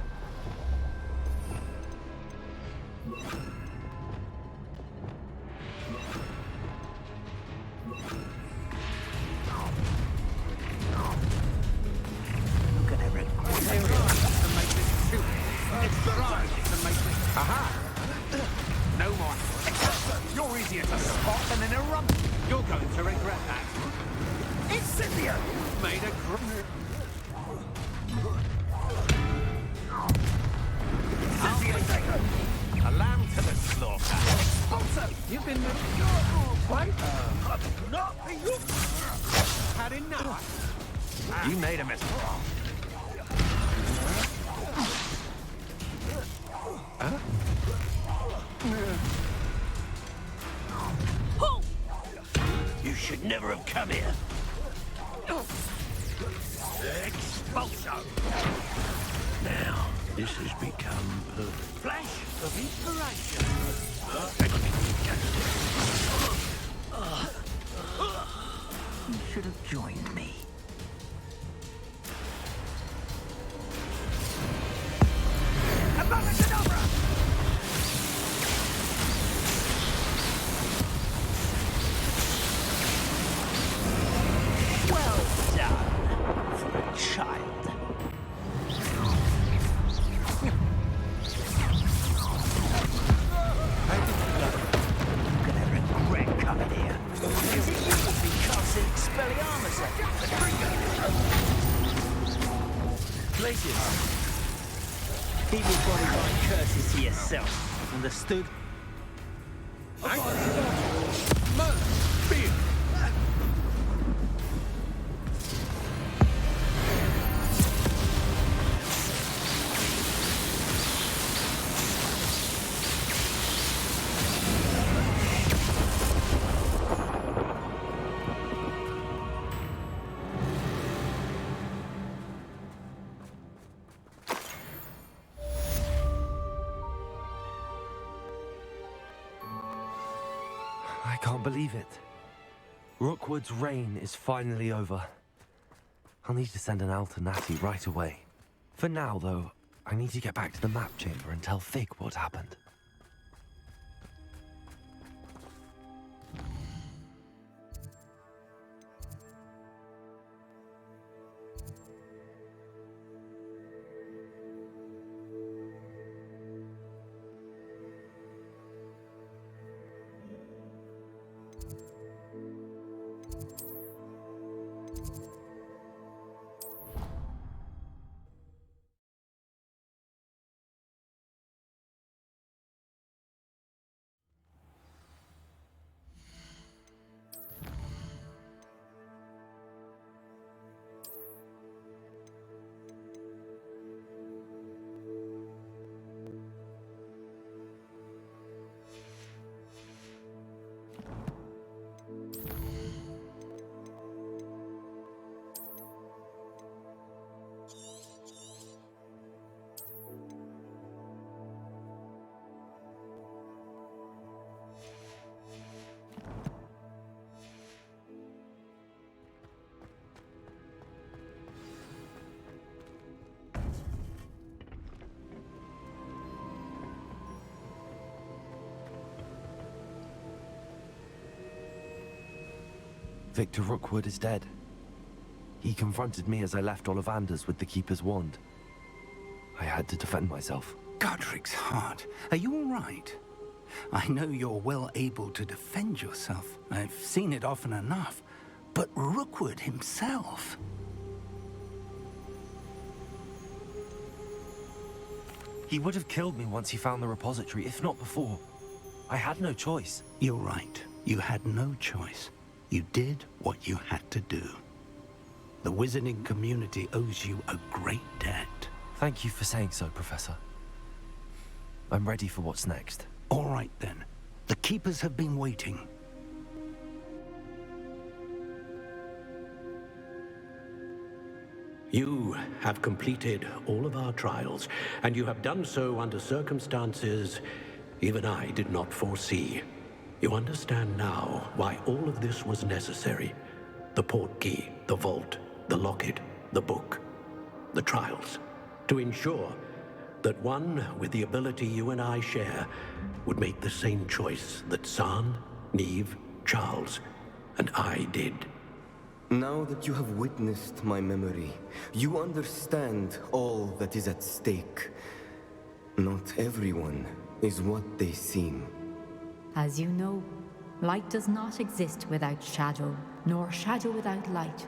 Look at Eric. Aha! No more. You're easier to spot than an eruption. You're going to regret that. Incendio! Made a A lamb to the slaughter. Expulso! You've been right? Not you. Had enough. You made a mistake. Huh? You should never have come here. Expulso! Now, this has become a flash of inspiration. You should have joined me. Well done for a child. You're gonna regret coming here. Is it you who's been casting Expelliarmus at Glacius, keep your bodyguard curses to yourself. Understood? I can't believe it. Rookwood's reign is finally over. I'll need to send an Al to Natty right away. For now, though, I need to get back to the map chamber and tell Fig what happened. Victor Rookwood is dead. He confronted me as I left Ollivander's with the Keeper's wand. I had to defend myself. Godric's heart. Are you all right? I know you're well able to defend yourself. I've seen it often enough. But Rookwood himself... He would have killed me once he found the repository, if not before. I had no choice. You're right. You had no choice. You did what you had to do. The wizarding community owes you a great debt. Thank you for saying so, Professor. I'm ready for what's next. All right, then. The Keepers have been waiting. You have completed all of our trials, and you have done so under circumstances even I did not foresee. You understand now why all of this was necessary. The portkey, the vault, the locket, the book, the trials. To ensure that one with the ability you and I share would make the same choice that Zaan, Neve, Charles, and I did. Now that you have witnessed my memory, you understand all that is at stake. Not everyone is what they seem. As you know, light does not exist without shadow, nor shadow without light.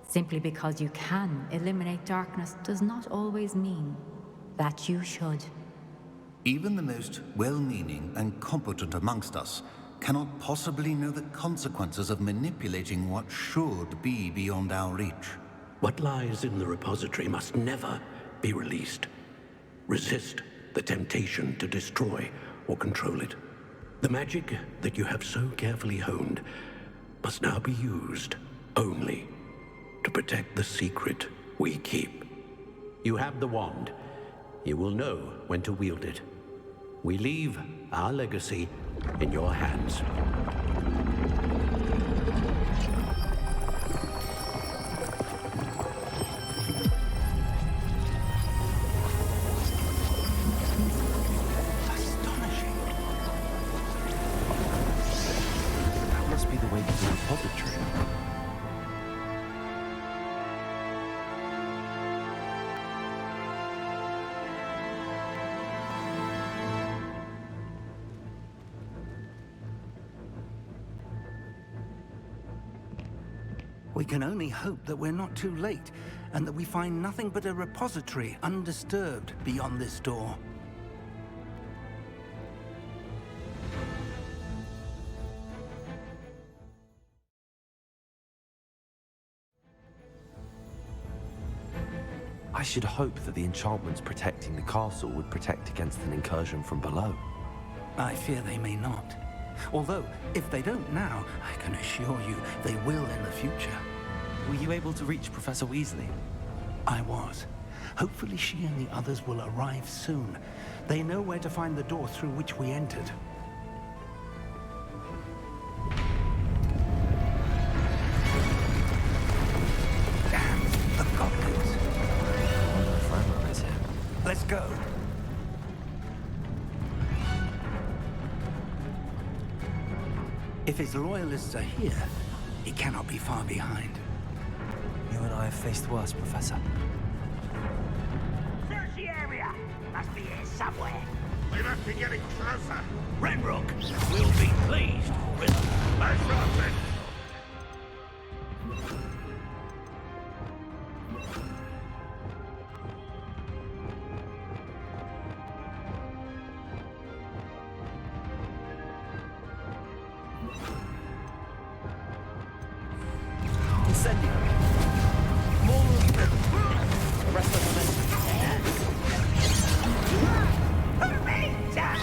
Simply because you can eliminate darkness does not always mean that you should. Even the most well-meaning and competent amongst us cannot possibly know the consequences of manipulating what should be beyond our reach. What lies in the repository must never be released. Resist the temptation to destroy or control it. The magic that you have so carefully honed must now be used only to protect the secret we keep. You have the wand. You will know when to wield it. We leave our legacy in your hands. That must be the way to the repository. We can only hope that we're not too late, and that we find nothing but a repository undisturbed beyond this door. I should hope that the enchantments protecting the castle would protect against an incursion from below. I fear they may not. Although, if they don't now, I can assure you they will in the future. Were you able to reach Professor Weasley? I was. Hopefully she and the others will arrive soon. They know where to find the door through which we entered. Damn, the goblins. Let's go. If his loyalists are here, he cannot be far behind. You and I have faced worse, Professor. Search the area! Must be here somewhere. We must be getting closer. Ranrock will be pleased with us. Let's run then. Incendiary. More movement. The rest of the men. Put me down!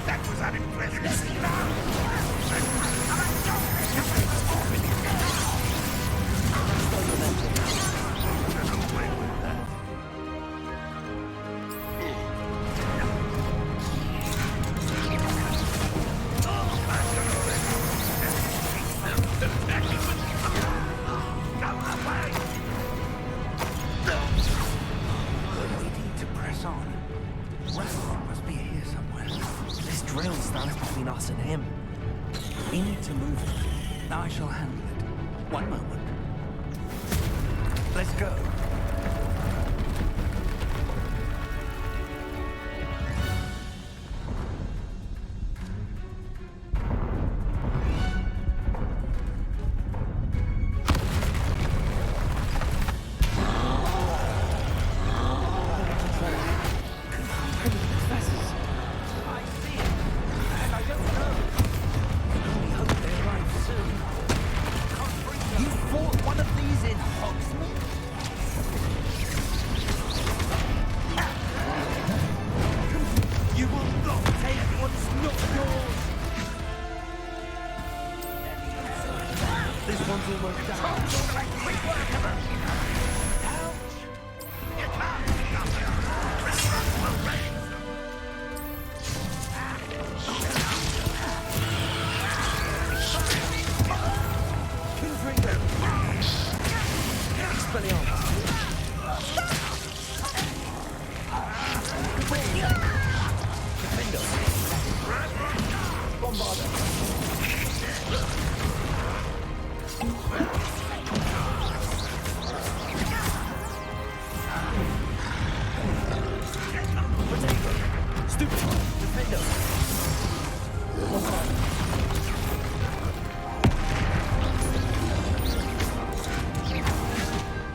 That was unimpressive. We need to press on. Ranrock must be here drill stands between us and him. We need to move it. I shall handle it. One moment. Let's go.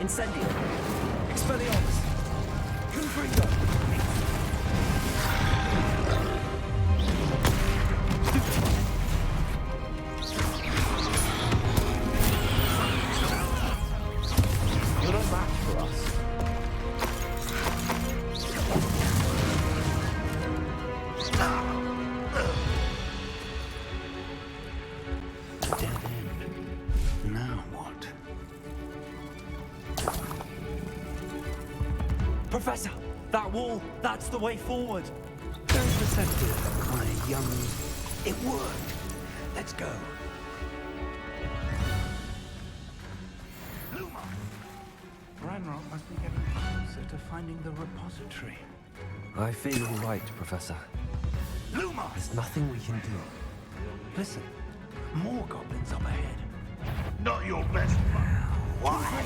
Incendio. Expelliarmus. Confringo. You're no match for us. Dead end. Now what? Professor, that wall, that's the way forward. Very perceptive, my young... It worked. Let's go. Ranrock must be getting closer to finding the repository. I feel all right, Professor. Lumos! There's nothing we can do. Listen, more goblins up ahead. Not your best. Why?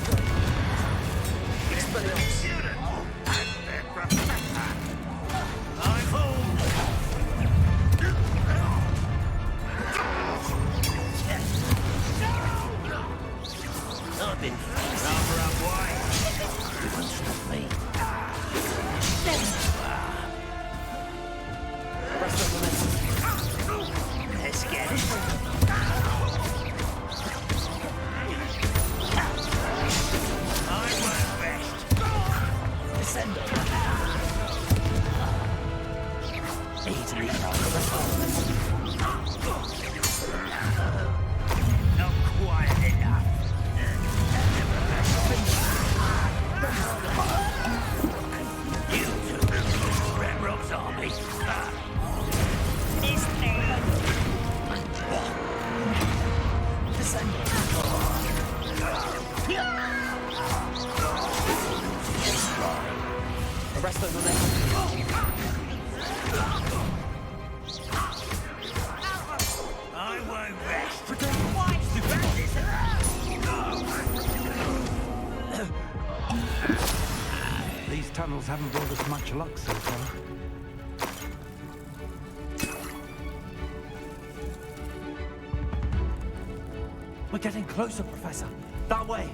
I've been rather unwise. You won't stop me. Let's get it. I work best. Descendo. Easily not quite enough. You two, Ranrock's army. It's there. Arrest those on I won't rest. These tunnels haven't brought us much luck so far. We're getting closer, Professor. That way.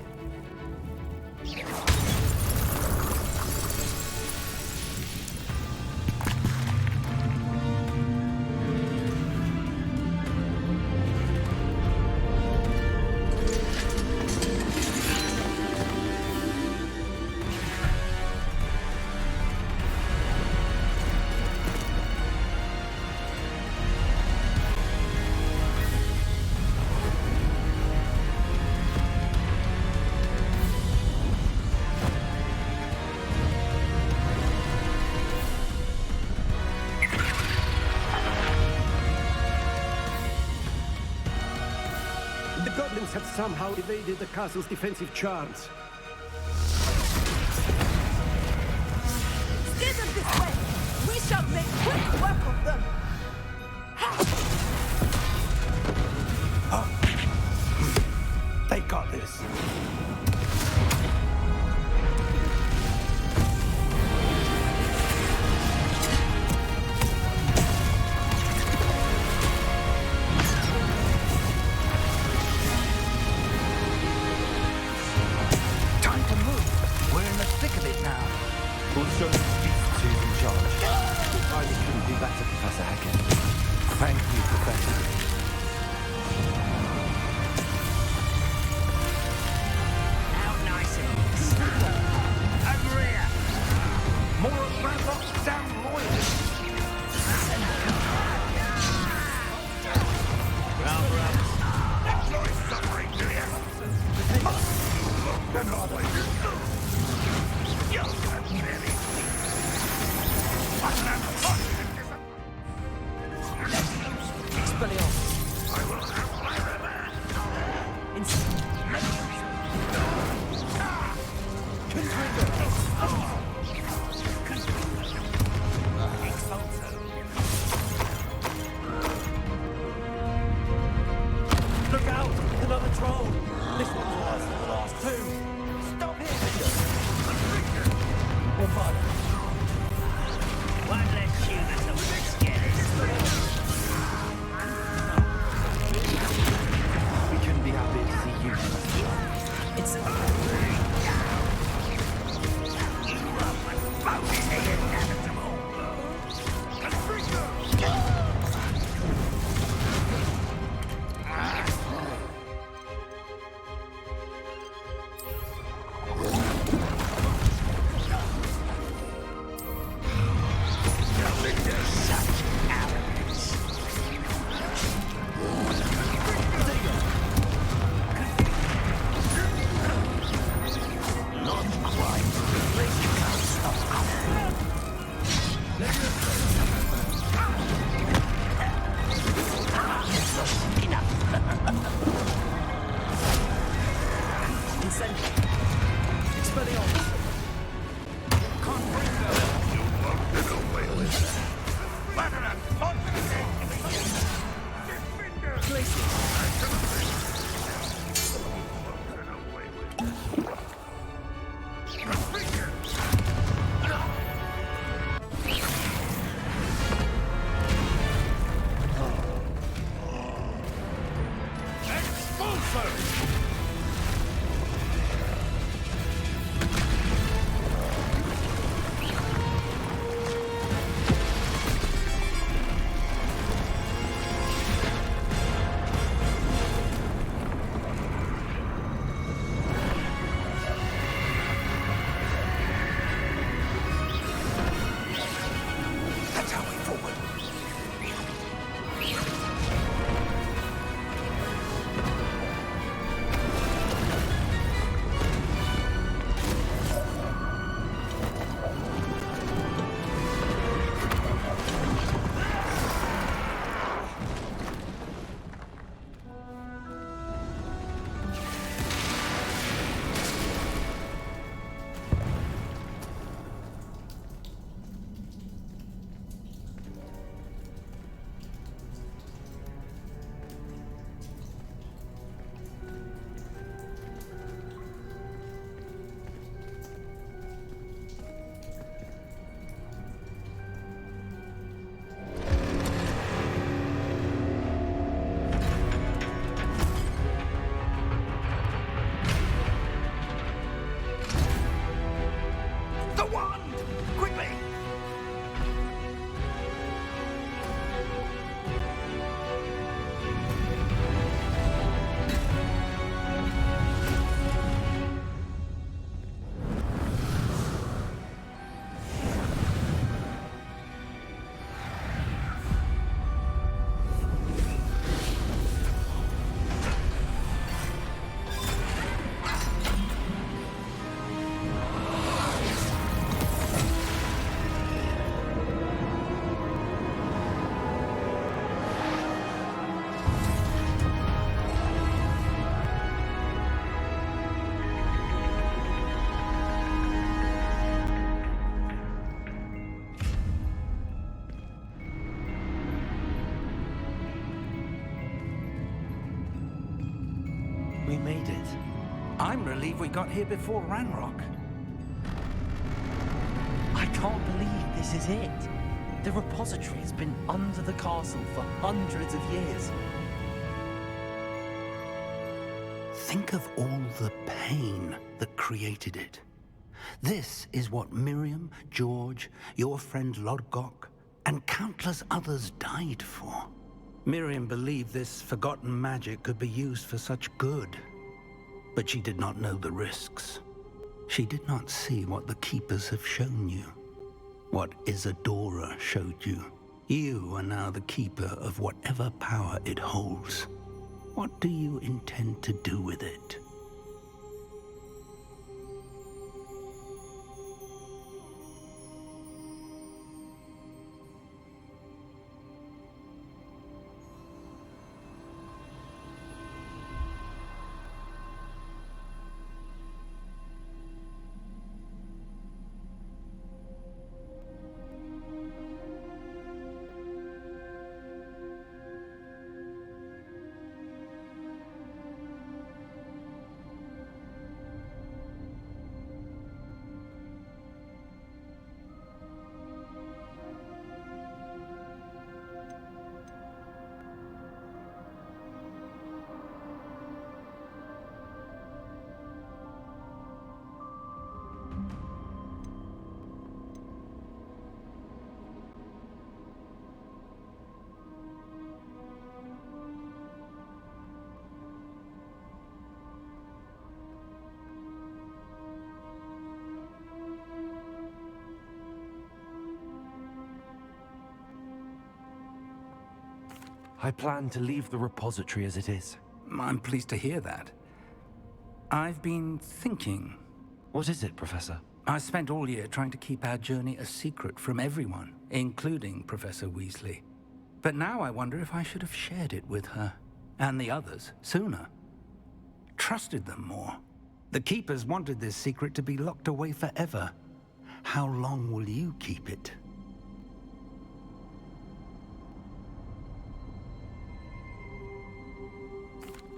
Have somehow evaded the castle's defensive charms. Steer them this way! We shall make quick work of them! charge. I couldn't do better, Professor Hackett. Thank you, Professor. How nice of you. Over here. More of Ranrock's damn loyalists. Enjoy suffering, do you? Expelliarmus. I will have my revenge. Look out! Another troll! This one's worse than the last two! Stop here! Or mud. One less human to get it. We couldn't be happier to see you. It's... We made it. I'm relieved we got here before Ranrock. I can't believe this is it. The repository has been under the castle for hundreds of years. Think of all the pain that created it. This is what Miriam, George, your friend Lodgok, and countless others died for. Miriam believed this forgotten magic could be used for such good. But she did not know the risks. She did not see what the Keepers have shown you. What Isadora showed you. You are now the Keeper of whatever power it holds. What do you intend to do with it? I plan to leave the repository as it is. I'm pleased to hear that. I've been thinking. What is it, Professor? I spent all year trying to keep our journey a secret from everyone, including Professor Weasley. But now I wonder if I should have shared it with her, and the others, sooner. Trusted them more. The Keepers wanted this secret to be locked away forever. How long will you keep it?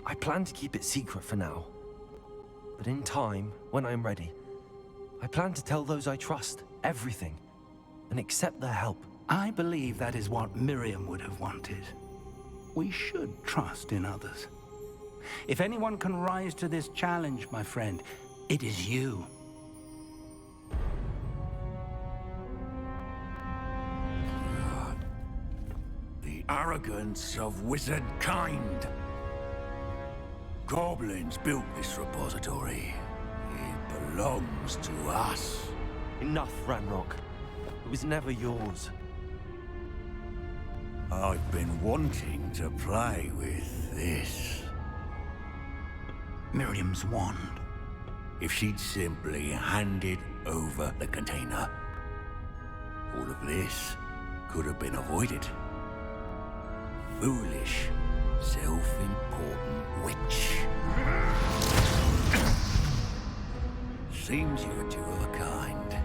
I plan to keep it secret for now. But in time, when I'm ready, I plan to tell those I trust everything and accept their help. I believe that is what Miriam would have wanted. We should trust in others. If anyone can rise to this challenge, my friend, it is you. The arrogance of wizard kind. Goblins built this repository. It belongs to us. Enough, Ranrock. It was never yours. I've been wanting to play with this. Miriam's wand. If she'd simply handed over the container, all of this could have been avoided. Foolish, self-important witch. Seems you're two of a kind.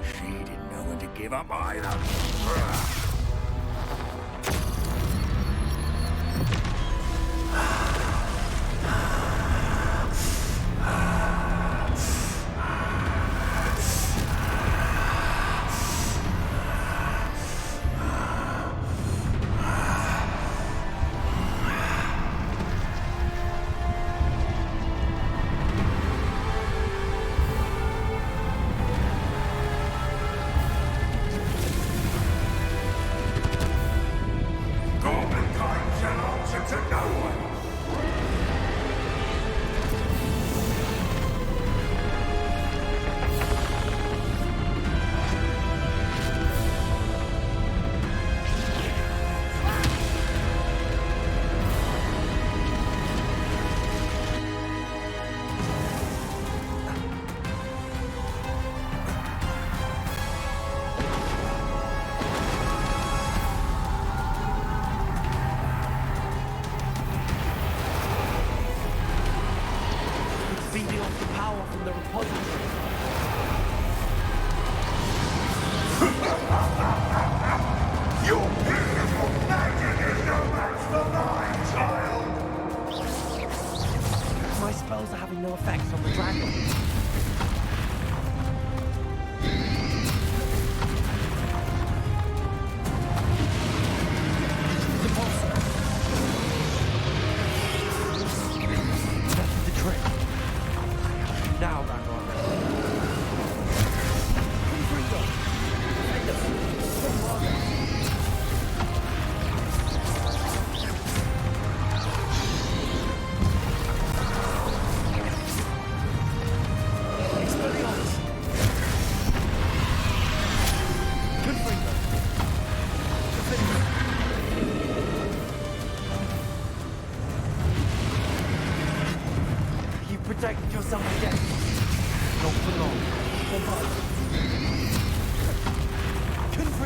She didn't know when to give up either.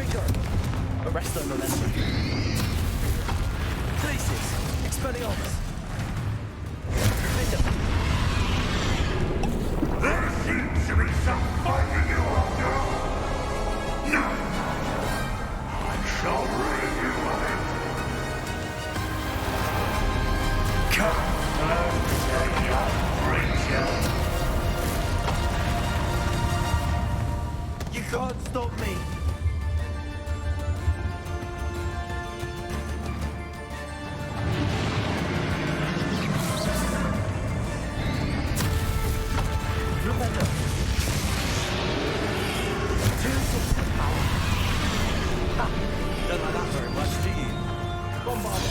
Trigger! Arresto Momentum. Places! Expelliarmus! Vinda! There seems to be some fighting you after all. No! I shall rid you of it. Come closer, young creature. You can't stop me. Remember. 2/6 of power. Ha! Don't like that very much, do you? Bombard.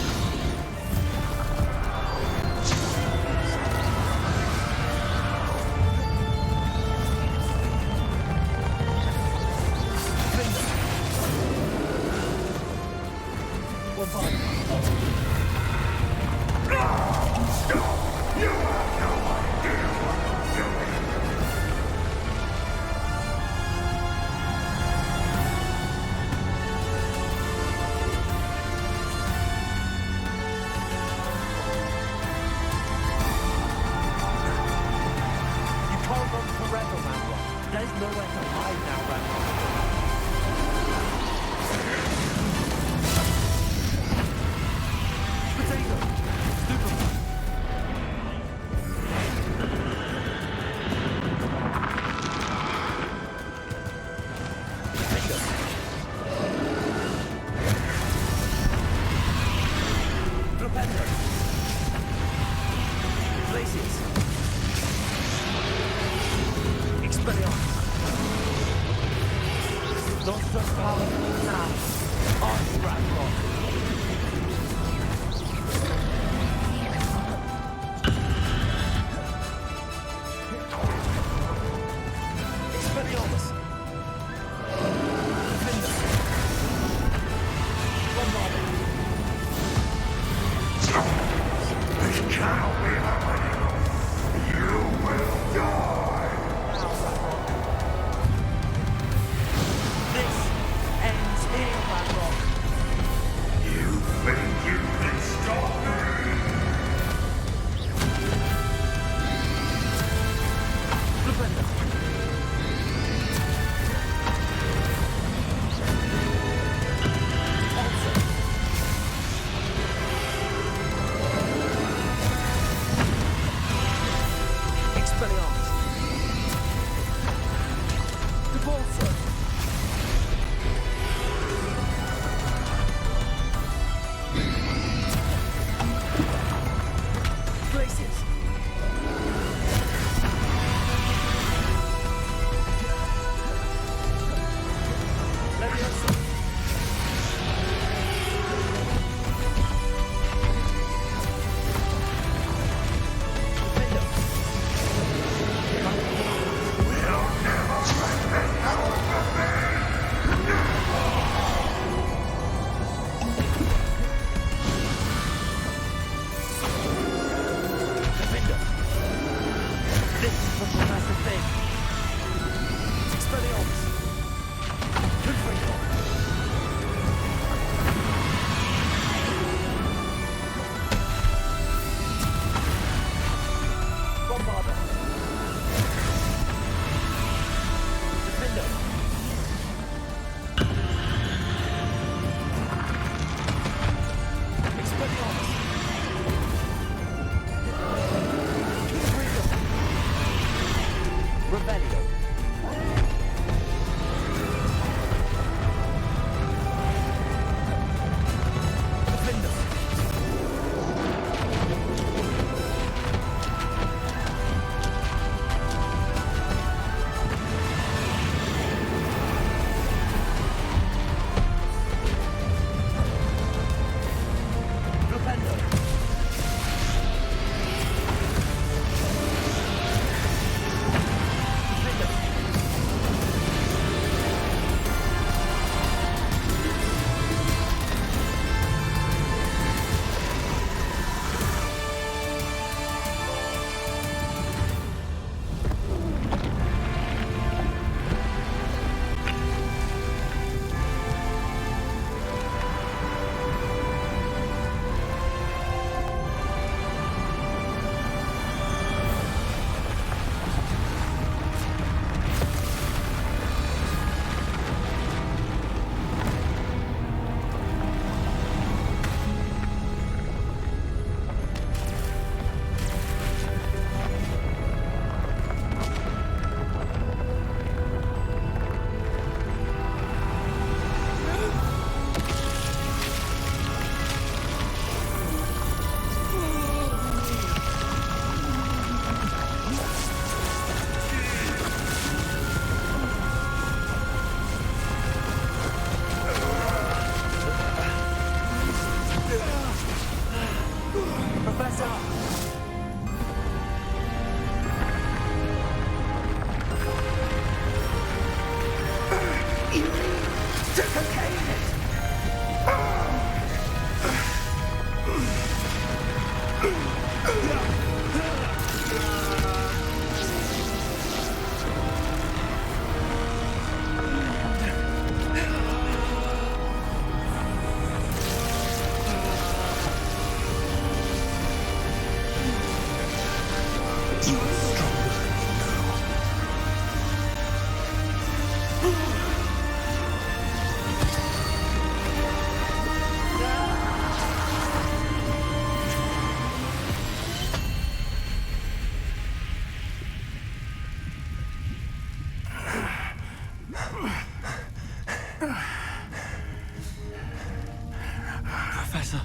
Professor.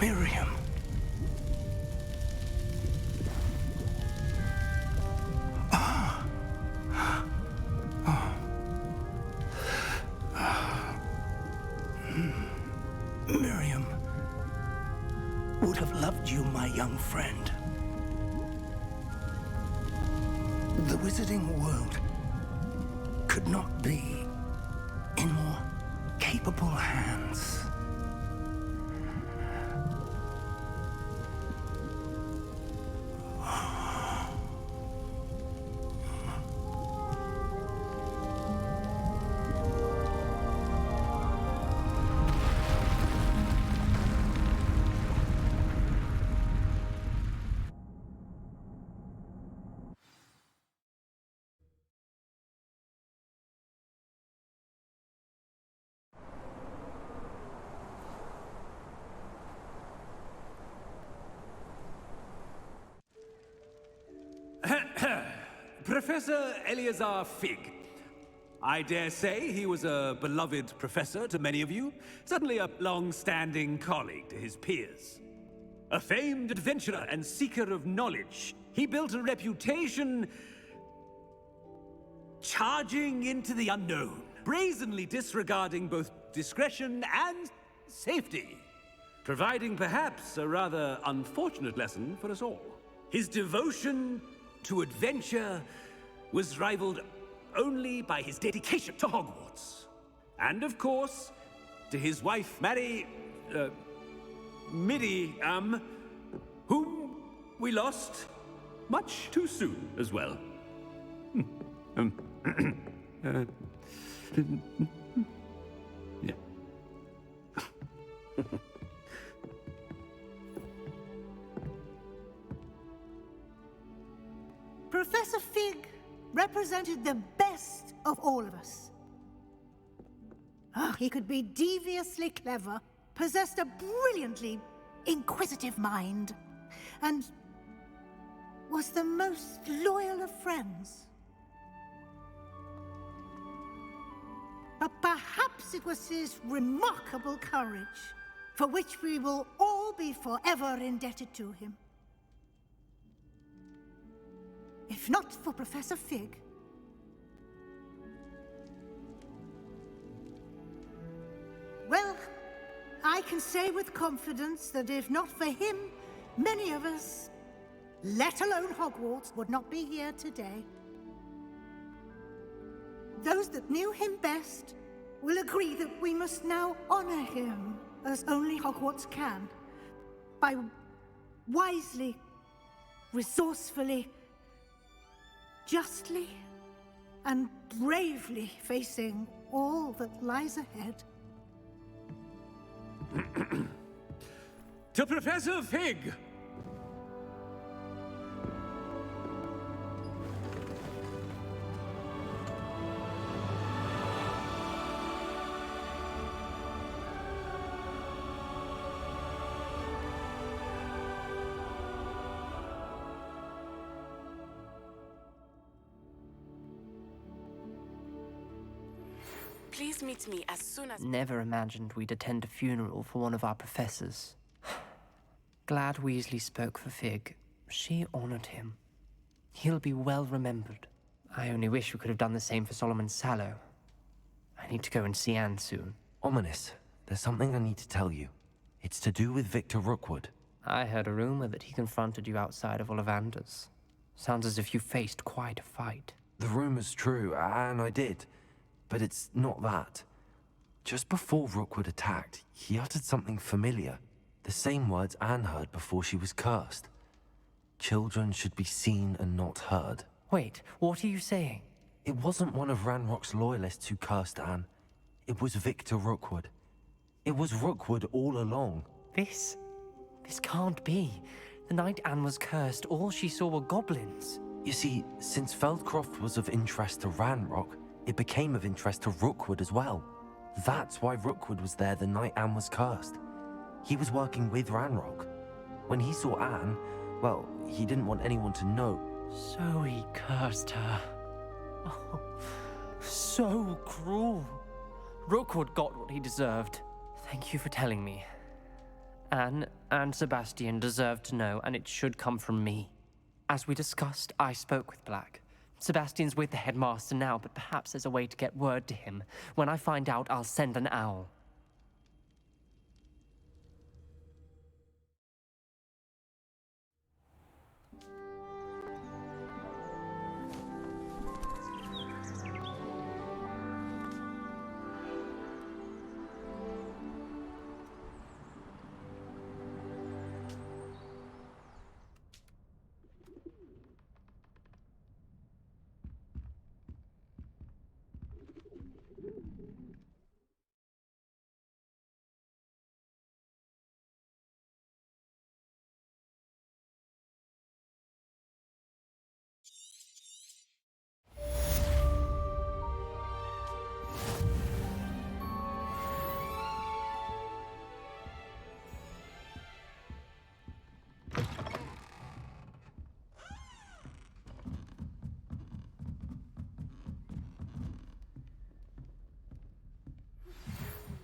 Miriam. Miriam would have loved you, my young friend. The wizarding world could not be in more capable hands. Professor Eleazar Fig. I dare say he was a beloved professor to many of you, certainly a long-standing colleague to his peers. A famed adventurer and seeker of knowledge, he built a reputation charging into the unknown, brazenly disregarding both discretion and safety, providing perhaps a rather unfortunate lesson for us all. His devotion to adventure was rivaled only by his dedication to Hogwarts. And of course, to his wife, Midi, whom we lost much too soon as well. Yeah. Professor Fig represented the best of all of us. He could be deviously clever, possessed a brilliantly inquisitive mind, and was the most loyal of friends. But perhaps it was his remarkable courage, for which we will all be forever indebted to him. If not for Professor Fig, well, I can say with confidence that if not for him, many of us, let alone Hogwarts, would not be here today. Those that knew him best will agree that we must now honor him as only Hogwarts can, by wisely, resourcefully, justly and bravely facing all that lies ahead. To Professor Fig! Please meet me as soon as... Never imagined we'd attend a funeral for one of our professors. Glad Weasley spoke for Fig. She honored him. He'll be well remembered. I only wish we could have done the same for Solomon Sallow. I need to go and see Anne soon. Ominous, there's something I need to tell you. It's to do with Victor Rookwood. I heard a rumor that he confronted you outside of Ollivander's. Sounds as if you faced quite a fight. The rumor's true, and I did. but it's not that. Just before Rookwood attacked, he uttered something familiar. The same words Anne heard before she was cursed. Children should be seen and not heard. Wait, what are you saying? It wasn't one of Ranrock's loyalists who cursed Anne. It was Victor Rookwood. It was Rookwood all along. This can't be. The night Anne was cursed, all she saw were goblins. You see, since Feldcroft was of interest to Ranrock, it became of interest to Rookwood as well. That's why Rookwood was there the night Anne was cursed. He was working with Ranrock. When he saw Anne, well, he didn't want anyone to know. So he cursed her. Oh, so cruel. Rookwood got what he deserved. Thank you for telling me. Anne and Sebastian deserve to know, and it should come from me. As we discussed, I spoke with Black. Sebastian's with the headmaster now, but perhaps there's a way to get word to him. When I find out, I'll send an owl.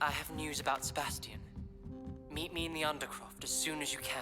I have news about Sebastian. Meet me in the Undercroft as soon as you can.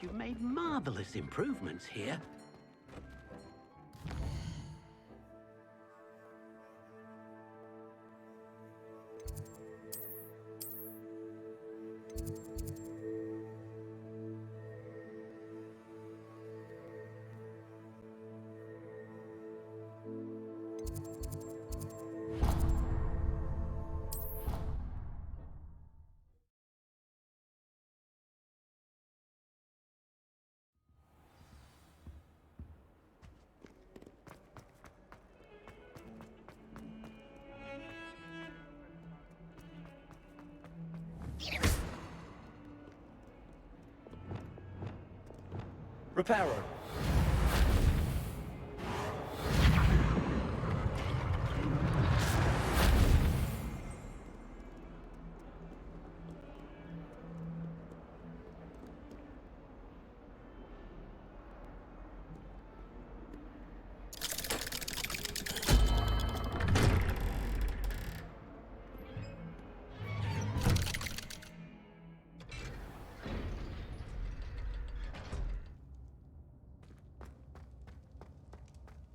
You've made marvelous improvements here. Reparo.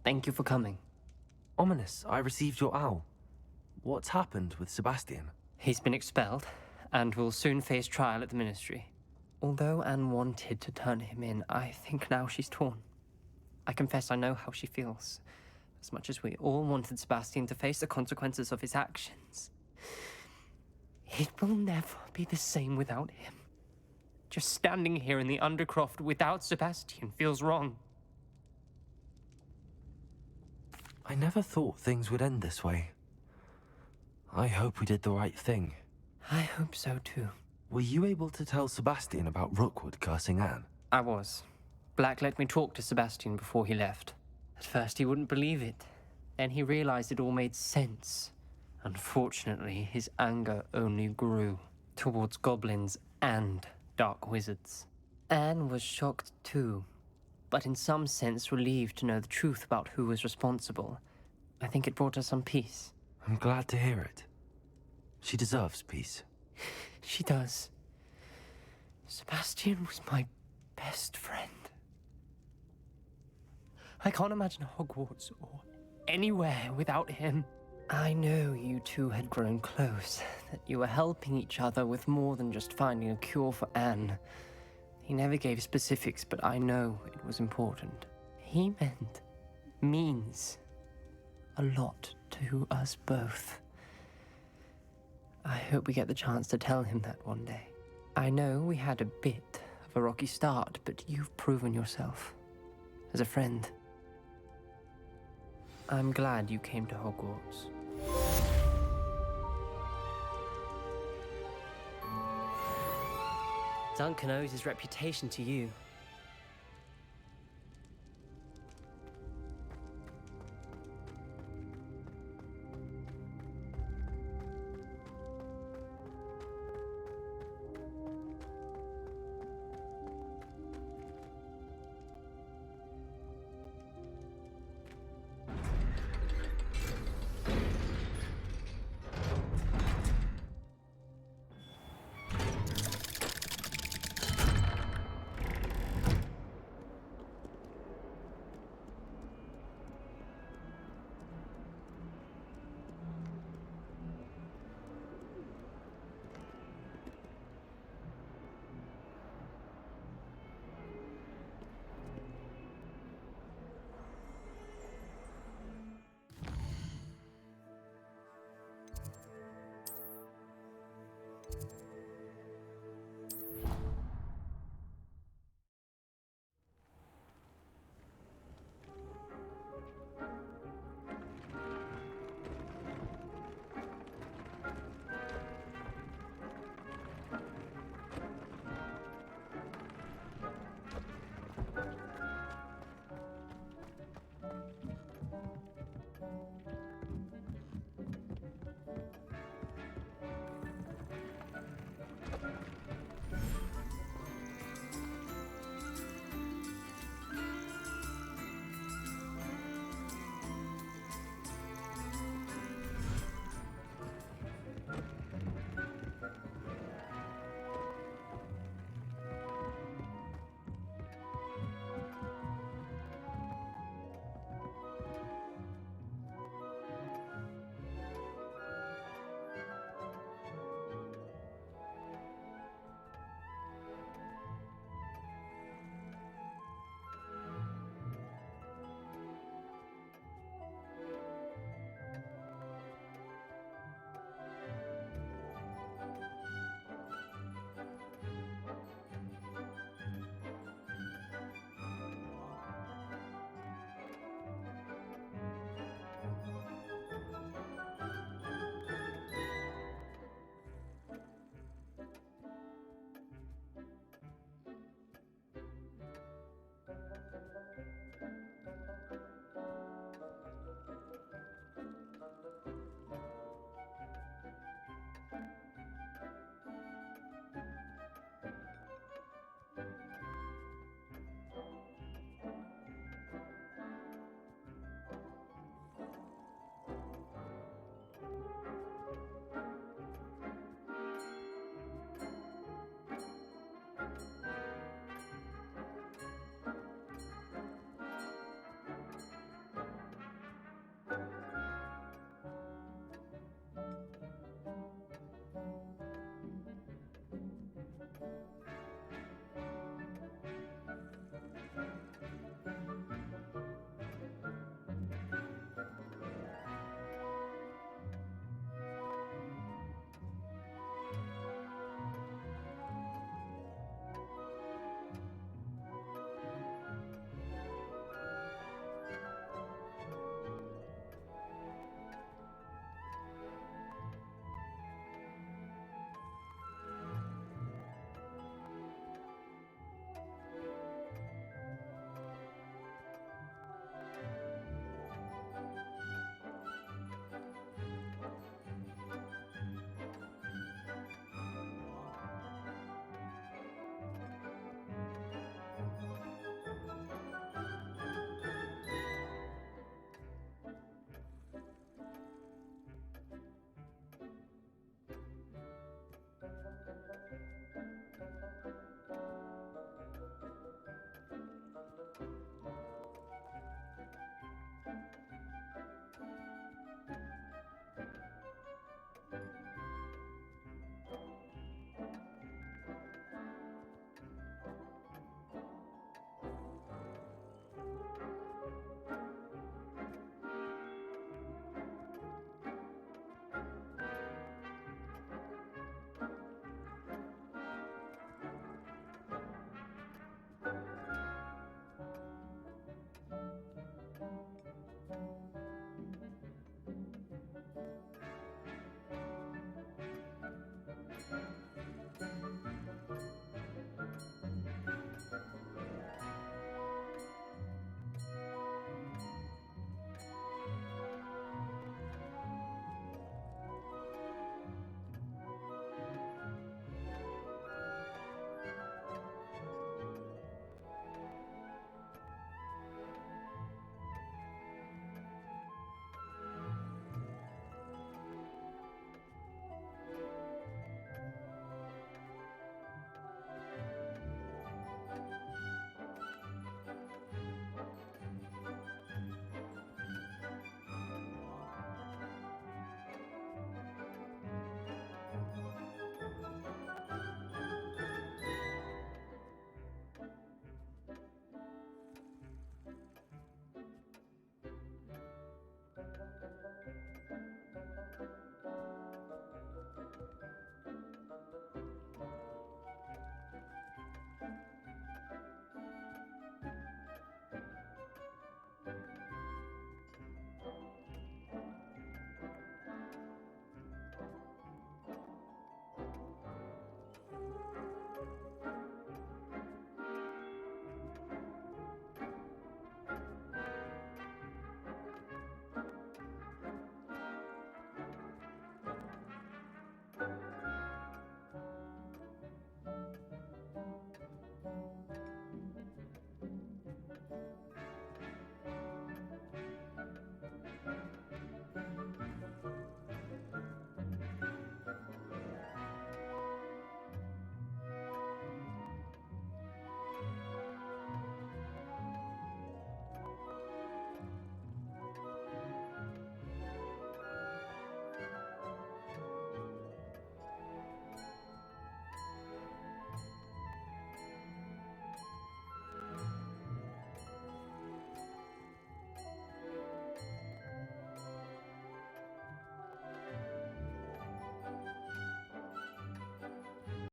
Thank you for coming. Ominous, I received your owl. What's happened with Sebastian? He's been expelled, and will soon face trial at the Ministry. Although Anne wanted to turn him in, I think now she's torn. I confess I know how she feels. As much as we all wanted Sebastian to face the consequences of his actions, it will never be the same without him. Just standing here in the Undercroft without Sebastian feels wrong. I never thought things would end this way. I hope we did the right thing. I hope so too. Were you able to tell Sebastian about Rookwood cursing Anne? I was. Black let me talk to Sebastian before he left. At first he wouldn't believe it. Then he realized it all made sense. Unfortunately, his anger only grew towards goblins and dark wizards. Anne was shocked too, but in some sense relieved to know the truth about who was responsible. I think it brought her some peace. I'm glad to hear it. She deserves peace. She does. Sebastian was my best friend. I can't imagine Hogwarts or anywhere without him. I know you two had grown close, that you were helping each other with more than just finding a cure for Anne. He never gave specifics, but I know it was important. He means a lot to us both. I hope we get the chance to tell him that one day. I know we had a bit of a rocky start, but you've proven yourself as a friend. I'm glad you came to Hogwarts. Duncan owes his reputation to you.